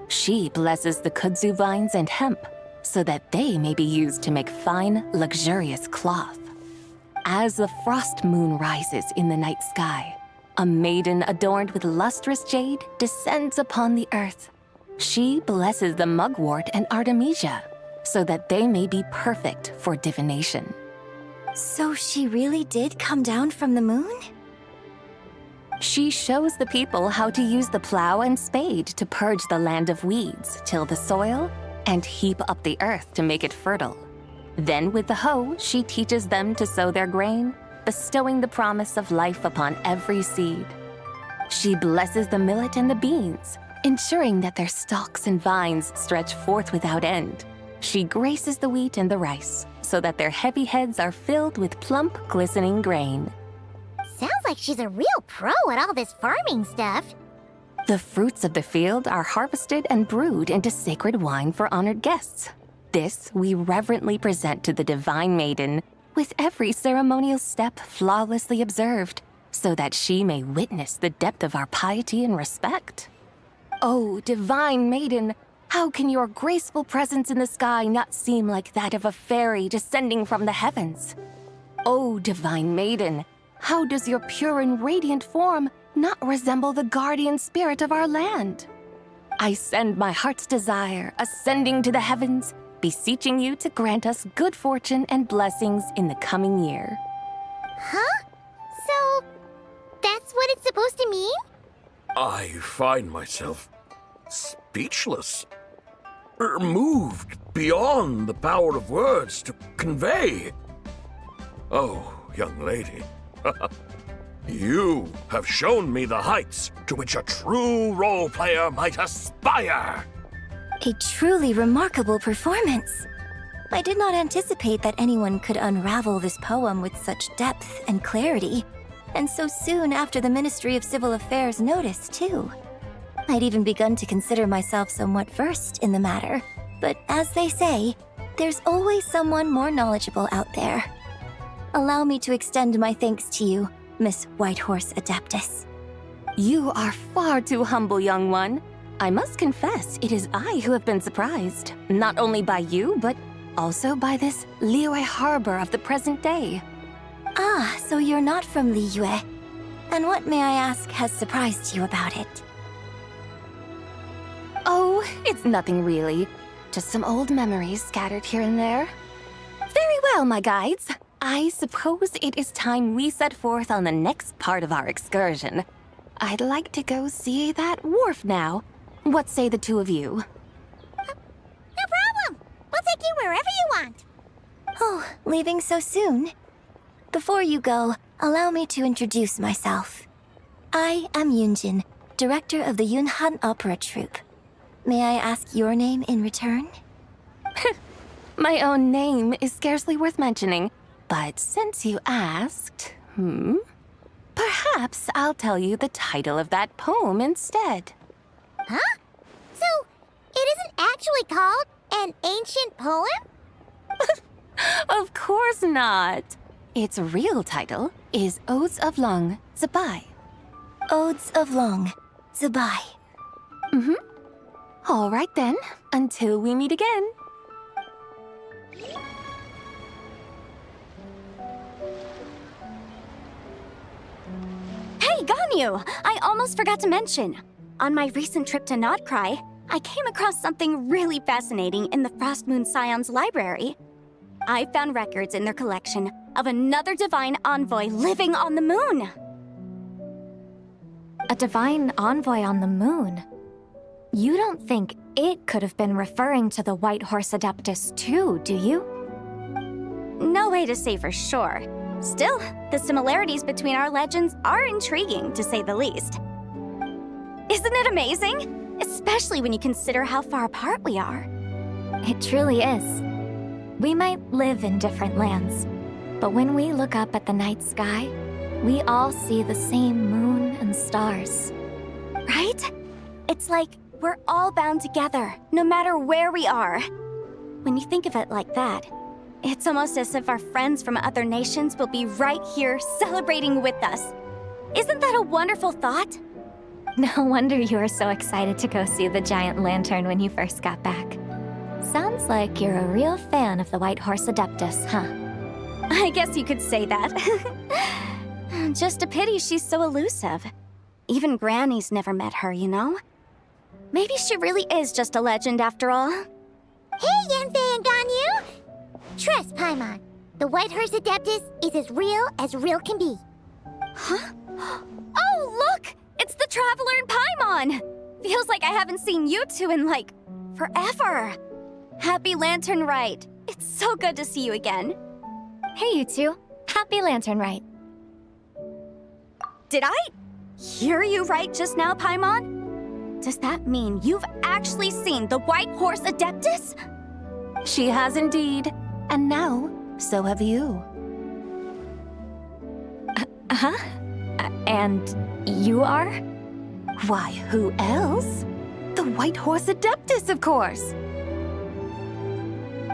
She blesses the kudzu vines and hemp so that they may be used to make fine, luxurious cloth. As the frost moon rises in the night sky, a maiden adorned with lustrous jade descends upon the earth. She blesses the mugwort and artemisia so that they may be perfect for divination. So she really did come down from the moon? She shows the people how to use the plow and spade to purge the land of weeds, till the soil, and heap up the earth to make it fertile. Then with the hoe, she teaches them to sow their grain, bestowing the promise of life upon every seed. She blesses the millet and the beans, ensuring that their stalks and vines stretch forth without end. She graces the wheat and the rice, so that their heavy heads are filled with plump, glistening grain. Sounds like she's a real pro at all this farming stuff. The fruits of the field are harvested and brewed into sacred wine for honored guests. This we reverently present to the divine maiden, with every ceremonial step flawlessly observed, so that she may witness the depth of our piety and respect. Oh, divine maiden, how can your graceful presence in the sky not seem like that of a fairy descending from the heavens? Oh, divine maiden, how does your pure and radiant form not resemble the guardian spirit of our land? I send my heart's desire, ascending to the heavens, beseeching you to grant us good fortune and blessings in the coming year. Huh? So, that's what it's supposed to mean? I find myself speechless, moved beyond the power of words to convey. Oh, young lady, you have shown me the heights to which a true role player might aspire. A truly remarkable performance. I did not anticipate that anyone could unravel this poem with such depth and clarity, and so soon after the Ministry of Civil Affairs noticed, too. I'd even begun to consider myself somewhat versed in the matter, but as they say, there's always someone more knowledgeable out there. Allow me to extend my thanks to you, Miss Whitehorse Adeptus. You are far too humble, young one. I must confess, it is I who have been surprised, not only by you, but also by this Liyue harbor of the present day. Ah, so you're not from Liyue. And what, may I ask, has surprised you about it? Oh, it's nothing really. Just some old memories scattered here and there. Very well, my guides. I suppose it is time we set forth on the next part of our excursion. I'd like to go see that wharf now. What say the two of you? No problem. We'll take you wherever you want. Oh, leaving so soon? Before you go, allow me to introduce myself. I am Yunjin, director of the Yunhan Opera Troupe. May I ask your name in return? My own name is scarcely worth mentioning, but since you asked, perhaps I'll tell you the title of that poem instead. Huh? So, it isn't actually called an ancient poem? Of course not. Its real title is Odes of Long Zabai. Odes of Long Zabai. All right then, until we meet again. Hey, Ganyu! I almost forgot to mention. On my recent trip to Nodcry, I came across something really fascinating in the Frost Moon Scion's library. I found records in their collection of another divine envoy living on the moon. A divine envoy on the moon? You don't think it could have been referring to the White Horse Adeptus too, do you? No way to say for sure. Still, the similarities between our legends are intriguing, to say the least. Isn't it amazing? Especially when you consider how far apart we are. It truly is. We might live in different lands, but when we look up at the night sky, we all see the same moon and stars. Right? It's like we're all bound together, no matter where we are. When you think of it like that, it's almost as if our friends from other nations will be right here celebrating with us. Isn't that a wonderful thought? No wonder you were so excited to go see the giant lantern when you first got back. Sounds like you're a real fan of the White Horse Adeptus, huh? I guess you could say that. Just a pity she's so elusive. Even Granny's never met her, you know? Maybe she really is just a legend after all. Hey, Yanfei and Ganyu! Trust, Paimon. The White Horse Adeptus is as real can be. Huh? Oh, look! It's the Traveler and Paimon! Feels like I haven't seen you two in, like, forever. Happy Lantern Rite. It's so good to see you again. Hey, you two. Happy Lantern Rite. Did I hear you right just now, Paimon? Does that mean you've actually seen the White Horse Adeptus? She has indeed. And now, so have you. Huh? And you are? Why, who else? The White Horse Adeptus, of course.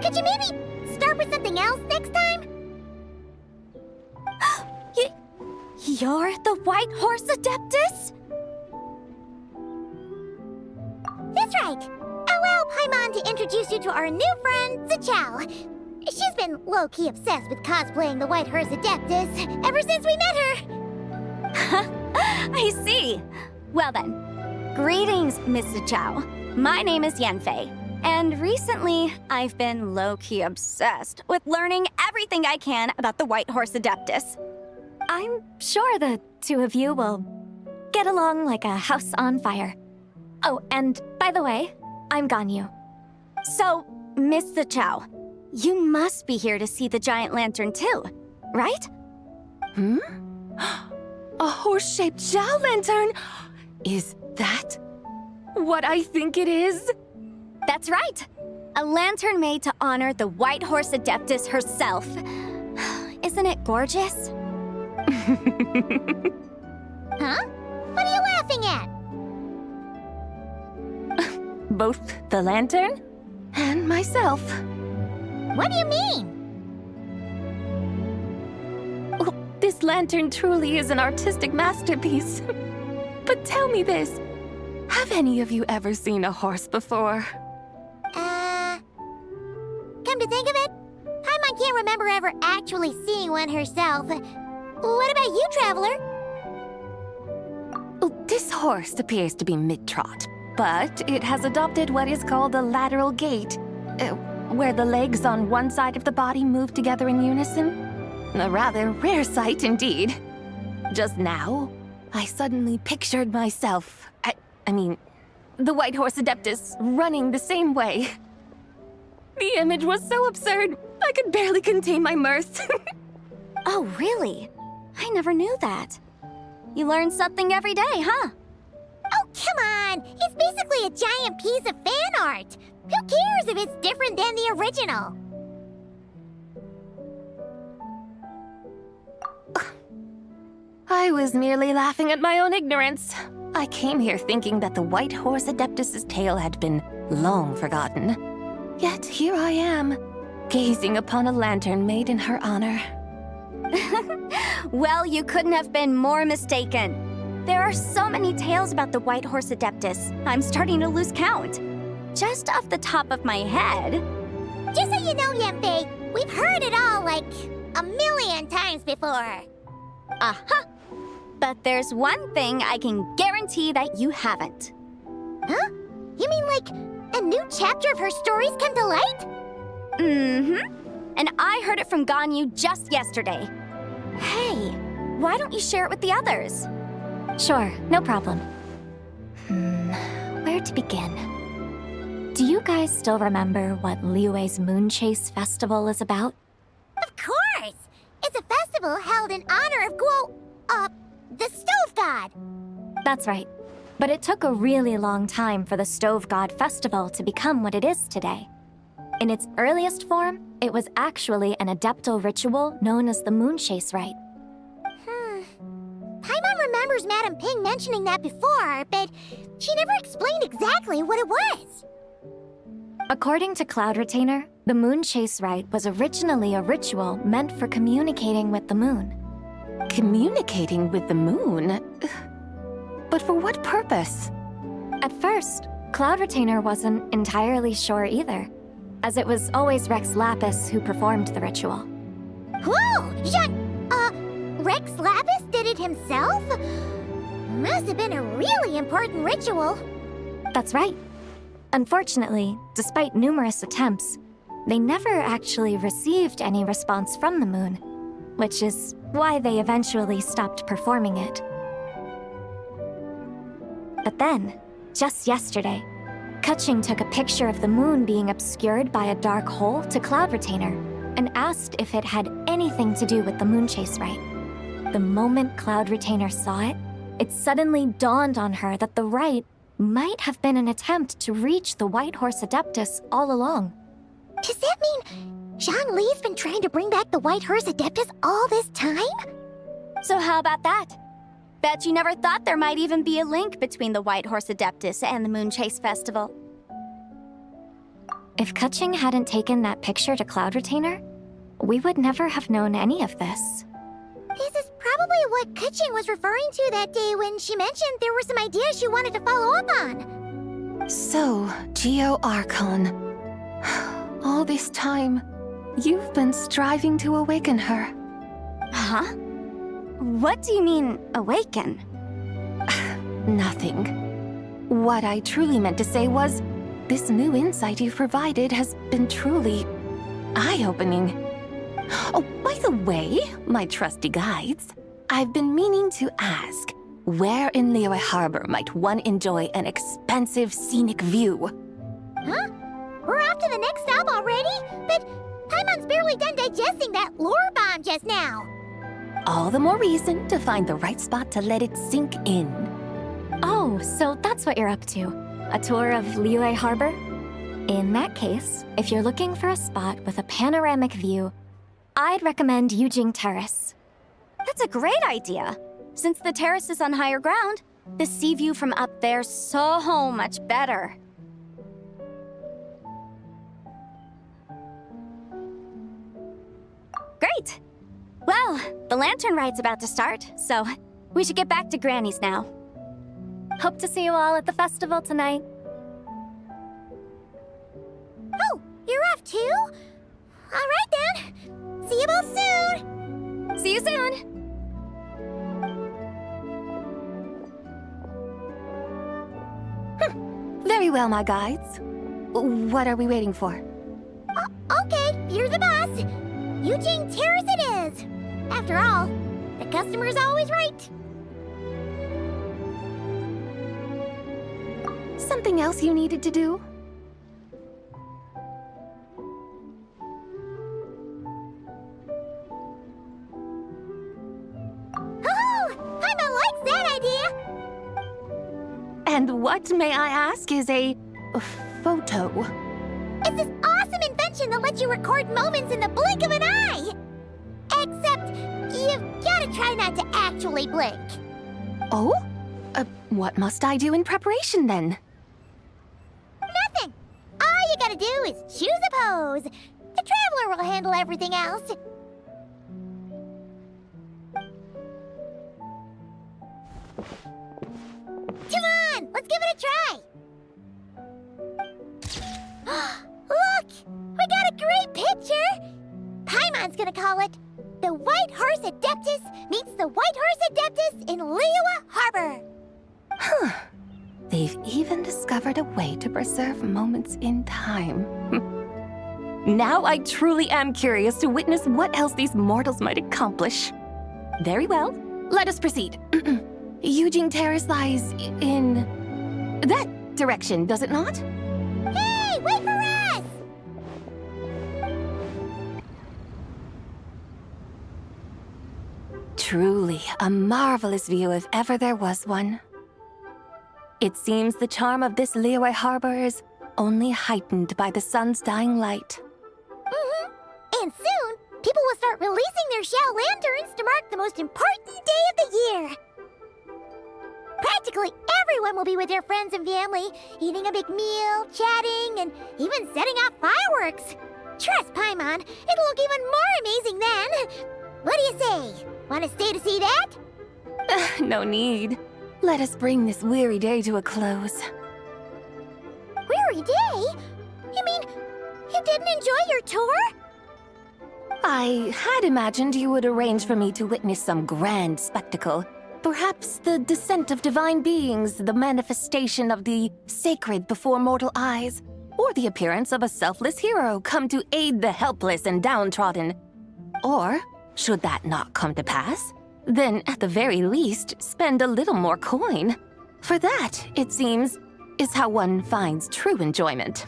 Could you maybe start with something else next time? You're the White Horse Adeptus? That's right. Allow Paimon to introduce you to our new friend, Zichao. She's been low-key obsessed with cosplaying the White Horse Adeptus ever since we met her. I see. Well then, greetings, Miss Zichao. My name is Yanfei, and recently I've been low-key obsessed with learning everything I can about the White Horse Adeptus. I'm sure the two of you will get along like a house on fire. Oh, and by the way, I'm Ganyu. So, Miss Zichao, you must be here to see the giant lantern too, right? Hmm? A horse-shaped Zhao lantern? Is that what I think it is? That's right. A lantern made to honor the White Horse Adeptus herself. Isn't it gorgeous? Huh? What are you laughing at? Both the lantern and myself. What do you mean? Oh, this lantern truly is an artistic masterpiece. But tell me this, have any of you ever seen a horse before? Come to think of it, Paimon can't remember ever actually seeing one herself. What about you, Traveler? Oh, this horse appears to be mid-trot, but it has adopted what is called a lateral gait, where the legs on one side of the body move together in unison. A rather rare sight indeed. Just now, I suddenly pictured myself, I mean, the White Horse Adeptus running the same way. The image was so absurd, I could barely contain my mirth. Oh, really? I never knew that. You learn something every day, huh? Oh, come on! It's basically a giant piece of fan art! Who cares if it's different than the original? I was merely laughing at my own ignorance. I came here thinking that the White Horse Adeptus's tale had been long forgotten. Yet here I am, gazing upon a lantern made in her honor. Well, you couldn't have been more mistaken. There are so many tales about the White Horse Adeptus, I'm starting to lose count. Just off the top of my head... Just so you know, Yanfei, we've heard it all like a million times before. Uh-huh. But there's one thing I can guarantee that you haven't. Huh? You mean like a new chapter of her stories come to light? Mm-hmm. And I heard it from Ganyu just yesterday. Hey, why don't you share it with the others? Sure, no problem. Where to begin? Do you guys still remember what Liyue's Moon Chase Festival is about? Of course! It's a festival held in honor of the Stove God. That's right. But it took a really long time for the Stove God Festival to become what it is today. In its earliest form, it was actually an adeptal ritual known as the Moon Chase Rite. Paimon remembers Madame Ping mentioning that before, but she never explained exactly what it was. According to Cloud Retainer, the Moon Chase Rite was originally a ritual meant for communicating with the moon. Communicating with the moon? But for what purpose? At first, Cloud Retainer wasn't entirely sure either, as it was always Rex Lapis who performed the ritual. Whoa! Rex Lapis did it himself? Must have been a really important ritual. That's right. Unfortunately, despite numerous attempts, they never actually received any response from the moon, which is why they eventually stopped performing it. But then, just yesterday, Kutching took a picture of the moon being obscured by a dark hole to Cloud Retainer and asked if it had anything to do with the Moon Chase Rite. The moment Cloud Retainer saw it, it suddenly dawned on her that the rite might have been an attempt to reach the White Horse Adeptus all along. Does that mean Zhongli's been trying to bring back the White Horse Adeptus all this time? So how about that? Bet you never thought there might even be a link between the White Horse Adeptus and the Moon Chase Festival. If Kutching hadn't taken that picture to Cloud Retainer, we would never have known any of this. This is probably what Kutching was referring to that day when she mentioned there were some ideas she wanted to follow up on. So, Geo Archon. All this time, you've been striving to awaken her. Huh? What do you mean, awaken? Nothing. What I truly meant to say was, this new insight you've provided has been truly eye-opening. Oh, by the way, my trusty guides, I've been meaning to ask, where in Liyue Harbor might one enjoy an expansive scenic view? Huh? We're off to the next stop already? But Paimon's barely done digesting that lore bomb just now. All the more reason to find the right spot to let it sink in. Oh, so that's what you're up to. A tour of Liyue Harbor? In that case, if you're looking for a spot with a panoramic view, I'd recommend Yujing Terrace. That's a great idea. Since the terrace is on higher ground, the sea view from up there's so much better. Great! Well, the lantern ride's about to start, so we should get back to Granny's now. Hope to see you all at the festival tonight. Oh, you're off too? All right then. See you both soon. See you soon. Very well, my guides. What are we waiting for? Okay, you're the boss. Yujing Terrace it is. After all, the customer's always right. Something else you needed to do? Oh, Paimon likes that idea. And what, may I ask, is a photo? It's this awesome invention that lets you record moments in the blink of an eye. Except, you've gotta try not to actually blink. Oh? What must I do in preparation then? Nothing. All you gotta do is choose a pose. The Traveler will handle everything else. Come on, let's give it a try. Look, we got a great picture. Paimon's gonna call it The White Horse Adeptus Meets the White Horse Adeptus in Liyue Harbor. Huh. They've even discovered a way to preserve moments in time. Now I truly am curious to witness what else these mortals might accomplish. Very well, let us proceed. Yujing Terrace lies in that direction, does it not? Hey, wait for us! Truly a marvelous view if ever there was one. It seems the charm of this Liyue Harbor is only heightened by the sun's dying light. And soon, people will start releasing their Xiao lanterns to mark the most important day of the year. Practically everyone will be with their friends and family, eating a big meal, chatting, and even setting off fireworks. Trust Paimon, it'll look even more amazing then. What do you say? Want to stay to see that? No need. Let us bring this weary day to a close. Weary day? You mean you didn't enjoy your tour? I had imagined you would arrange for me to witness some grand spectacle. Perhaps the descent of divine beings, the manifestation of the sacred before mortal eyes, or the appearance of a selfless hero come to aid the helpless and downtrodden. Or, should that not come to pass, then at the very least, spend a little more coin. For that, it seems, is how one finds true enjoyment.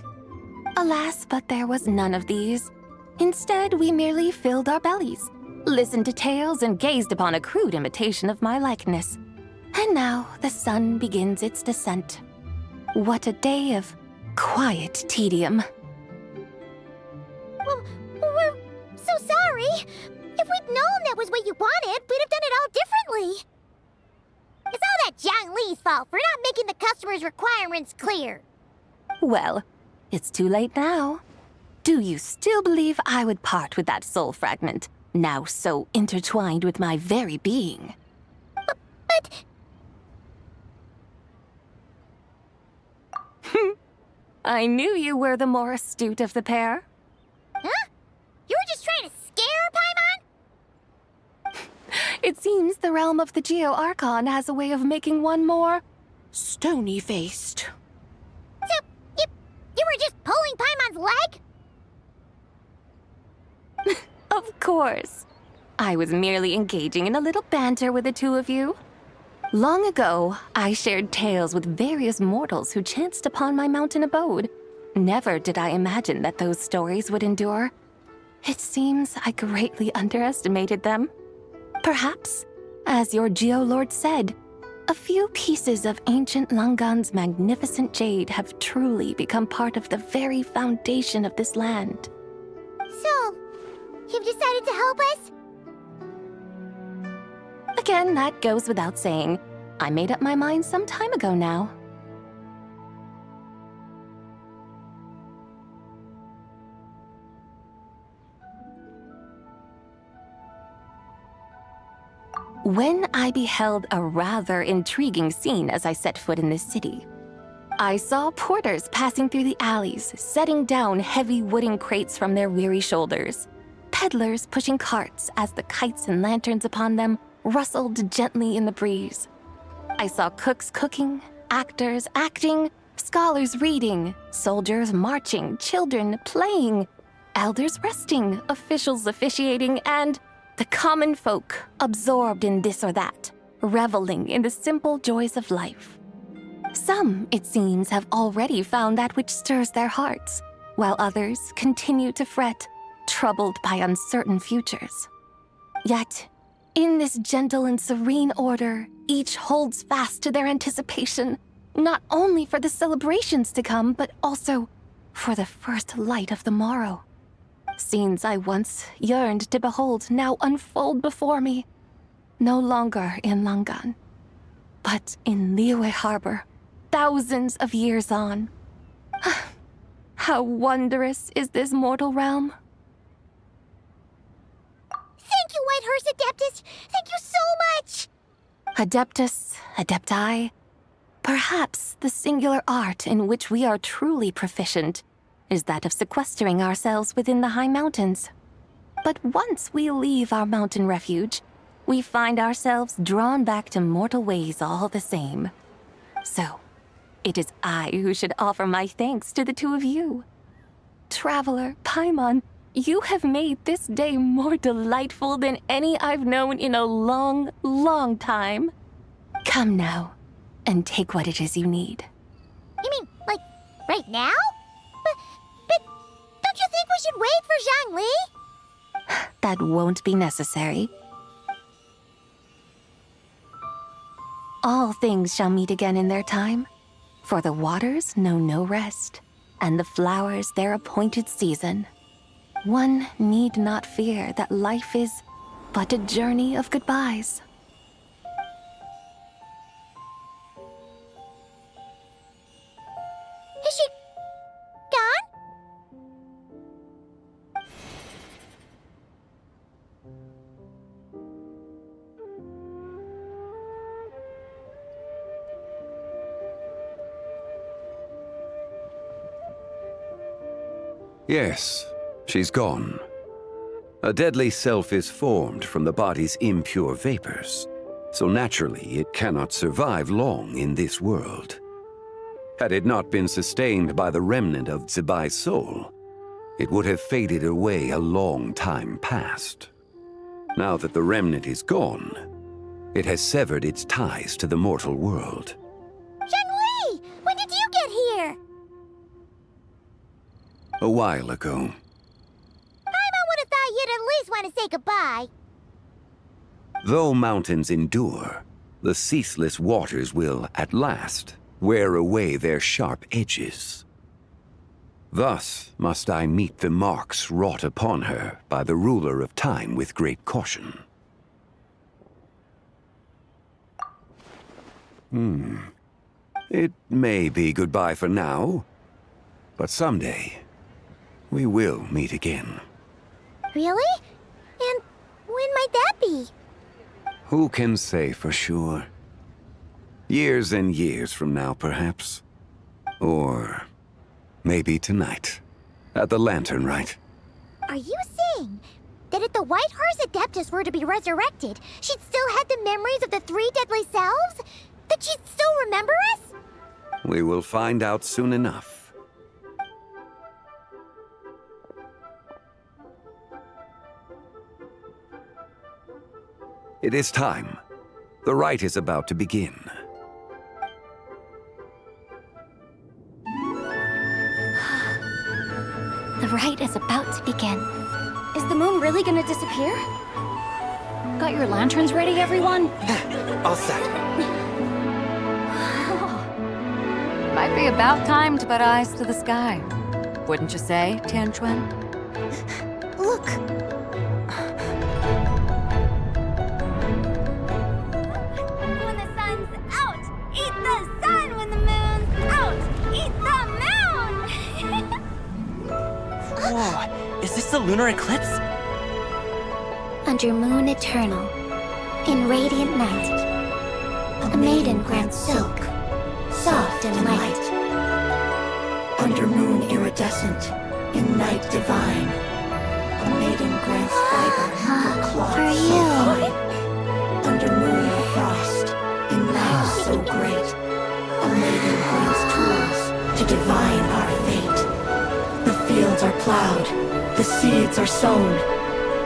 Alas, but there was none of these. Instead, we merely filled our bellies, listened to tales, and gazed upon a crude imitation of my likeness. And now the sun begins its descent. What a day of quiet tedium. Well, we're so sorry. If we'd known that was what you wanted, we'd have done it all differently. It's all that Zhang Li's fault for not making the customer's requirements clear. Well, it's too late now. Do you still believe I would part with that soul fragment, now so intertwined with my very being? But... I knew you were the more astute of the pair. Huh? You were just trying to scare Paimon? It seems the realm of the Geo-Archon has a way of making one more stony-faced. So, you were just pulling Paimon's leg? Of course. I was merely engaging in a little banter with the two of you. Long ago, I shared tales with various mortals who chanced upon my mountain abode. Never did I imagine that those stories would endure. It seems I greatly underestimated them. Perhaps, as your Geolord said, a few pieces of ancient Langan's magnificent jade have truly become part of the very foundation of this land. So, you've decided to help us? Again, that goes without saying. I made up my mind some time ago now. When I beheld a rather intriguing scene as I set foot in this city, I saw porters passing through the alleys, setting down heavy wooden crates from their weary shoulders, peddlers pushing carts as the kites and lanterns upon them rustled gently in the breeze. I saw cooks cooking, actors acting, scholars reading, soldiers marching, children playing, elders resting, officials officiating, and the common folk absorbed in this or that, reveling in the simple joys of life. Some, it seems, have already found that which stirs their hearts, while others continue to fret, troubled by uncertain futures. Yet, in this gentle and serene order, each holds fast to their anticipation, not only for the celebrations to come, but also for the first light of the morrow. Scenes I once yearned to behold now unfold before me, no longer in Langan, but in Liyue Harbor, thousands of years on. How wondrous is this mortal realm! Thank you, Whitehorse Adeptus! Thank you so much! Adeptus, Adepti, perhaps the singular art in which we are truly proficient is that of sequestering ourselves within the high mountains. But once we leave our mountain refuge, we find ourselves drawn back to mortal ways all the same. So, it is I who should offer my thanks to the two of you. Traveler, Paimon, you have made this day more delightful than any I've known in a long, long time. Come now, and take what it is you need. You mean, like, right now? But don't you think we should wait for Zhang Li? That won't be necessary. All things shall meet again in their time, for the waters know no rest. and the flowers their appointed season. One need not fear that life is but a journey of goodbyes. Is she gone? Yes, she's gone. A deadly self is formed from the body's impure vapors, so naturally it cannot survive long in this world. Had it not been sustained by the remnant of Zibai's soul, it would have faded away a long time past. Now that the remnant is gone, it has severed its ties to the mortal world. Zhengli! When did you get here? A while ago. Paimon would have thought you'd at least want to say goodbye. Though mountains endure, the ceaseless waters will, at last, wear away their sharp edges. Thus must I meet the marks wrought upon her by the ruler of time with great caution. It may be goodbye for now, but someday we will meet again. Really? And when might that be? Who can say for sure? Years and years from now, perhaps. Or maybe tonight, at the Lantern Rite. Are you saying that if the White Horse Adeptus were to be resurrected, she'd still have the memories of the three deadly selves? That she'd still remember us? We will find out soon enough. It is time. The rite is about to begin. The rite is about to begin. Is the moon really gonna disappear? Got your lanterns ready, everyone? All set. Might be about time to put eyes to the sky. Wouldn't you say, Tianchuan? Look! When the sun's out, eat the sun. When the moon's out, eat the moon. Whoa, is this the lunar eclipse? Under moon eternal, in radiant night, a maiden grants silk, soft and light. Under moon iridescent, in night divine, a maiden grants fiber for cloth so fine. Under moon of frost, in night so great, a maiden grants tools to divine our fate. The fields are plowed, the seeds are sown,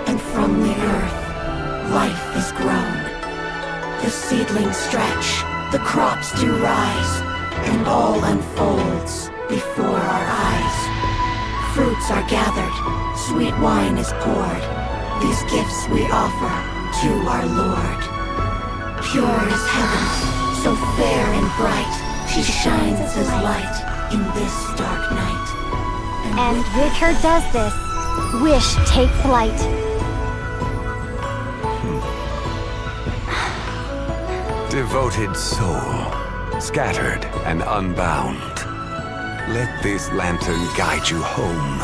and from the earth, life is grown. The seedlings stretch, the crops do rise, and all unfolds before our eyes. Fruits are gathered, sweet wine is poured. These gifts we offer to our Lord. Pure is heaven, so fair and bright. She shines as light in this dark night. And with her does this, wish take flight. Devoted soul, scattered and unbound. Let this lantern guide you home.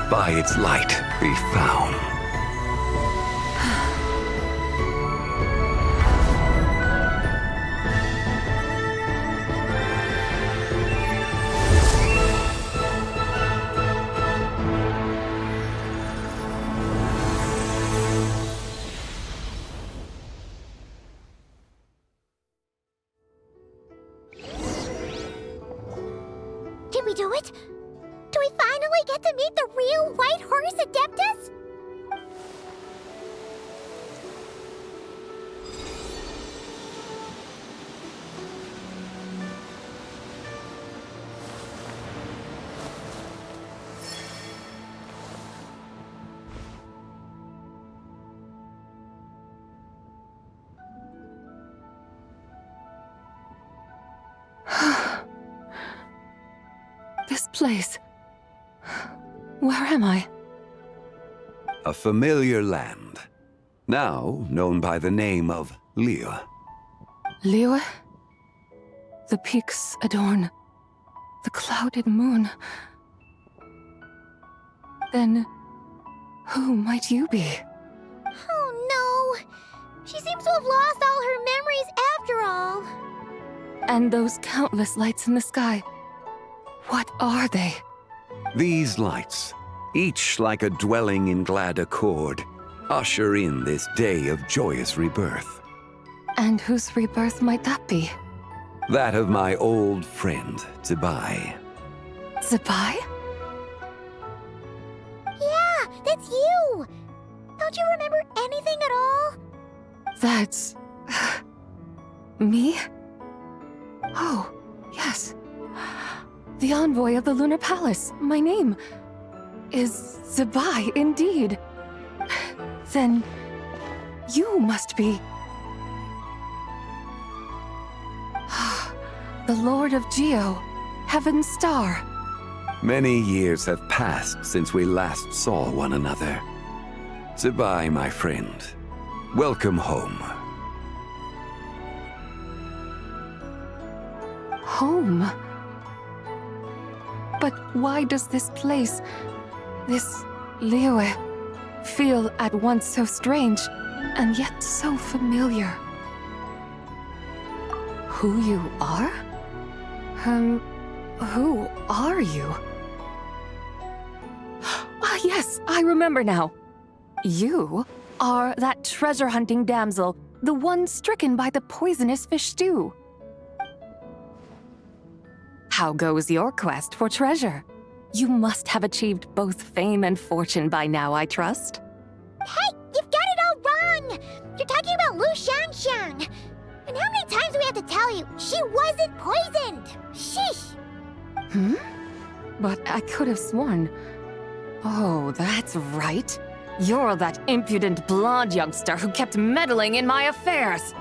By its light be found. Did we do it? Do we finally get to meet the real White Horse Adeptus? This place... Where am I? A familiar land, now known by the name of Liyue. Liyue? The peaks adorn the clouded moon. Then, who might you be? Oh no! She seems to have lost all her memories after all. And those countless lights in the sky, what are they? These lights, each like a dwelling in glad accord, usher in this day of joyous rebirth. And whose rebirth might that be? That of my old friend, Zibai. Zibai? Yeah, that's you! Don't you remember anything at all? That's... me? Oh, yes. The envoy of the Lunar Palace. My name is Zibai, indeed. Then you must be... the Lord of Geo, Heaven's Star. Many years have passed since we last saw one another. Zibai, my friend, welcome home. Home? But why does this place, this Liyue, feel at once so strange and yet so familiar? Who you are? Who are you? Ah, yes, I remember now. You are that treasure-hunting damsel, the one stricken by the poisonous fish stew. How goes your quest for treasure? You must have achieved both fame and fortune by now, I trust. Hey, you've got it all wrong! You're talking about Lu Xiangxiang. And how many times do we have to tell you? She wasn't poisoned! Sheesh! Hmm? But I could have sworn... Oh, that's right. You're that impudent blonde youngster who kept meddling in my affairs.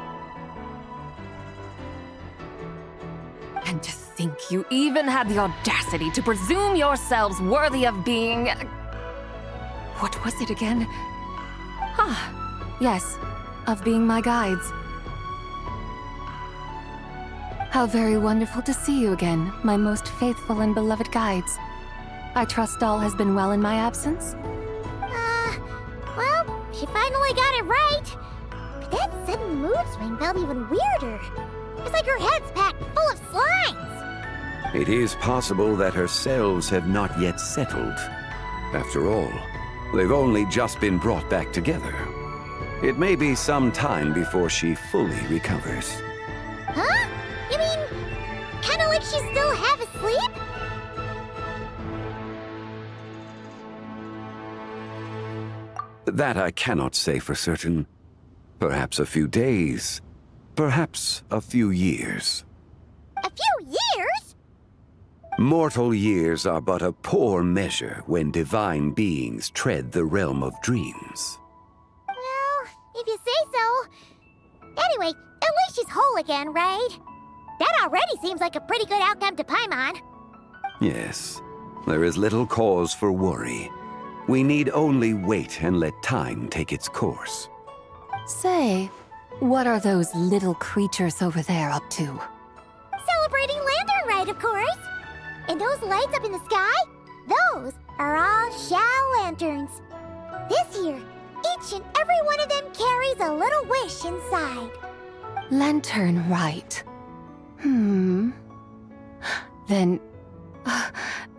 And to think you even had the audacity to presume yourselves worthy of being... What was it again? Ah, yes, of being my guides. How very wonderful to see you again, my most faithful and beloved guides. I trust all has been well in my absence? Well, she finally got it right. But that sudden mood swing felt even weirder. It's like her head's packed full of slimes. It is possible that her cells have not yet settled. After all, they've only just been brought back together. It may be some time before she fully recovers. Huh? You mean, kinda like she's still half asleep? That I cannot say for certain. Perhaps a few days. Perhaps a few years. A few years? Mortal years are but a poor measure when divine beings tread the realm of dreams. Well, if you say so. Anyway, at least she's whole again, right? That already seems like a pretty good outcome to Paimon. Yes, there is little cause for worry. We need only wait and let time take its course. Say, what are those little creatures over there up to? Celebrating Lantern Rite, of course. And those lights up in the sky? Those are all Xiao lanterns. This year, each and every one of them carries a little wish inside. Lantern Rite. Then,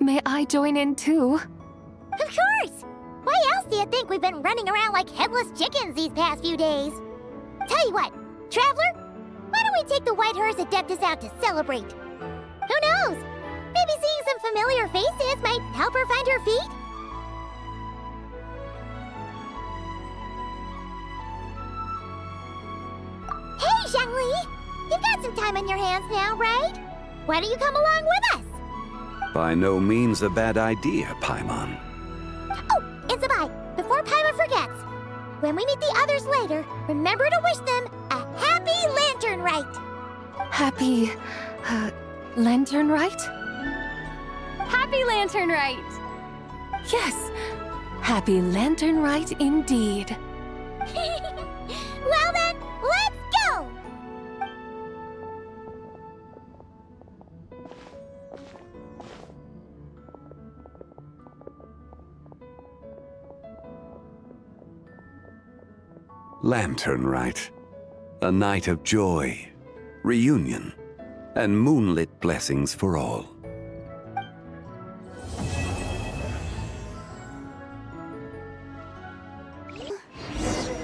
may I join in too? Of course! Why else do you think we've been running around like headless chickens these past few days? Tell you what, Traveler, why don't we take the White Horse Adeptus out to celebrate? Who knows? Maybe seeing some familiar faces might help her find her feet? Hey, Zhangli! You've got some time on your hands now, right? Why don't you come along with us? By no means a bad idea, Paimon. Oh, and Zibai, before Paimon forgets, when we meet the others later, remember to wish them a happy Lantern Rite. Happy... Lantern Rite? Happy Happy Lantern Rite! Yes, happy lantern rite indeed. Well then, let's go! Lantern Rite. A night of joy, reunion, and moonlit blessings for all.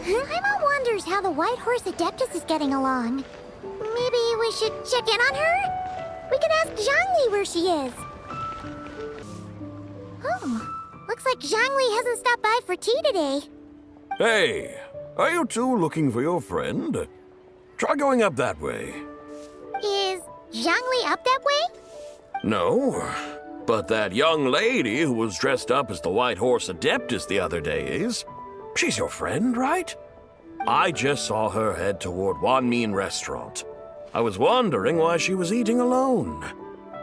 Paimon wonders how the White Horse Adeptus is getting along. Maybe we should check in on her? We could ask Zhangli where she is. Oh, looks like Zhangli hasn't stopped by for tea today. Hey, are you two looking for your friend? Try going up that way. Is Zhangli up that way? No, but that young lady who was dressed up as the White Horse Adeptus the other day is. She's your friend, right? I just saw her head toward Wanmin Restaurant. I was wondering why she was eating alone.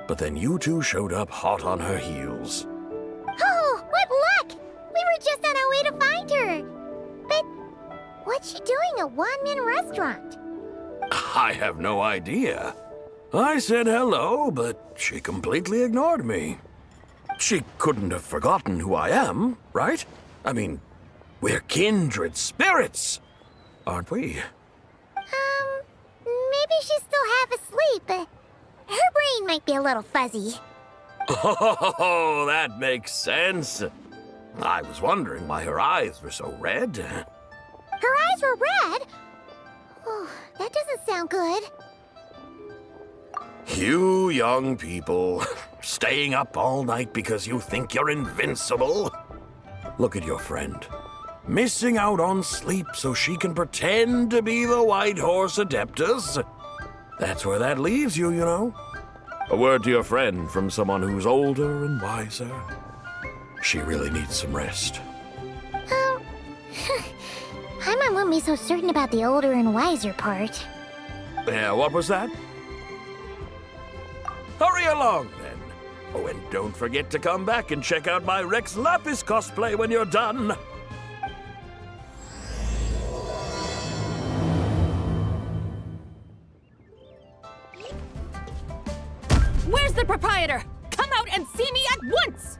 But then you two showed up hot on her heels. Oh, what luck! We were just on our way to find her. But what's she doing at Wanmin Restaurant? I have no idea. I said hello, but she completely ignored me. She couldn't have forgotten who I am, right? I mean, we're kindred spirits, aren't we? Maybe she's still half asleep, but her brain might be a little fuzzy. Oh, that makes sense. I was wondering why her eyes were so red. Her eyes were red? Oh, that doesn't sound good. You young people, staying up all night because you think you're invincible. Look at your friend, missing out on sleep so she can pretend to be the White Horse Adeptus. That's where that leaves you, you know. A word to your friend from someone who's older and wiser. She really needs some rest. Paimon won't be so certain about the older and wiser part. Yeah, what was that? Hurry along, then. Oh, and don't forget to come back and check out my Rex Lapis cosplay when you're done. Where's the proprietor? Come out and see me at once!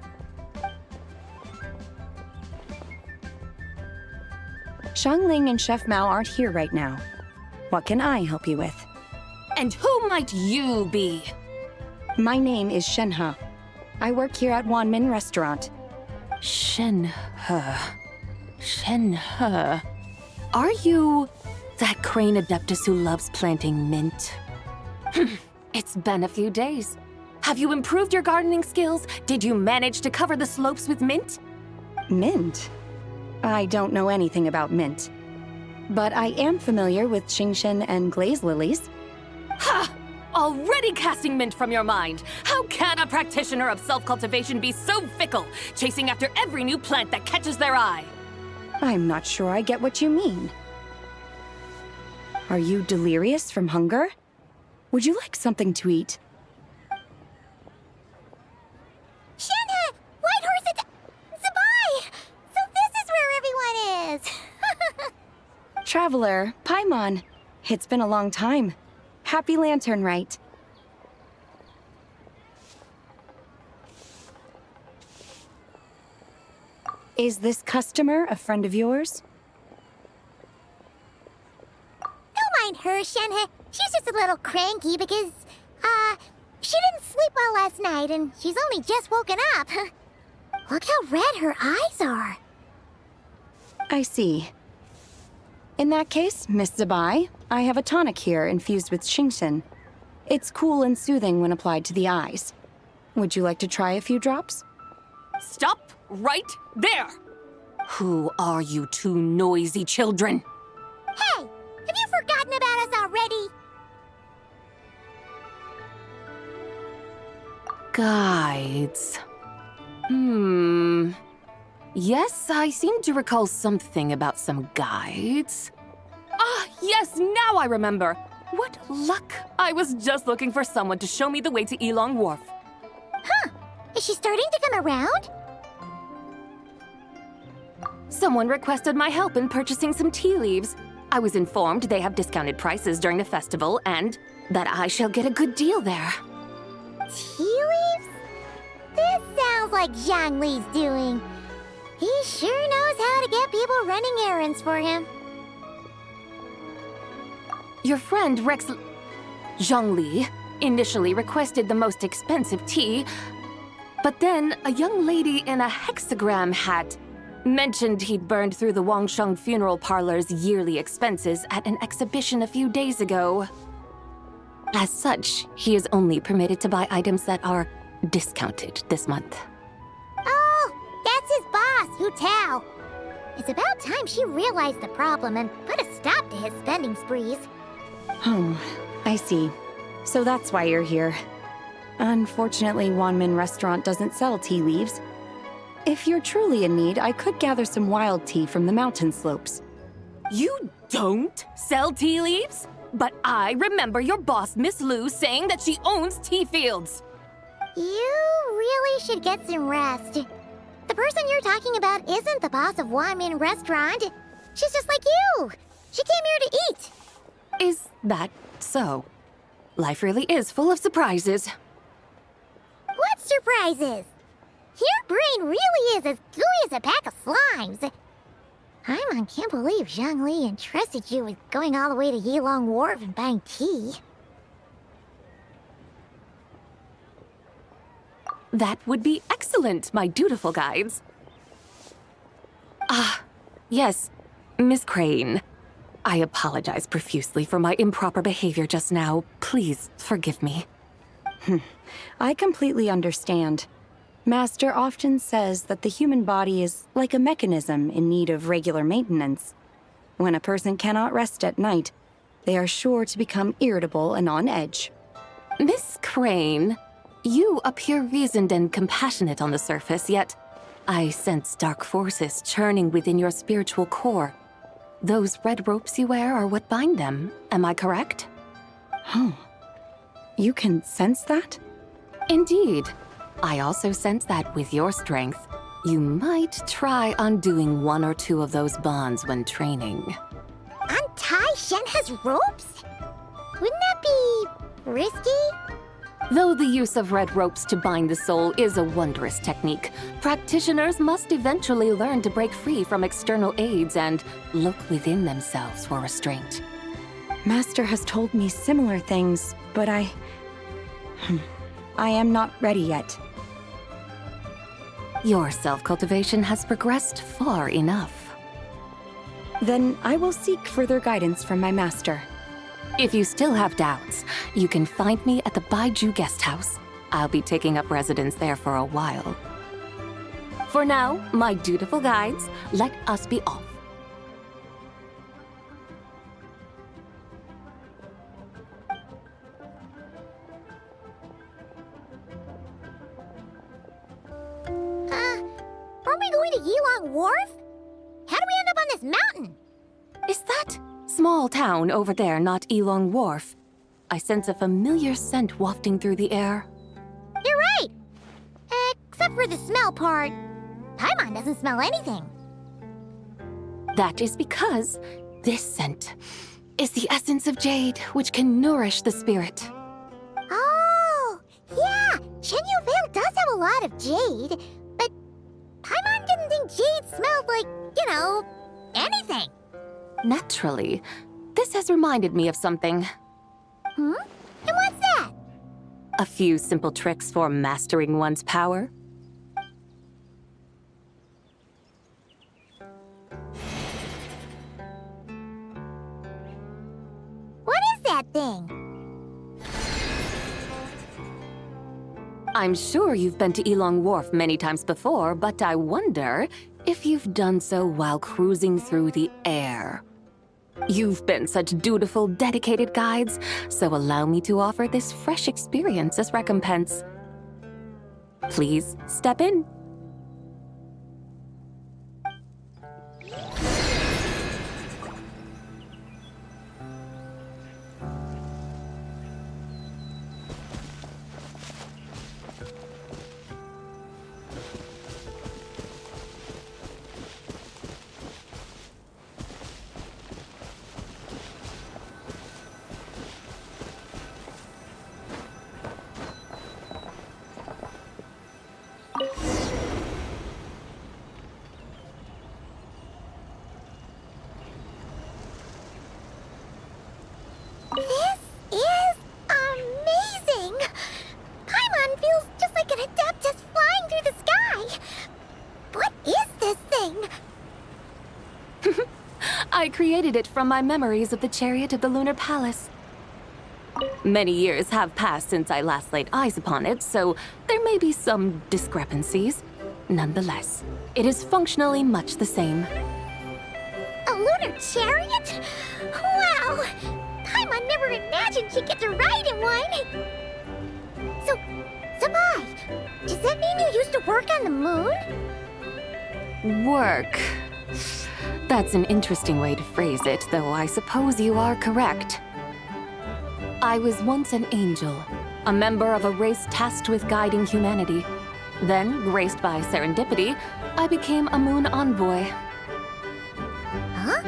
Xiangling and Chef Mao aren't here right now. What can I help you with? And who might you be? My name is Shenhe. I work here at Wanmin Restaurant. Shenhe. Shenhe. Are you that crane adeptus who loves planting mint? It's been a few days. Have you improved your gardening skills? Did you manage to cover the slopes with mint? Mint? I don't know anything about mint. But I am familiar with Qingshen and glaze lilies. Ha! Already casting mint from your mind. How can a practitioner of self-cultivation be so fickle, chasing after every new plant that catches their eye? I'm not sure I get what you mean. Are you delirious from hunger? Would you like something to eat? Shenhe! White Horse Zabai! So this is where everyone is! Traveler, Paimon. It's been a long time. Happy Lantern Rite. Is this customer a friend of yours? Don't mind her, Shenhe. She's just a little cranky because, she didn't sleep well last night and she's only just woken up. Look how red her eyes are. I see. In that case, Miss Zabai, I have a tonic here infused with Qingshen. It's cool and soothing when applied to the eyes. Would you like to try a few drops? Stop right there! Who are you two noisy children? Hey! Have you forgotten about us already? Guides. Yes, I seem to recall something about some guides. Ah, yes, now I remember. What luck! I was just looking for someone to show me the way to Elong Wharf. Huh! Is Is she starting to come around? Someone requested my help in purchasing some tea leaves. I was informed they have discounted prices during the festival and that I shall get a good deal there. Tea leaves? This sounds like Zhongli's doing. He sure knows how to get people running errands for him. Your friend Rex Zhongli initially requested the most expensive tea, but then a young lady in a hexagram hat mentioned he'd burned through the Wangsheng funeral parlor's yearly expenses at an exhibition a few days ago. As such, he is only permitted to buy items that are discounted this month. Oh, that's his boss, Hu Tao. It's about time she realized the problem and put a stop to his spending sprees. Oh, I see. So that's why you're here. Unfortunately, Wanmin Restaurant doesn't sell tea leaves. If you're truly in need, I could gather some wild tea from the mountain slopes. You don't sell tea leaves? But I remember your boss, Miss Lu, saying that she owns tea fields. You really should get some rest. The person you're talking about isn't the boss of Wanmin Restaurant. She's just like you. She came here to eat. Is that so? Life really is full of surprises. What surprises? Your brain really is as gooey as a pack of slimes. I can't believe Zhongli entrusted you with going all the way to Yilong Wharf and buying tea. That would be excellent, my dutiful guides. Yes, Miss Crane. I apologize profusely for my improper behavior just now. Please forgive me. I completely understand. Master often says that the human body is like a mechanism in need of regular maintenance. When a person cannot rest at night, they are sure to become irritable and on edge. Miss Crane, you appear reasoned and compassionate on the surface, yet I sense dark forces churning within your spiritual core. Those red ropes you wear are what bind them, am I correct? Oh, you can sense that? Indeed. I also sense that with your strength, you might try undoing one or two of those bonds when training. Untie Shen has ropes? Wouldn't that be risky? Though the use of red ropes to bind the soul is a wondrous technique, practitioners must eventually learn to break free from external aids and look within themselves for restraint. Master has told me similar things, but I am not ready yet. Your self-cultivation has progressed far enough. Then I will seek further guidance from my master. If you still have doubts, you can find me at the Baiju Guest House. I'll be taking up residence there for a while. For now, my dutiful guides, let us be off. Are we going to Yilong Wharf? How do we end up on this mountain? Is that small town over there not Yilong Wharf? I sense a familiar scent wafting through the air. You're right! Except for the smell part. Paimon doesn't smell anything. That is because this scent is the essence of jade, which can nourish the spirit. Oh, yeah! Shenyu Vale does have a lot of jade, but Paimon didn't think jade smelled like, anything. Naturally. This has reminded me of something. And what's that? A few simple tricks for mastering one's power. What is that thing? I'm sure you've been to Yilong Wharf many times before, but I wonder if you've done so while cruising through the air. You've been such dutiful, dedicated guides, so allow me to offer this fresh experience as recompense. Please step in. I created it from my memories of the chariot of the lunar palace. Many years have passed since I last laid eyes upon it, so there may be some discrepancies. Nonetheless, it is functionally much the same. A lunar chariot? Wow! Paimon never imagined she'd get to ride in one! So, Sabai, does that mean you used to work on the moon? Work. That's an interesting way to phrase it, though I suppose you are correct. I was once an angel, a member of a race tasked with guiding humanity. Then, graced by serendipity, I became a moon envoy. Huh?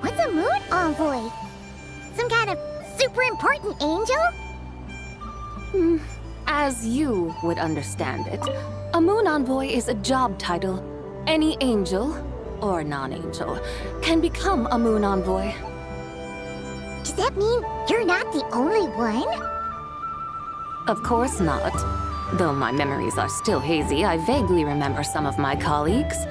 What's a moon envoy? Some kind of super important angel? As you would understand it, a moon envoy is a job title. Any angel, or non-angel, can become a moon envoy. Does that mean you're not the only one? Of course not. Though my memories are still hazy, I vaguely remember some of my colleagues.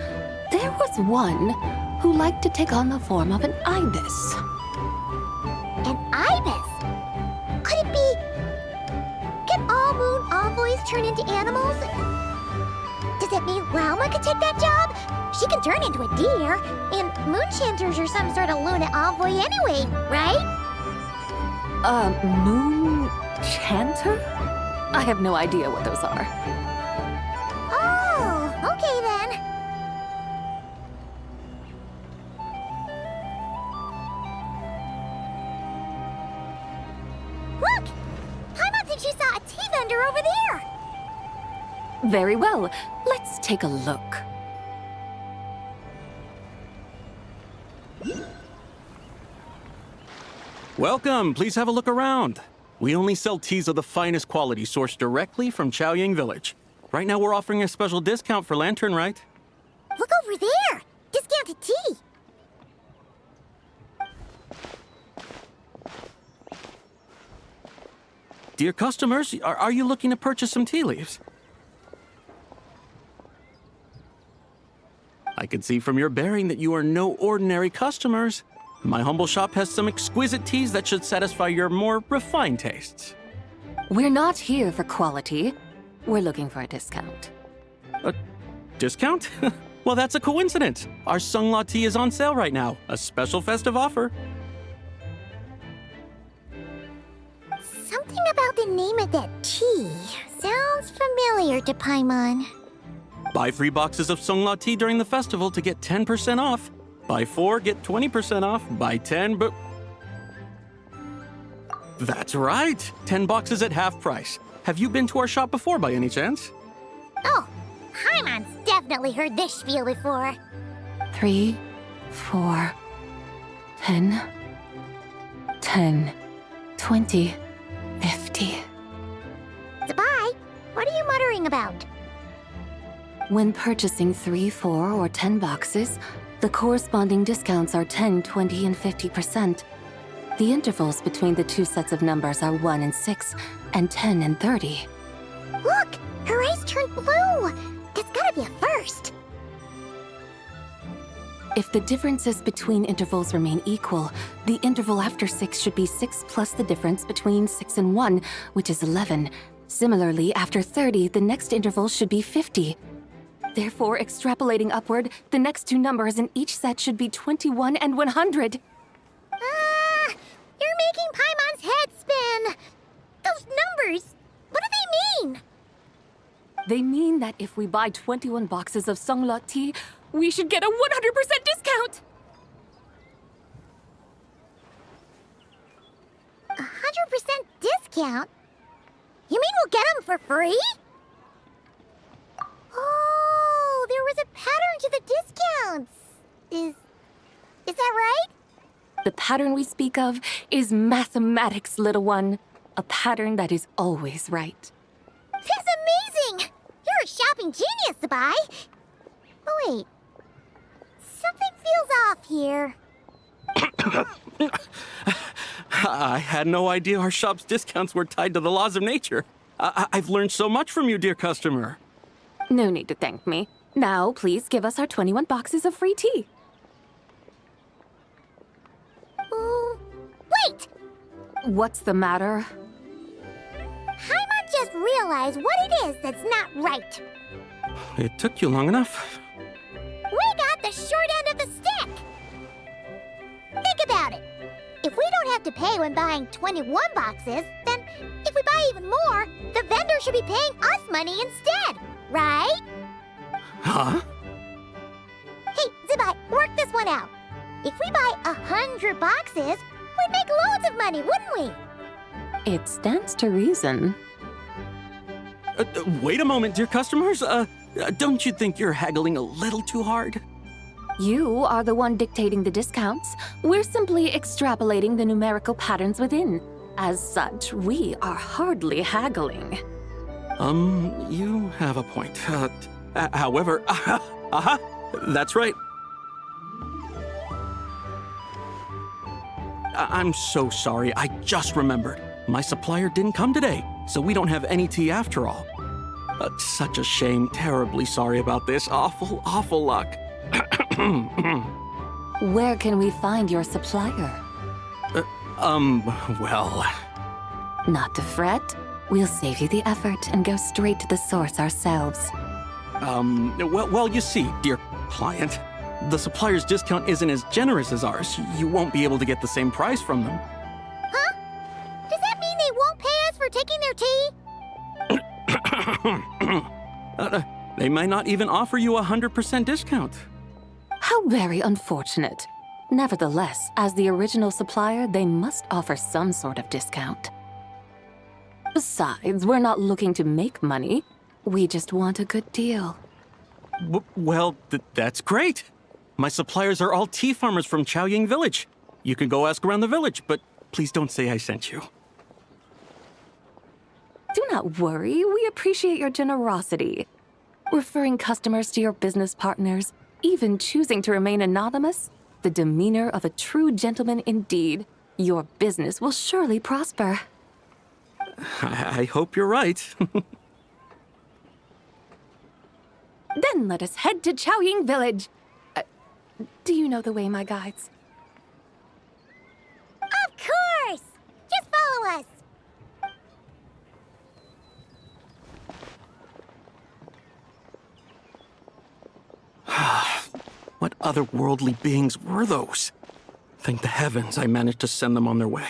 There was one who liked to take on the form of an ibis. An ibis? Could it be... Can all moon envoys turn into animals? Does that mean Lauma could take that job? She can turn into a deer, and moonchanters are some sort of Luna envoy anyway, right? Moon chanter? I have no idea what those are. Oh, okay then. Look! Paimon thinks she saw a tea vendor over there! Very well. Let's take a look. Welcome. Please have a look around. We only sell teas of the finest quality sourced directly from Chaoying Village. Right now we're offering a special discount for Lantern Rite. Look over there! Discounted tea! Dear customers, are you looking to purchase some tea leaves? I can see from your bearing that you are no ordinary customers. My humble shop has some exquisite teas that should satisfy your more refined tastes. We're not here for quality. We're looking for a discount. A discount? Well, that's a coincidence. Our Sungla tea is on sale right now. A special festive offer. Something about the name of that tea sounds familiar to Paimon. Buy 3 boxes of Sungla tea during the festival to get 10% off. Buy 4, get 20% off. Buy 10, but... That's right! 10 boxes at half price. Have you been to our shop before by any chance? Oh, Paimon's definitely heard this spiel before. 3, 4, 10, 10, 20, 50. Sabai, what are you muttering about? When purchasing 3, 4, or 10 boxes, the corresponding discounts are 10, 20, and 50%. The intervals between the two sets of numbers are 1 and 6, and 10 and 30. Look! Her eyes turned blue! That's gotta be a first! If the differences between intervals remain equal, the interval after 6 should be 6 plus the difference between 6 and 1, which is 11. Similarly, after 30, the next interval should be 50. Therefore, extrapolating upward, the next two numbers in each set should be 21 and 100. You're making Paimon's head spin! Those numbers, what do they mean? They mean that if we buy 21 boxes of Sungla tea, we should get a 100% discount! 100% discount? You mean we'll get them for free? Oh, there was a pattern to the discounts. Is that right? The pattern we speak of is mathematics, little one. A pattern that is always right. That's amazing! You're a shopping genius, Sabai. Oh, wait. Something feels off here. I had no idea our shop's discounts were tied to the laws of nature. I've learned so much from you, dear customer. No need to thank me. Now, please give us our 21 boxes of free tea. What's the matter? Paimon just realized what it is that's not right. It took you long enough. We got the short end of the stick! Think about it. If we don't have to pay when buying 21 boxes, then if we buy even more, the vendor should be paying us money instead, right? Huh? Hey, Zibai, work this one out. If we buy 100 boxes, we'd make loads of money, wouldn't we? It stands to reason. Wait a moment, dear customers. Don't you think you're haggling a little too hard? You are the one dictating the discounts. We're simply extrapolating the numerical patterns within. As such, we are hardly haggling. You have a point. However, that's right. I'm so sorry. I just remembered. My supplier didn't come today, so we don't have any tea after all. Such a shame. Terribly sorry about this. Awful luck. Where can we find your supplier? Well... Not to fret. We'll save you the effort and go straight to the source ourselves. Well, you see, dear client, the supplier's discount isn't as generous as ours. You won't be able to get the same price from them. Huh? Does that mean they won't pay us for taking their tea? They might not even offer you a 100% discount. How very unfortunate. Nevertheless, as the original supplier, they must offer some sort of discount. Besides, we're not looking to make money. We just want a good deal. Well, that's great. My suppliers are all tea farmers from Chaoying Village. You can go ask around the village, but please don't say I sent you. Do not worry, we appreciate your generosity. Referring customers to your business partners, even choosing to remain anonymous, the demeanor of a true gentleman indeed. Your business will surely prosper. I hope you're right. Then let us head to Chaoying Village. Do you know the way, my guides? Of course! Just follow us! What otherworldly beings were those? Thank the heavens I managed to send them on their way.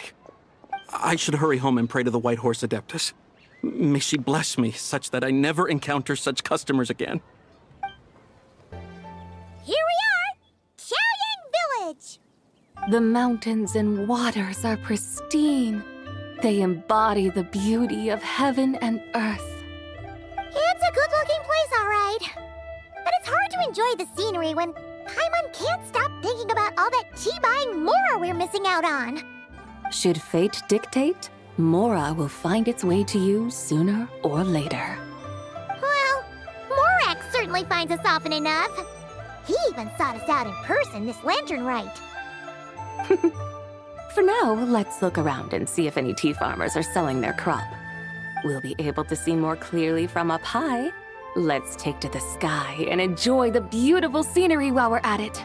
I should hurry home and pray to the White Horse Adeptus. May she bless me such that I never encounter such customers again. Here we are! Chaoying Village! The mountains and waters are pristine. They embody the beauty of heaven and earth. It's a good-looking place, all right. But it's hard to enjoy the scenery when Paimon can't stop thinking about all that tea-buying Mora we're missing out on. Should fate dictate, Mora will find its way to you sooner or later. Well, Morax certainly finds us often enough. He even sought us out in person this lantern rite. For now, let's look around and see if any tea farmers are selling their crop. We'll be able to see more clearly from up high. Let's take to the sky and enjoy the beautiful scenery while we're at it.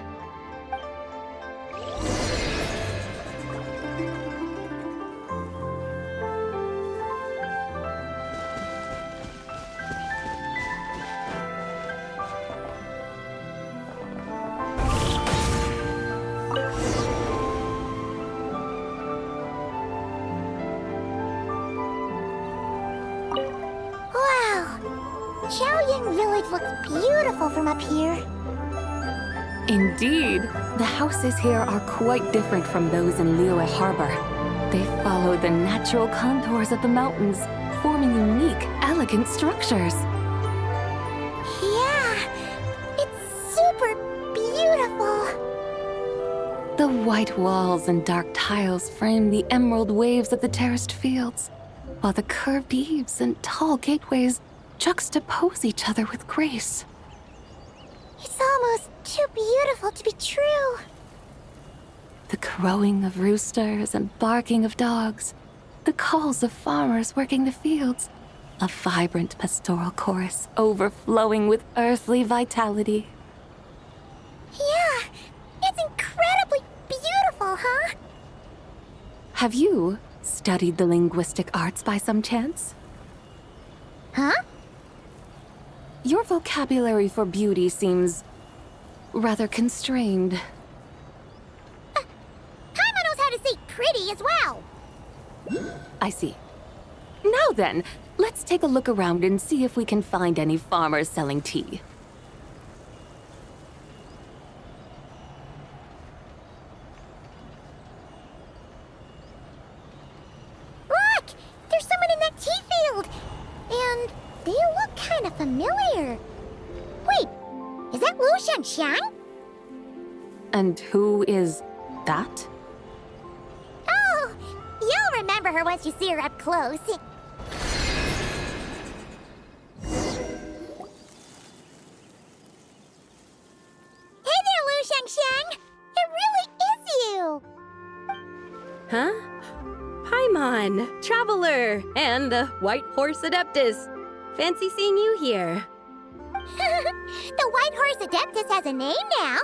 Chaoying Village looks beautiful from up here. Indeed, the houses here are quite different from those in Liyue Harbor. They follow the natural contours of the mountains, forming unique, elegant structures. Yeah, it's super beautiful. The white walls and dark tiles frame the emerald waves of the terraced fields, while the curved eaves and tall gateways juxtapose each other with grace. It's almost too beautiful to be true. The crowing of roosters and barking of dogs, the calls of farmers working the fields, a vibrant pastoral chorus overflowing with earthly vitality. Yeah, it's incredibly beautiful, huh? Have you studied the linguistic arts by some chance? Huh? Your vocabulary for beauty seems rather constrained. Paimon knows how to say pretty as well. I see. Now then, let's take a look around and see if we can find any farmers selling tea. Look! There's someone in that tea field! And they look kind of familiar. Wait, is that Lu Shanxiang? And who is that? Oh, you'll remember her once you see her up close. Hey there, Lu Shanxiang! It really is you! Huh? Paimon, Traveler, and the White Horse Adeptus. Fancy seeing you here. The White Horse Adeptus has a name now.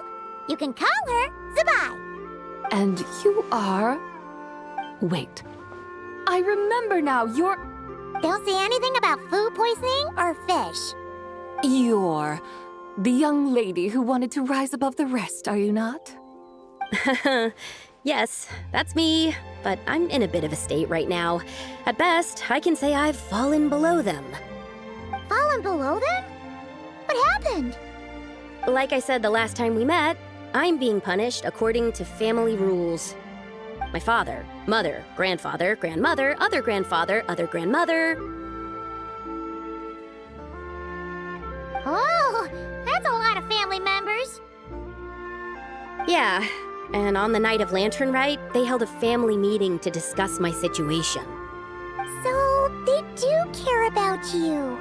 You can call her Zabai. And you are... Wait. I remember now, you're... Don't say anything about food poisoning or fish. You're the young lady who wanted to rise above the rest, are you not? Yes, that's me, but I'm in a bit of a state right now. At best, I can say I've fallen below them. Fallen below them? What happened? Like I said the last time we met, I'm being punished according to family rules. My father, mother, grandfather, grandmother, other grandfather, other grandmother. Oh, that's a lot of family members. Yeah, and on the night of Lantern Rite, they held a family meeting to discuss my situation. So, they do care about you.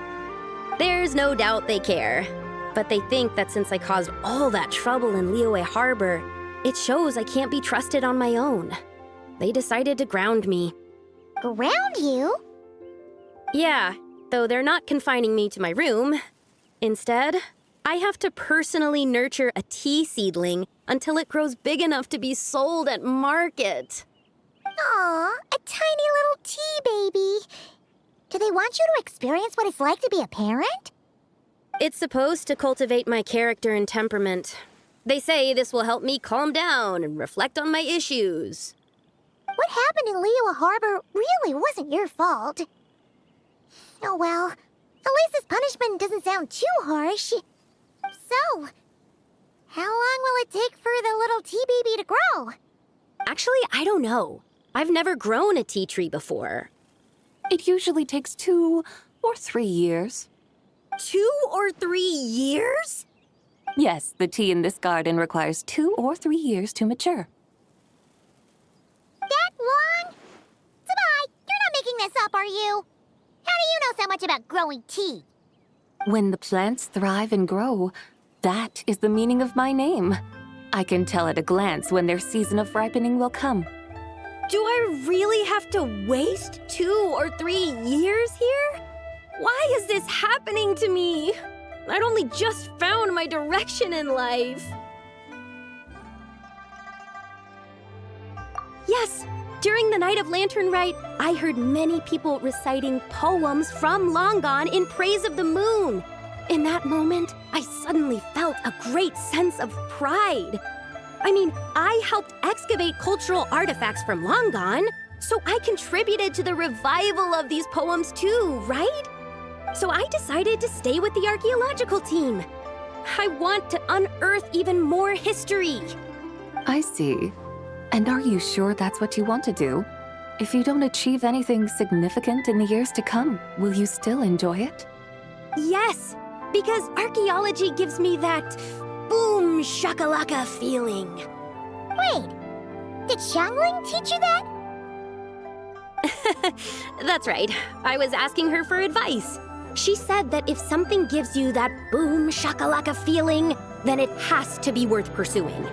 There's no doubt they care. But they think that since I caused all that trouble in Liyue Harbor, it shows I can't be trusted on my own. They decided to ground me. Ground you? Yeah, though they're not confining me to my room. Instead, I have to personally nurture a tea seedling until it grows big enough to be sold at market. Aw, a tiny little tea baby. Do they want you to experience what it's like to be a parent? It's supposed to cultivate my character and temperament. They say this will help me calm down and reflect on my issues. What happened in Liyue Harbor really wasn't your fault. Oh well, at least this punishment doesn't sound too harsh. So, how long will it take for the little tea baby to grow? Actually, I don't know. I've never grown a tea tree before. It usually takes 2 or 3 years. 2 or 3 years? Yes, the tea in this garden requires 2 or 3 years to mature. That long? Zabai, you're not making this up, are you? How do you know so much about growing tea? When the plants thrive and grow, that is the meaning of my name. I can tell at a glance when their season of ripening will come. Do I really have to waste 2 or 3 years here? Why is this happening to me? I'd only just found my direction in life. Yes, during the night of Lantern Rite, I heard many people reciting poems from Long Gone in praise of the moon. In that moment, I suddenly felt a great sense of pride. I mean, I helped excavate cultural artifacts from Long Gone, so I contributed to the revival of these poems too, right? So I decided to stay with the archaeological team. I want to unearth even more history. I see. And are you sure that's what you want to do? If you don't achieve anything significant in the years to come, will you still enjoy it? Yes, because archaeology gives me that boom shakalaka feeling. Wait, did Xiangling teach you that? That's right. I was asking her for advice. She said that if something gives you that boom shakalaka feeling, then it has to be worth pursuing.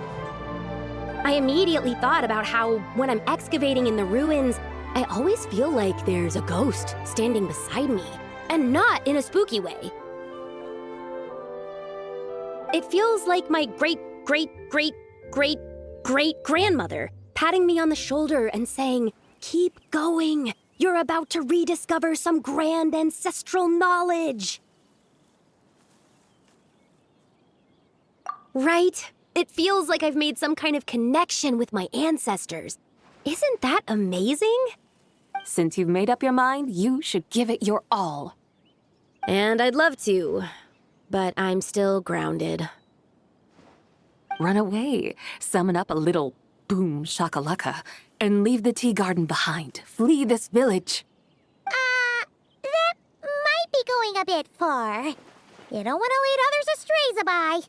I immediately thought about how, when I'm excavating in the ruins, I always feel like there's a ghost standing beside me, and not in a spooky way. It feels like my great-great-great-great-great-grandmother patting me on the shoulder and saying, Keep going. You're about to rediscover some grand ancestral knowledge. Right? It feels like I've made some kind of connection with my ancestors. Isn't that amazing? Since you've made up your mind, you should give it your all. And I'd love to, but I'm still grounded. Run away, summon up a little boom shakalaka, and leave the tea garden behind. Flee this village. That might be going a bit far. You don't want to lead others astray, Zabai.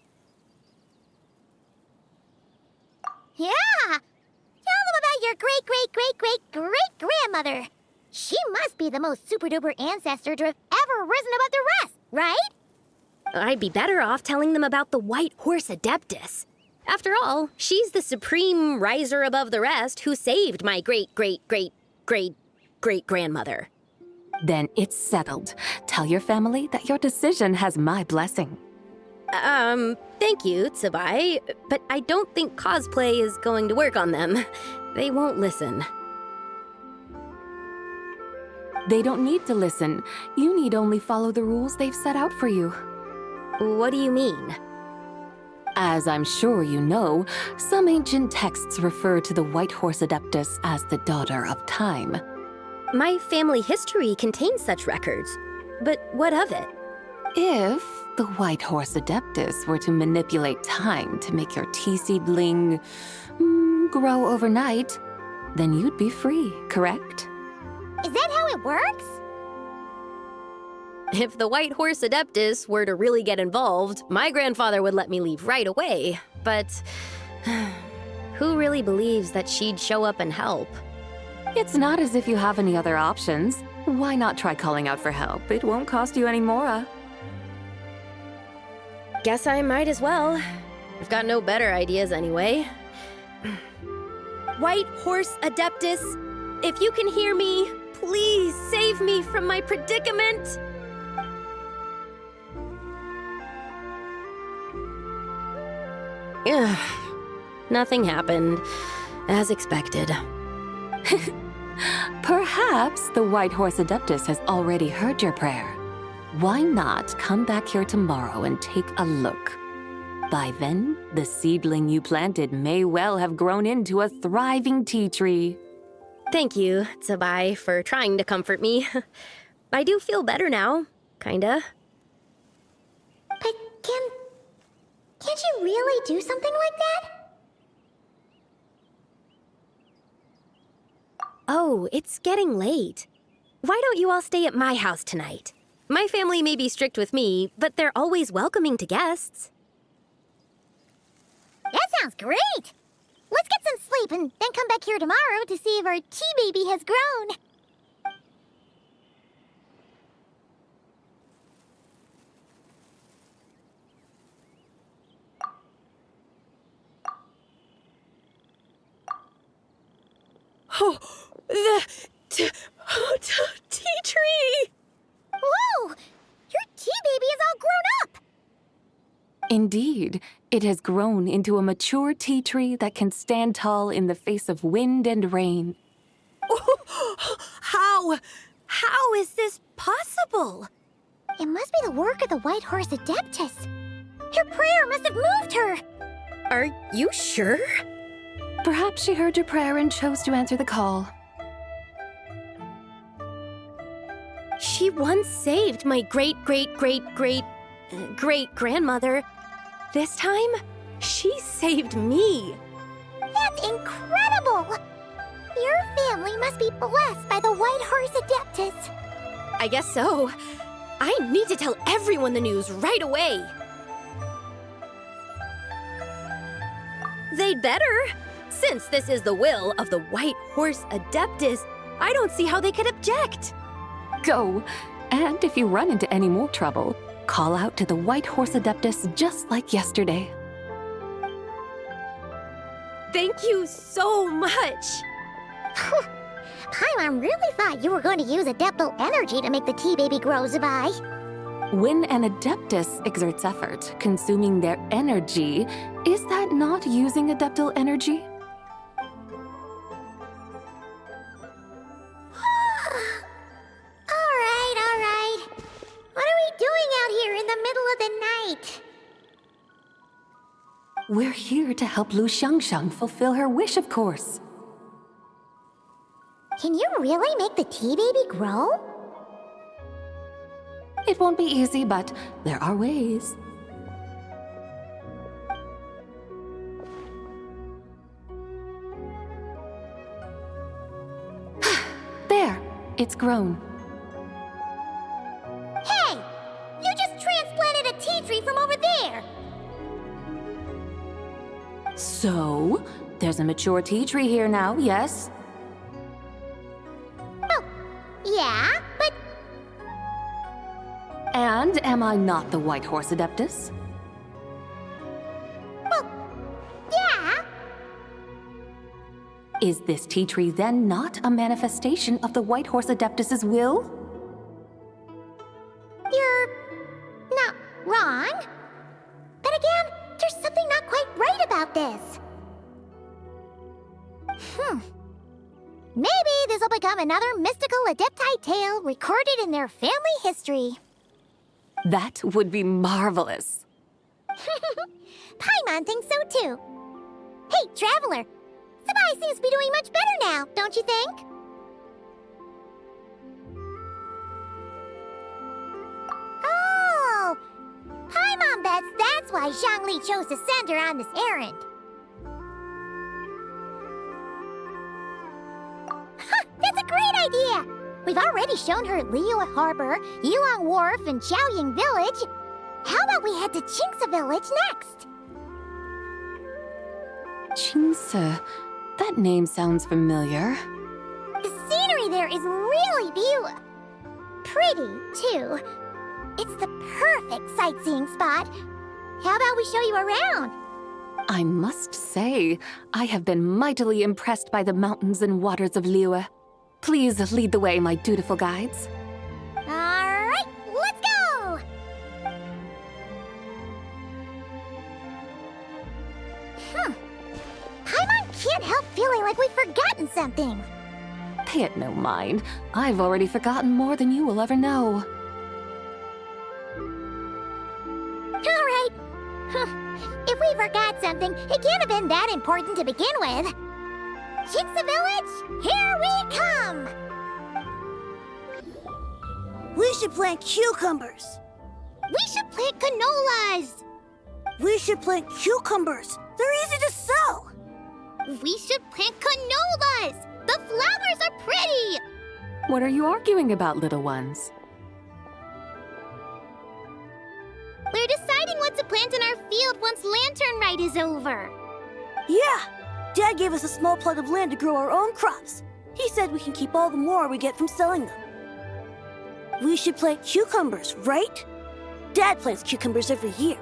Yeah! Tell them about your great-great-great-great-great-grandmother. She must be the most super-duper ancestor to have ever risen above the rest, right? I'd be better off telling them about the White Horse Adeptus. After all, she's the supreme riser above the rest who saved my great-great-great-great-great-grandmother. Then it's settled. Tell your family that your decision has my blessing. Thank you, Tsubai, but I don't think cosplay is going to work on them. They won't listen. They don't need to listen. You need only follow the rules they've set out for you. What do you mean? As I'm sure you know, some ancient texts refer to the White Horse Adeptus as the daughter of time. My family history contains such records, but what of it? If the White Horse Adeptus were to manipulate time to make your tea seedling grow overnight, then you'd be free, correct? Is that how it works? If the White Horse Adeptus were to really get involved, my grandfather would let me leave right away. But who really believes that she'd show up and help? It's not as if you have any other options. Why not try calling out for help? It won't cost you any more. Guess I might as well. I've got no better ideas anyway. White Horse Adeptus, if you can hear me, please save me from my predicament. Ugh. Nothing happened, as expected. Perhaps the White Horse Adeptus has already heard your prayer. Why not come back here tomorrow and take a look? By then, the seedling you planted may well have grown into a thriving tea tree. Thank you, Tsubai, for trying to comfort me. I do feel better now, kinda. But can't you really do something like that? Oh, it's getting late. Why don't you all stay at my house tonight? My family may be strict with me, but they're always welcoming to guests. That sounds great! Let's get some sleep and then come back here tomorrow to see if our tea baby has grown. Oh, the tea tree! Whoa! Your tea baby is all grown up! Indeed, it has grown into a mature tea tree that can stand tall in the face of wind and rain. How is this possible? It must be the work of the White Horse Adeptus. Her prayer must have moved her. Are you sure? Perhaps she heard your prayer and chose to answer the call. She once saved my great-great-great-great-great-grandmother. This time, she saved me. That's incredible! Your family must be blessed by the White Horse Adeptus. I guess so. I need to tell everyone the news right away. They'd better. Since this is the will of the White Horse Adeptus, I don't see how they could object. Go, and if you run into any more trouble, call out to the White Horse Adeptus just like yesterday. Thank you so much. Paimon really thought you were going to use Adeptal energy to make the tea baby grow, Zabai. When an Adeptus exerts effort, consuming their energy, is that not using Adeptal energy? We're here to help Lu Xiangxiang fulfill her wish, of course. Can you really make the tea baby grow? It won't be easy, but there are ways. There, it's grown. Hey! You just transplanted a tea tree from over there! So, there's a mature tea tree here now, yes? Oh, yeah, but... And am I not the White Horse Adeptus? Well, yeah. Is this tea tree then not a manifestation of the White Horse Adeptus's will? You're not wrong. But again, there's something not quite right about this. Maybe this will become another mystical Adepti tale recorded in their family history. That would be marvelous. Paimon thinks so too. Hey, Traveler! Sabai seems to be doing much better now, don't you think? Oh! Paimon bets that's why Zhangli chose to send her on this errand. That's a great idea! We've already shown her Liyue Harbor, Yulong Wharf, and Xiaoying Village. How about we head to Qingce Village next? Qingce. That name sounds familiar. The scenery there is really beautiful. Pretty, too. It's the perfect sightseeing spot. How about we show you around? I must say, I have been mightily impressed by the mountains and waters of Liyue. Please lead the way, my dutiful guides. All right, let's go! Paimon can't help feeling like we've forgotten something. Pay it no mind. I've already forgotten more than you will ever know. All right. If we forgot something, it can't have been that important to begin with. Qingce Village, here we come! We should plant cucumbers. We should plant canolas. We should plant cucumbers. They're easy to sow. We should plant canolas. The flowers are pretty. What are you arguing about, little ones? We're deciding what to plant in our field once Lantern Rite is over. Yeah. Dad gave us a small plot of land to grow our own crops. He said we can keep all the more we get from selling them. We should plant cucumbers, right? Dad plants cucumbers every year.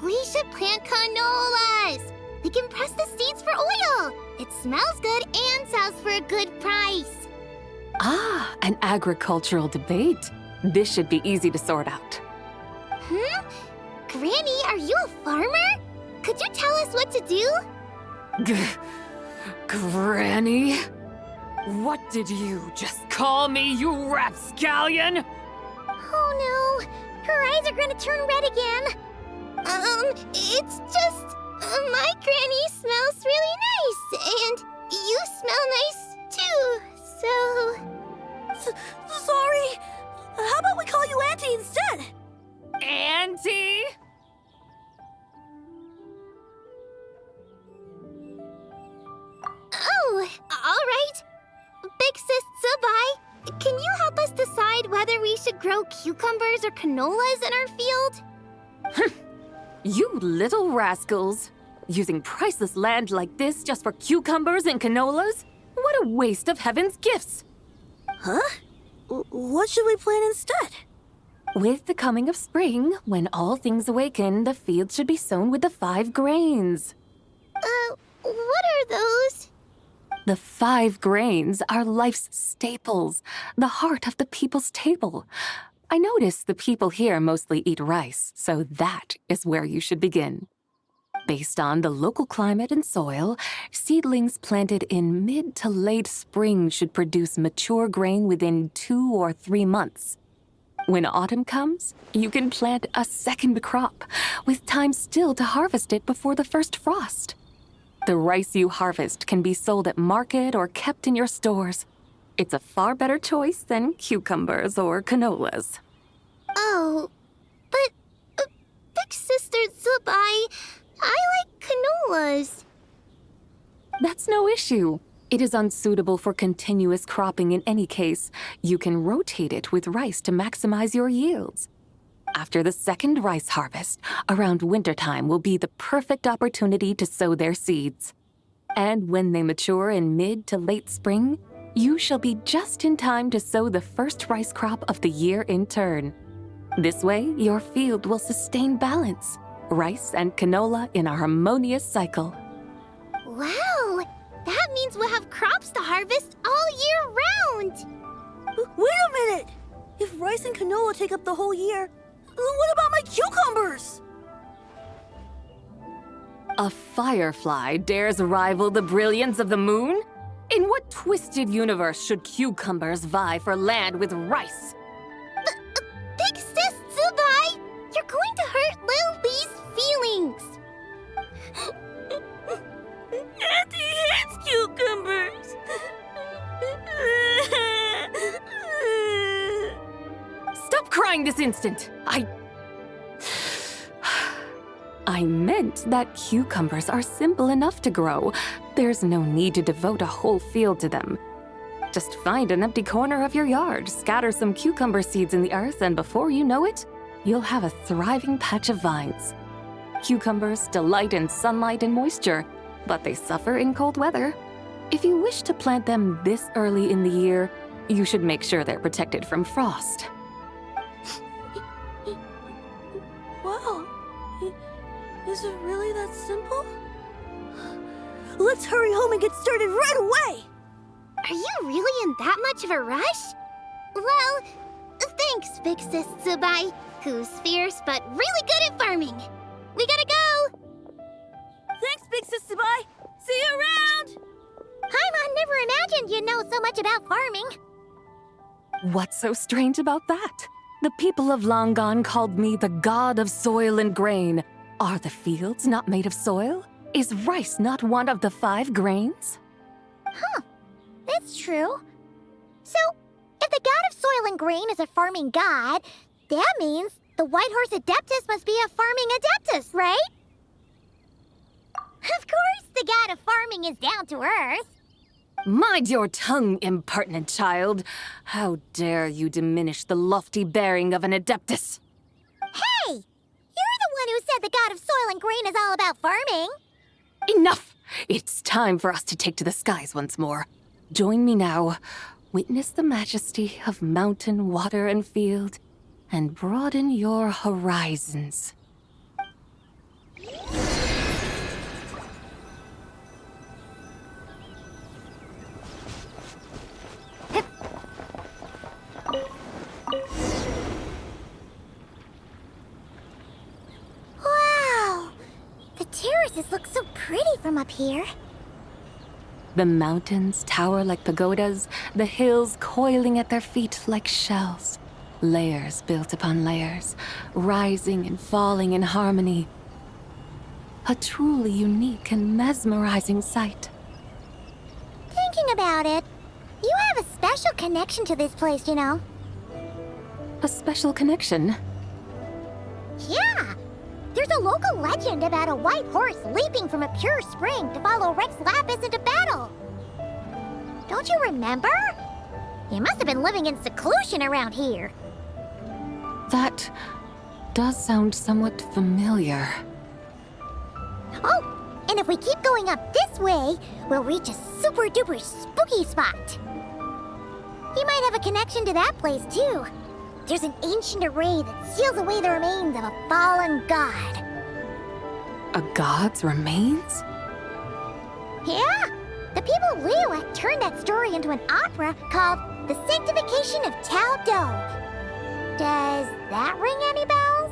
We should plant canolas. We can press the seeds for oil. It smells good and sells for a good price. Ah, an agricultural debate. This should be easy to sort out. Granny, are you a farmer? Could you tell us what to do? Granny? What did you just call me, you rapscallion? Oh no, her eyes are gonna turn red again. It's just, my granny smells really nice, and you smell nice too, so... Sorry. How about we call you Auntie instead? Auntie? Oh, all right. Big Sis Sabai, can you help us decide whether we should grow cucumbers or canolas in our field? You little rascals! Using priceless land like this just for cucumbers and canolas? What a waste of heaven's gifts! Huh? What should we plant instead? With the coming of spring, when all things awaken, the field should be sown with the 5 grains. What are those? The 5 grains are life's staples, the heart of the people's table. I notice the people here mostly eat rice, so that is where you should begin. Based on the local climate and soil, seedlings planted in mid to late spring should produce mature grain within 2 or 3 months. When autumn comes, you can plant a second crop, with time still to harvest it before the first frost. The rice you harvest can be sold at market or kept in your stores. It's a far better choice than cucumbers or canolas. Oh, but Big Sister Zubai, I like canolas. That's no issue. It is unsuitable for continuous cropping in any case. You can rotate it with rice to maximize your yields. After the second rice harvest, around wintertime will be the perfect opportunity to sow their seeds. And when they mature in mid to late spring, you shall be just in time to sow the first rice crop of the year in turn. This way, your field will sustain balance, rice and canola in a harmonious cycle. Wow, that means we'll have crops to harvest all year round. Wait a minute! If rice and canola take up the whole year, what about my cucumbers? A firefly dares rival the brilliance of the moon? In what twisted universe should cucumbers vie for land with rice? Big Sis Zubai, you're going to hurt Lil Lee's feelings. Auntie hates cucumbers. Stop crying this instant! I meant that cucumbers are simple enough to grow. There's no need to devote a whole field to them. Just find an empty corner of your yard, scatter some cucumber seeds in the earth, and before you know it, you'll have a thriving patch of vines. Cucumbers delight in sunlight and moisture, but they suffer in cold weather. If you wish to plant them this early in the year, you should make sure they're protected from frost. Wow. Is it really that simple? Let's hurry home and get started right away! Are you really in that much of a rush? Well, thanks, Big Sis Zubai, who's fierce but really good at farming. We gotta go! Thanks, Big Sis Zubai! See you around! Paimon never imagined you'd know so much about farming. What's so strange about that? The people of long gone called me the god of soil and grain. Are the fields not made of soil? Is rice not one of the 5 grains? Huh, that's true. So, if the god of soil and grain is a farming god, that means the White Horse Adeptus must be a farming adeptus, right? Of course the god of farming is down to earth. Mind your tongue, impertinent child. How dare you diminish the lofty bearing of an adeptus? Hey! You're the one who said the god of soil and grain is all about farming. Enough! It's time for us to take to the skies once more. Join me now. Witness the majesty of mountain, water, and field, and broaden your horizons. Wow! The terraces look so pretty from up here. The mountains tower like pagodas, the hills coiling at their feet like shells. Layers built upon layers, rising and falling in harmony. A truly unique and mesmerizing sight. Thinking about it, you have a special connection to this place, you know. A special connection? Yeah! There's a local legend about a white horse leaping from a pure spring to follow Rex Lapis into battle. Don't you remember? You must have been living in seclusion around here. That does sound somewhat familiar. Oh, and if we keep going up this way, we'll reach a super duper spooky spot. You might have a connection to that place too. There's an ancient array that seals away the remains of a fallen god. A god's remains? Yeah, the people Liyue turned that story into an opera called The Sanctification of Tao Do. Does that ring any bells?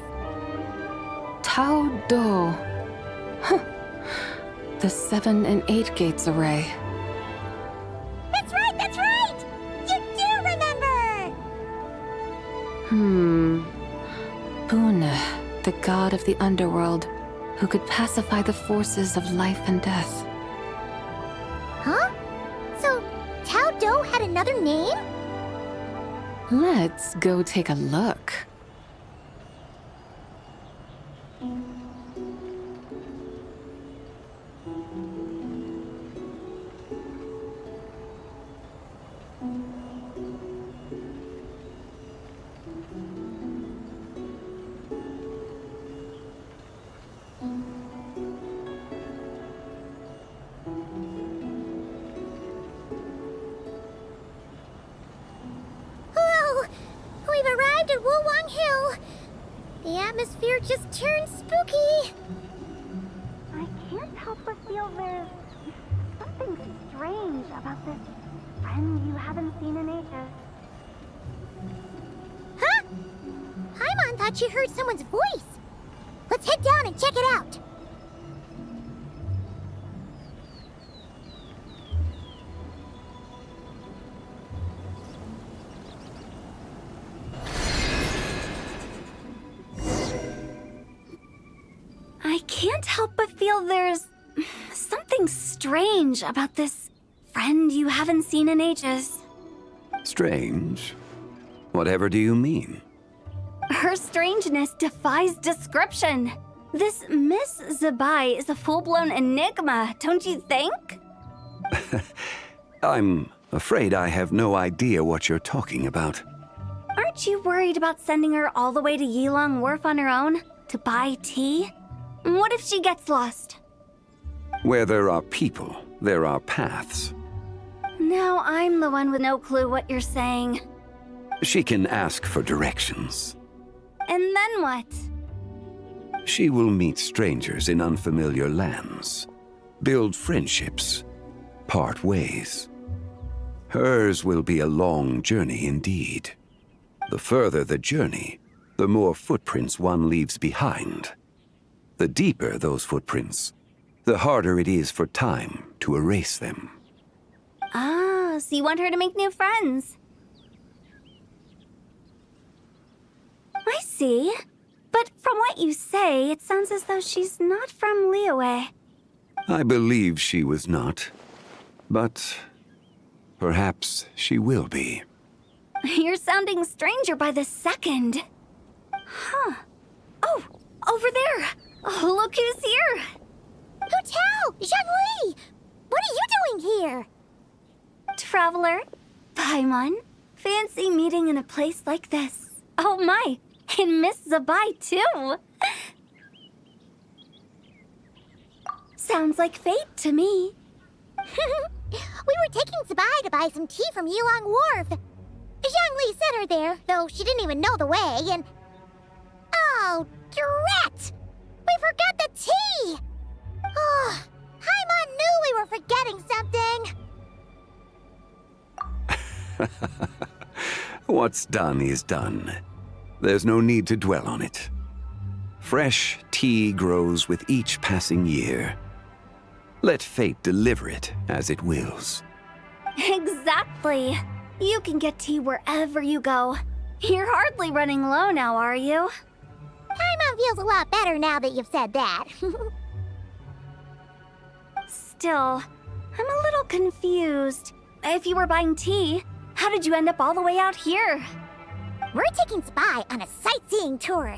Tao Do. Huh. The 7 and 8 gates array. That's right! You do remember! Boone, the god of the underworld, who could pacify the forces of life and death. Huh? So, Tao Do had another name? Let's go take a look. The atmosphere just turned spooky. I can't help but feel there's something strange about this friend you haven't seen in ages. Huh? Paimon thought she heard someone's voice. Let's head down and check it out. I can't help but feel there's something strange about this friend you haven't seen in ages. Strange? Whatever do you mean? Her strangeness defies description. This Miss Zabai is a full-blown enigma, don't you think? I'm afraid I have no idea what you're talking about. Aren't you worried about sending her all the way to Yilong Wharf on her own to buy tea? What if she gets lost? Where there are people, there are paths. Now I'm the one with no clue what you're saying. She can ask for directions. And then what? She will meet strangers in unfamiliar lands, build friendships, part ways. Hers will be a long journey indeed. The further the journey, the more footprints one leaves behind. The deeper those footprints, the harder it is for time to erase them. Ah, so you want her to make new friends? I see. But from what you say, it sounds as though she's not from Liyue. I believe she was not, but perhaps she will be. You're sounding stranger by the second. Huh. Oh, over there! Oh, look who's here! Hu Tao! Zhongli! What are you doing here? Traveler, Paimon, fancy meeting in a place like this. Oh my, and Miss Zabai too! Sounds like fate to me. We were taking Zabai to buy some tea from Yilong Wharf. Zhongli sent her there, though she didn't even know the way, and... Oh, drat! We forgot the tea! Oh, Paimon knew we were forgetting something! What's done is done. There's no need to dwell on it. Fresh tea grows with each passing year. Let fate deliver it as it wills. Exactly. You can get tea wherever you go. You're hardly running low now, are you? Paimon feels a lot better now that you've said that. Still, I'm a little confused. If you were buying tea, how did you end up all the way out here? We're taking Spy on a sightseeing tour.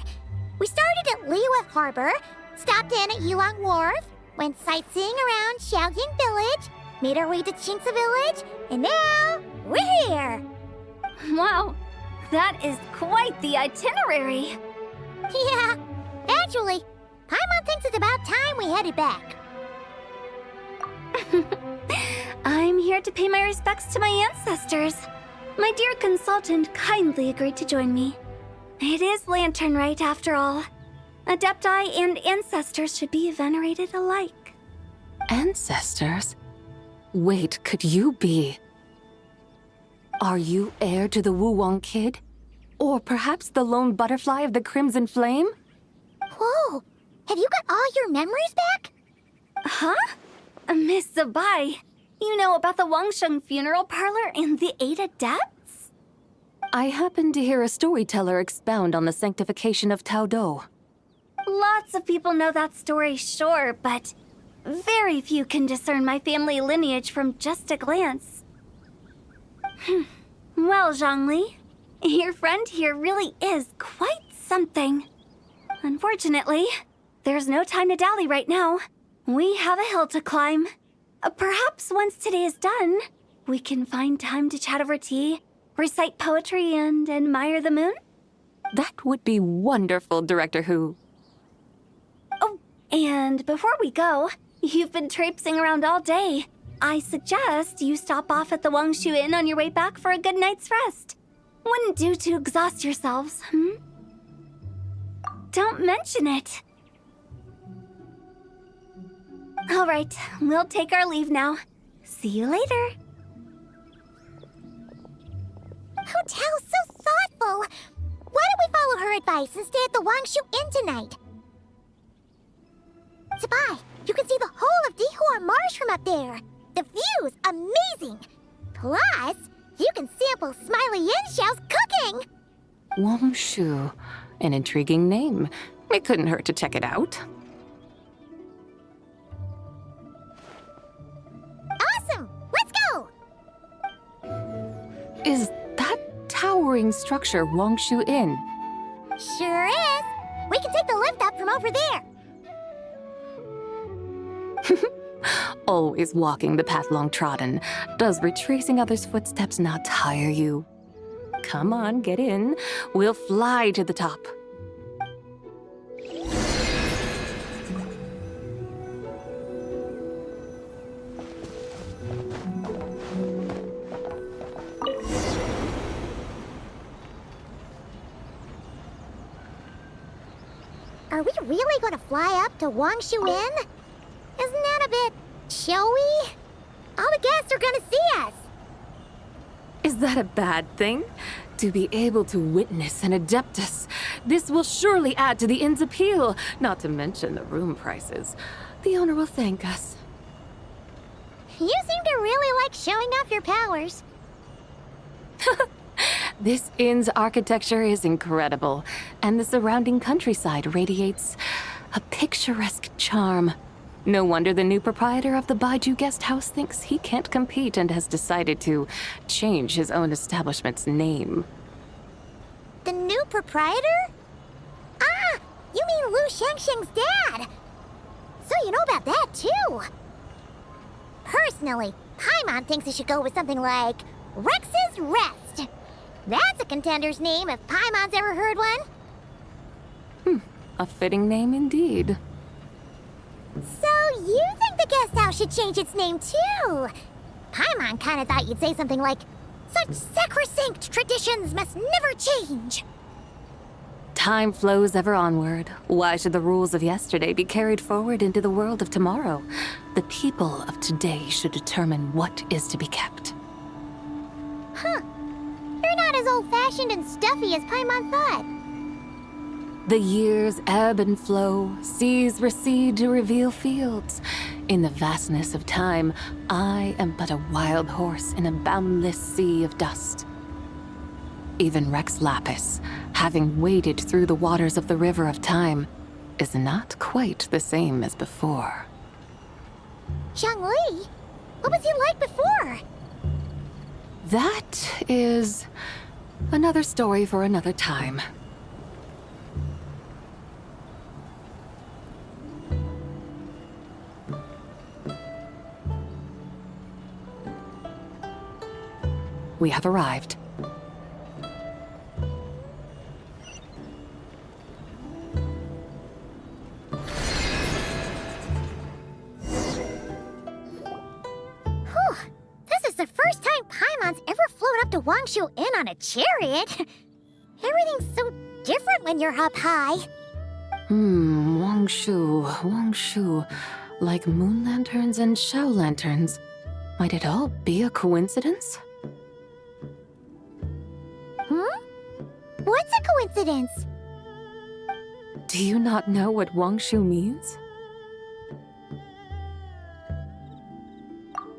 We started at Liyue Harbor, stopped in at Yilong Wharf, went sightseeing around Xiaoying Village, made our way to Qingce Village, and now we're here. Wow, that is quite the itinerary. Yeah, actually, Paimon thinks it's about time we headed back. I'm here to pay my respects to my ancestors. My dear consultant kindly agreed to join me. It is Lantern Rite, after all. Adepti and ancestors should be venerated alike. Ancestors? Wait, could you be? Are you heir to the Wu-Wong kid? Or perhaps the lone butterfly of the Crimson Flame? Whoa, have you got all your memories back? Huh? Miss Zabai, you know about the Wangsheng funeral parlor and the 8 adepts? I happened to hear a storyteller expound on the sanctification of Taodo. Lots of people know that story, sure, but very few can discern my family lineage from just a glance. Well, Zhongli, your friend here really is quite something. Unfortunately, there's no time to dally right now. We have a hill to climb. Perhaps once today is done, we can find time to chat over tea, recite poetry, and admire the moon? That would be wonderful, Director Who. Oh, and before we go, you've been traipsing around all day. I suggest you stop off at the Wangshu Inn on your way back for a good night's rest. Wouldn't do to exhaust yourselves, Don't mention it. All right, we'll take our leave now. See you later. Hotel's so thoughtful. Why don't we follow her advice and stay at the Wangshu Inn tonight? Sabai, you can see the whole of Dihua Marsh from up there. The view's amazing. Plus, you can sample Smiley Yanxiao's cooking. Wangshu, an intriguing name. It couldn't hurt to check it out. Awesome! Let's go! Is that towering structure Wangshu Inn? Sure is. We can take the lift up from over there. Always walking the path long trodden. Does retracing others' footsteps not tire you? Come on, get in. We'll fly to the top. Are we really going to fly up to Wangshu Inn? Isn't that a bit showy? All the guests are going to see us. Is that a bad thing? To be able to witness an Adeptus. This will surely add to the inn's appeal, not to mention the room prices. The owner will thank us. You seem to really like showing off your powers. This inn's architecture is incredible, and the surrounding countryside radiates a picturesque charm. No wonder the new proprietor of the Baiju guest house thinks he can't compete and has decided to change his own establishment's name. The new proprietor? Ah, you mean Lu Shengsheng's dad. So you know about that, too. Personally, Paimon thinks it should go with something like Rex's Rest. That's a contender's name if Paimon's ever heard one. A fitting name indeed. So you think the guest house should change its name, too? Paimon kinda thought you'd say something like, such sacrosanct traditions must never change. Time flows ever onward. Why should the rules of yesterday be carried forward into the world of tomorrow? The people of today should determine what is to be kept. Huh. You're not as old-fashioned and stuffy as Paimon thought. The years ebb and flow, seas recede to reveal fields. In the vastness of time, I am but a wild horse in a boundless sea of dust. Even Rex Lapis, having waded through the waters of the river of time, is not quite the same as before. Zhongli? What was he like before? That is another story for another time. We have arrived. This is the first time Paimon's ever flown up to Wangshu Inn on a chariot. Everything's so different when you're up high. Wangshu. Like moon lanterns and shell lanterns. Might it all be a coincidence? What's a coincidence? Do you not know what Wangshu means?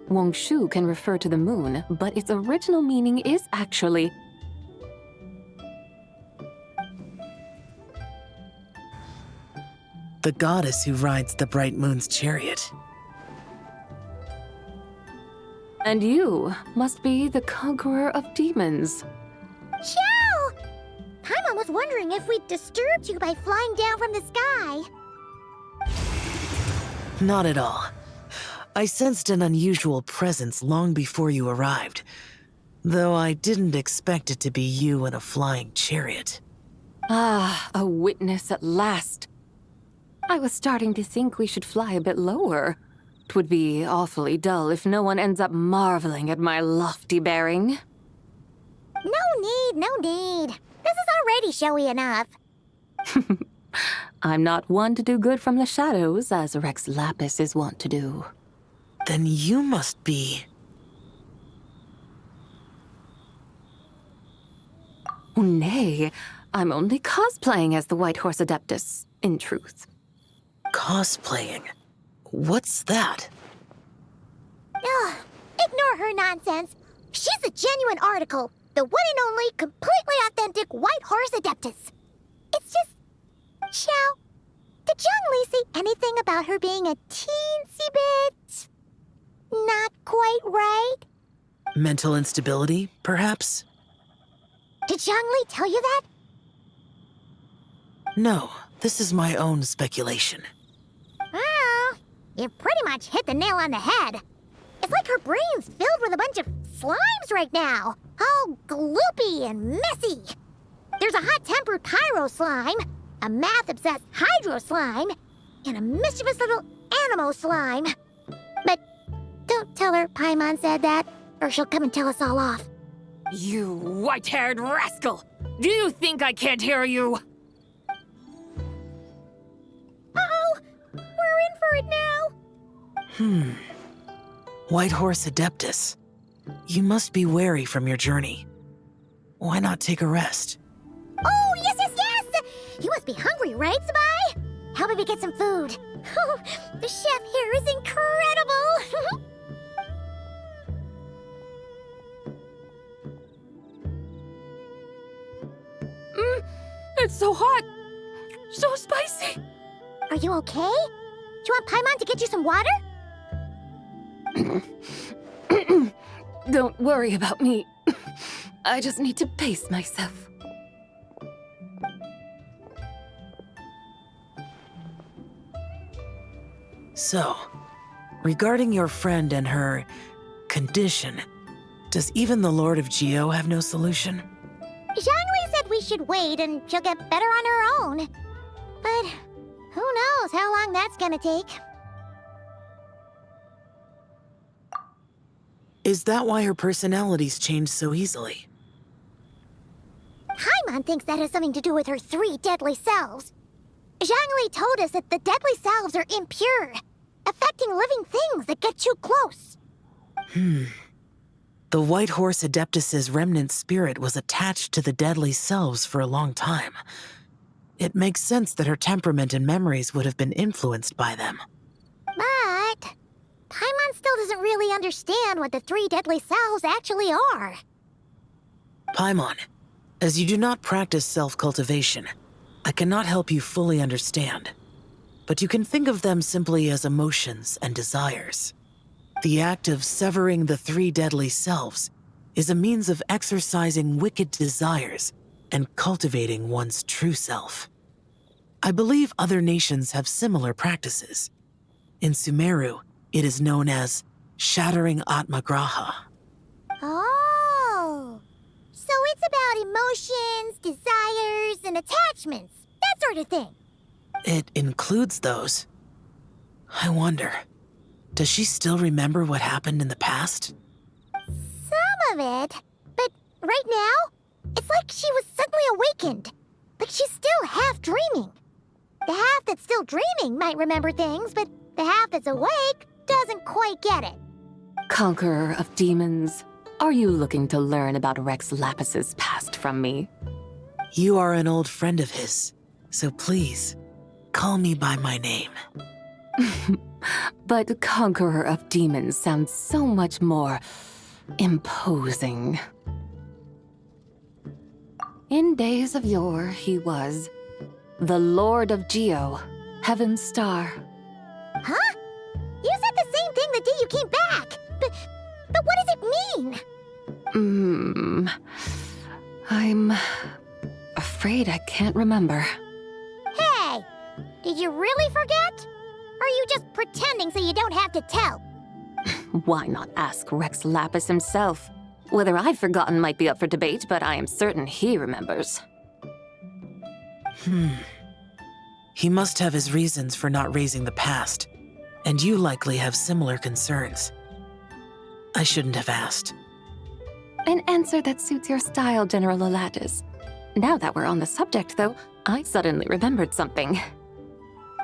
Wangshu can refer to the moon, but its original meaning is actually the goddess who rides the bright moon's chariot. And you must be the conqueror of demons. Ciao! Paimon was wondering if we'd disturbed you by flying down from the sky. Not at all. I sensed an unusual presence long before you arrived, though I didn't expect it to be you in a flying chariot. Ah, a witness at last. I was starting to think we should fly a bit lower. 'Twould be awfully dull if no one ends up marveling at my lofty bearing. No need. This is already showy enough. I'm not one to do good from the shadows, as Rex Lapis is wont to do. Then you must be... Oh, nay, I'm only cosplaying as the White Horse Adeptus, in truth. Cosplaying? What's that? Ugh, ignore her nonsense. She's a genuine article. The one and only, completely authentic White Horse Adeptus. It's just... Xiao, did Zhongli say anything about her being a teensy bit... not quite right? Mental instability, perhaps? Did Zhongli tell you that? No, this is my own speculation. Well, you pretty much hit the nail on the head. It's like her brain's filled with a bunch of slimes right now. All gloopy and messy. There's a hot-tempered pyro slime, a math-obsessed hydro slime, and a mischievous little animal slime. But don't tell her Paimon said that, or she'll come and tell us all off. You white-haired rascal! Do you think I can't hear you? Uh-oh! We're in for it now! White Horse Adeptus. You must be wary from your journey. Why not take a rest? Oh, yes! You must be hungry, right, Sabai? How about we get some food? Oh, the chef here is incredible! It's so hot! So spicy! Are you okay? Do you want Paimon to get you some water? Don't worry about me. I just need to pace myself. So, regarding your friend and her condition, does even the Lord of Geo have no solution? Zhongli said we should wait and she'll get better on her own. But who knows how long that's gonna take. Is that why her personalities change so easily? Paimon thinks that has something to do with her 3 deadly selves. Zhongli told us that the deadly selves are impure, affecting living things that get too close. The White Horse Adeptus's remnant spirit was attached to the deadly selves for a long time. It makes sense that her temperament and memories would have been influenced by them. But Paimon still doesn't really understand what the 3 deadly selves actually are. Paimon, as you do not practice self-cultivation, I cannot help you fully understand. But you can think of them simply as emotions and desires. The act of severing the 3 deadly selves is a means of exercising wicked desires and cultivating one's true self. I believe other nations have similar practices. In Sumeru, it is known as shattering Atmagraha. Oh, so it's about emotions, desires, and attachments, that sort of thing. It includes those. I wonder, does she still remember what happened in the past? Some of it, but right now, it's like she was suddenly awakened. Like she's still half dreaming. The half that's still dreaming might remember things, but the half that's awake doesn't quite get it. Conqueror of demons, are you looking to learn about Rex Lapis's past from me? You are an old friend of his, so please, call me by my name. But Conqueror of Demons sounds so much more imposing. In days of yore, he was the Lord of Geo, Heaven's Star. Huh? You said the same thing the day you came back. But what does it mean? I'm afraid I can't remember. Hey! Did you really forget? Or are you just pretending so you don't have to tell? Why not ask Rex Lapis himself? Whether I've forgotten might be up for debate, but I am certain he remembers. He must have his reasons for not raising the past, and you likely have similar concerns. I shouldn't have asked. An answer that suits your style, General Olatis. Now that we're on the subject, though, I suddenly remembered something.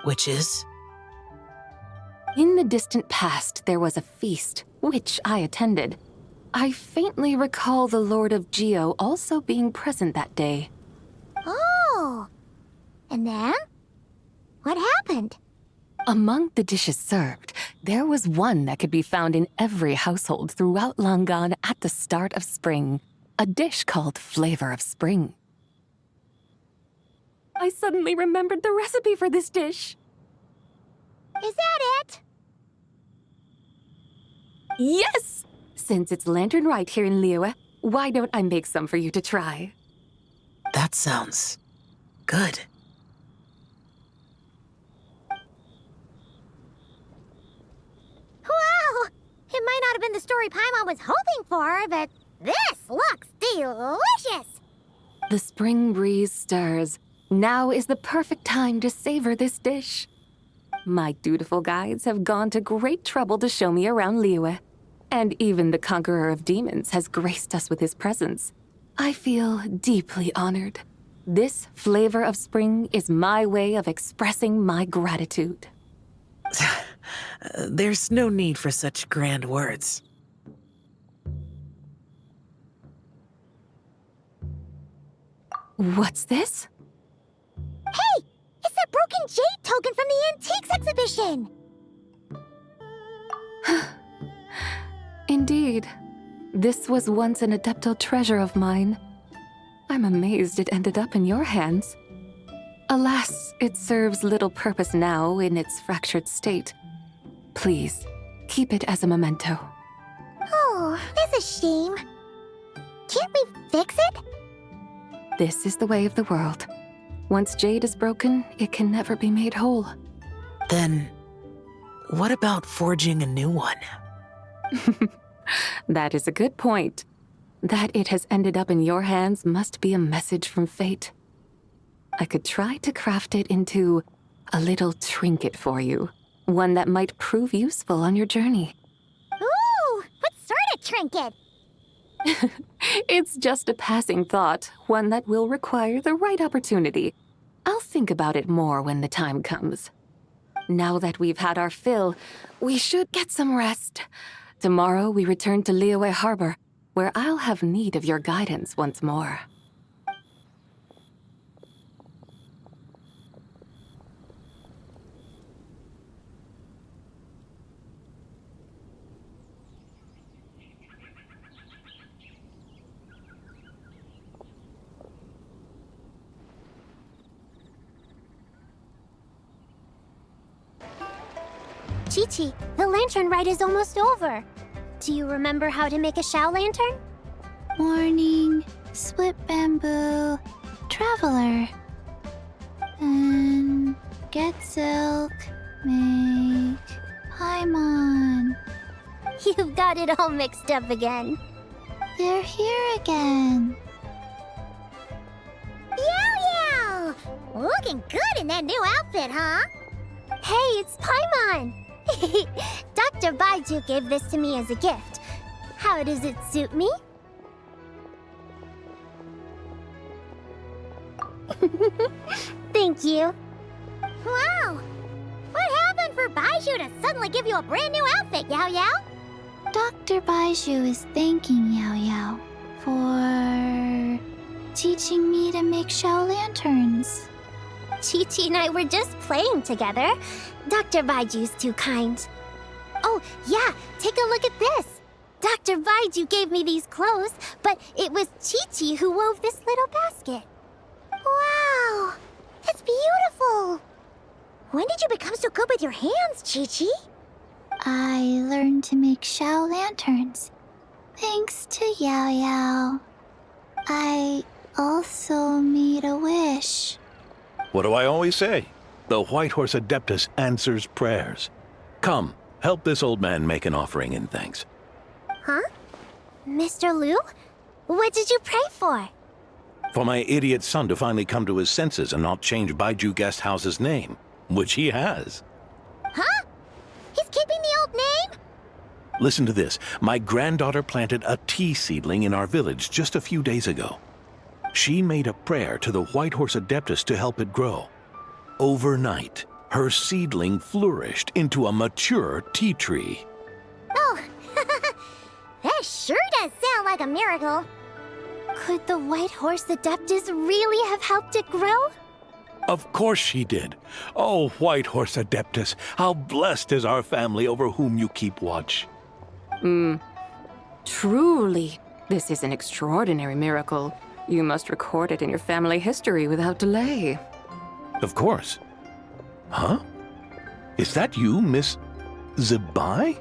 Which is? In the distant past, there was a feast, which I attended. I faintly recall the Lord of Geo also being present that day. Oh! And then? What happened? Among the dishes served, there was one that could be found in every household throughout Langan at the start of spring. A dish called Flavor of Spring. I suddenly remembered the recipe for this dish. Is that it? Yes! Since it's Lantern Rite here in Liyue, why don't I make some for you to try? That sounds good. Wow! It might not have been the story Paimon was hoping for, but this looks delicious! The spring breeze stirs. Now is the perfect time to savor this dish. My dutiful guides have gone to great trouble to show me around Liyue. And even the Conqueror of Demons has graced us with his presence. I feel deeply honored. This Flavor of Spring is my way of expressing my gratitude. There's no need for such grand words. What's this? Hey! It's that broken jade token from the Antiques exhibition! Indeed. This was once an Adeptal treasure of mine. I'm amazed it ended up in your hands. Alas, it serves little purpose now in its fractured state. Please, keep it as a memento. Oh, that's a shame. Can't we fix it? This is the way of the world. Once jade is broken, it can never be made whole. Then, what about forging a new one? That is a good point. That it has ended up in your hands must be a message from fate. I could try to craft it into a little trinket for you. One that might prove useful on your journey. Ooh! What sort of trinket? It's just a passing thought, one that will require the right opportunity. I'll think about it more when the time comes. Now that we've had our fill, we should get some rest. Tomorrow we return to Liyue Harbor, where I'll have need of your guidance once more. Chi-Chi, the lantern rite is almost over. Do you remember how to make a Shao lantern? Morning, split bamboo, traveler. And get silk, make Paimon. You've got it all mixed up again. They're here again. Yow! Looking good in that new outfit, huh? Hey, it's Paimon! Dr. Baiju gave this to me as a gift. How does it suit me? Thank you. Wow! What happened for Baiju to suddenly give you a brand new outfit, Yao Yao? Dr. Baiju is thanking Yao Yao for teaching me to make Shao lanterns. Chi-Chi and I were just playing together. Dr. Baiju's too kind. Oh, yeah, take a look at this. Dr. Baiju gave me these clothes, but it was Chi-Chi who wove this little basket. Wow, it's beautiful. When did you become so good with your hands, Chi-Chi? I learned to make Xiao lanterns, thanks to Yao Yao. I also made a wish. What do I always say? The White Horse Adeptus answers prayers. Come, help this old man make an offering in thanks. Huh? Mr. Liu? What did you pray for? For my idiot son to finally come to his senses and not change Baiju Guest House's name, which he has. Huh? He's keeping the old name? Listen to this. My granddaughter planted a tea seedling in our village just a few days ago. She made a prayer to the White Horse Adeptus to help it grow. Overnight, her seedling flourished into a mature tea tree. Oh, that sure does sound like a miracle. Could the White Horse Adeptus really have helped it grow? Of course she did. Oh, White Horse Adeptus, how blessed is our family over whom you keep watch. Truly, this is an extraordinary miracle. You must record it in your family history without delay. Of course. Huh? Is that you, Miss Zibai?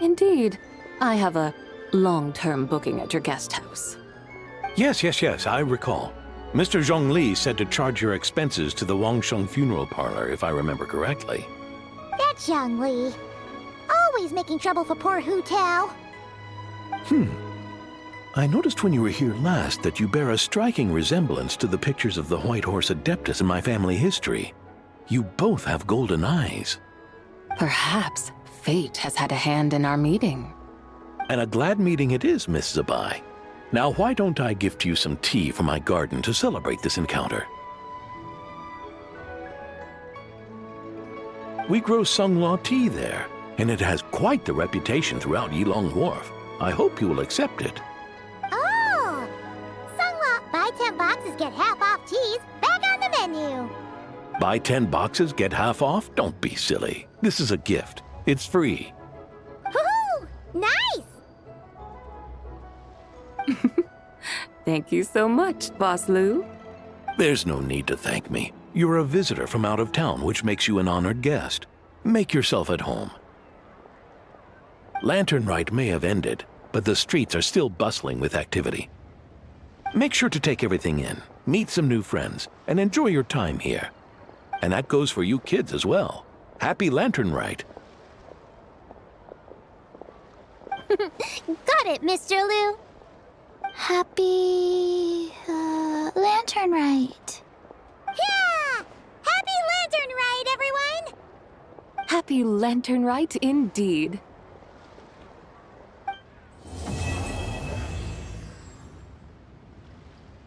Indeed. I have a long-term booking at your guest house. Yes, I recall. Mr. Zhongli said to charge your expenses to the Wangsheng funeral parlor, if I remember correctly. That's Young Li. Always making trouble for poor Hu Tao. I noticed when you were here last that you bear a striking resemblance to the pictures of the White Horse Adeptus in my family history. You both have golden eyes. Perhaps fate has had a hand in our meeting. And a glad meeting it is, Miss Zibai. Now, why don't I gift you some tea from my garden to celebrate this encounter? We grow Sunglaw tea there, and it has quite the reputation throughout Yilong Wharf. I hope you will accept it. Oh! Sunglaw, buy 10 boxes, get half off teas, back on the menu. Buy 10 boxes, get half off? Don't be silly. This is a gift. It's free. Woohoo! Nice! Thank you so much, Boss Liu. There's no need to thank me. You're a visitor from out of town, which makes you an honored guest. Make yourself at home. Lantern Rite may have ended, but the streets are still bustling with activity. Make sure to take everything in, meet some new friends, and enjoy your time here. And that goes for you kids as well. Happy Lantern Rite. Got it, Mr. Liu. Happy... Lantern Rite. Yeah! Happy Lantern Rite, everyone! Happy Lantern Rite indeed.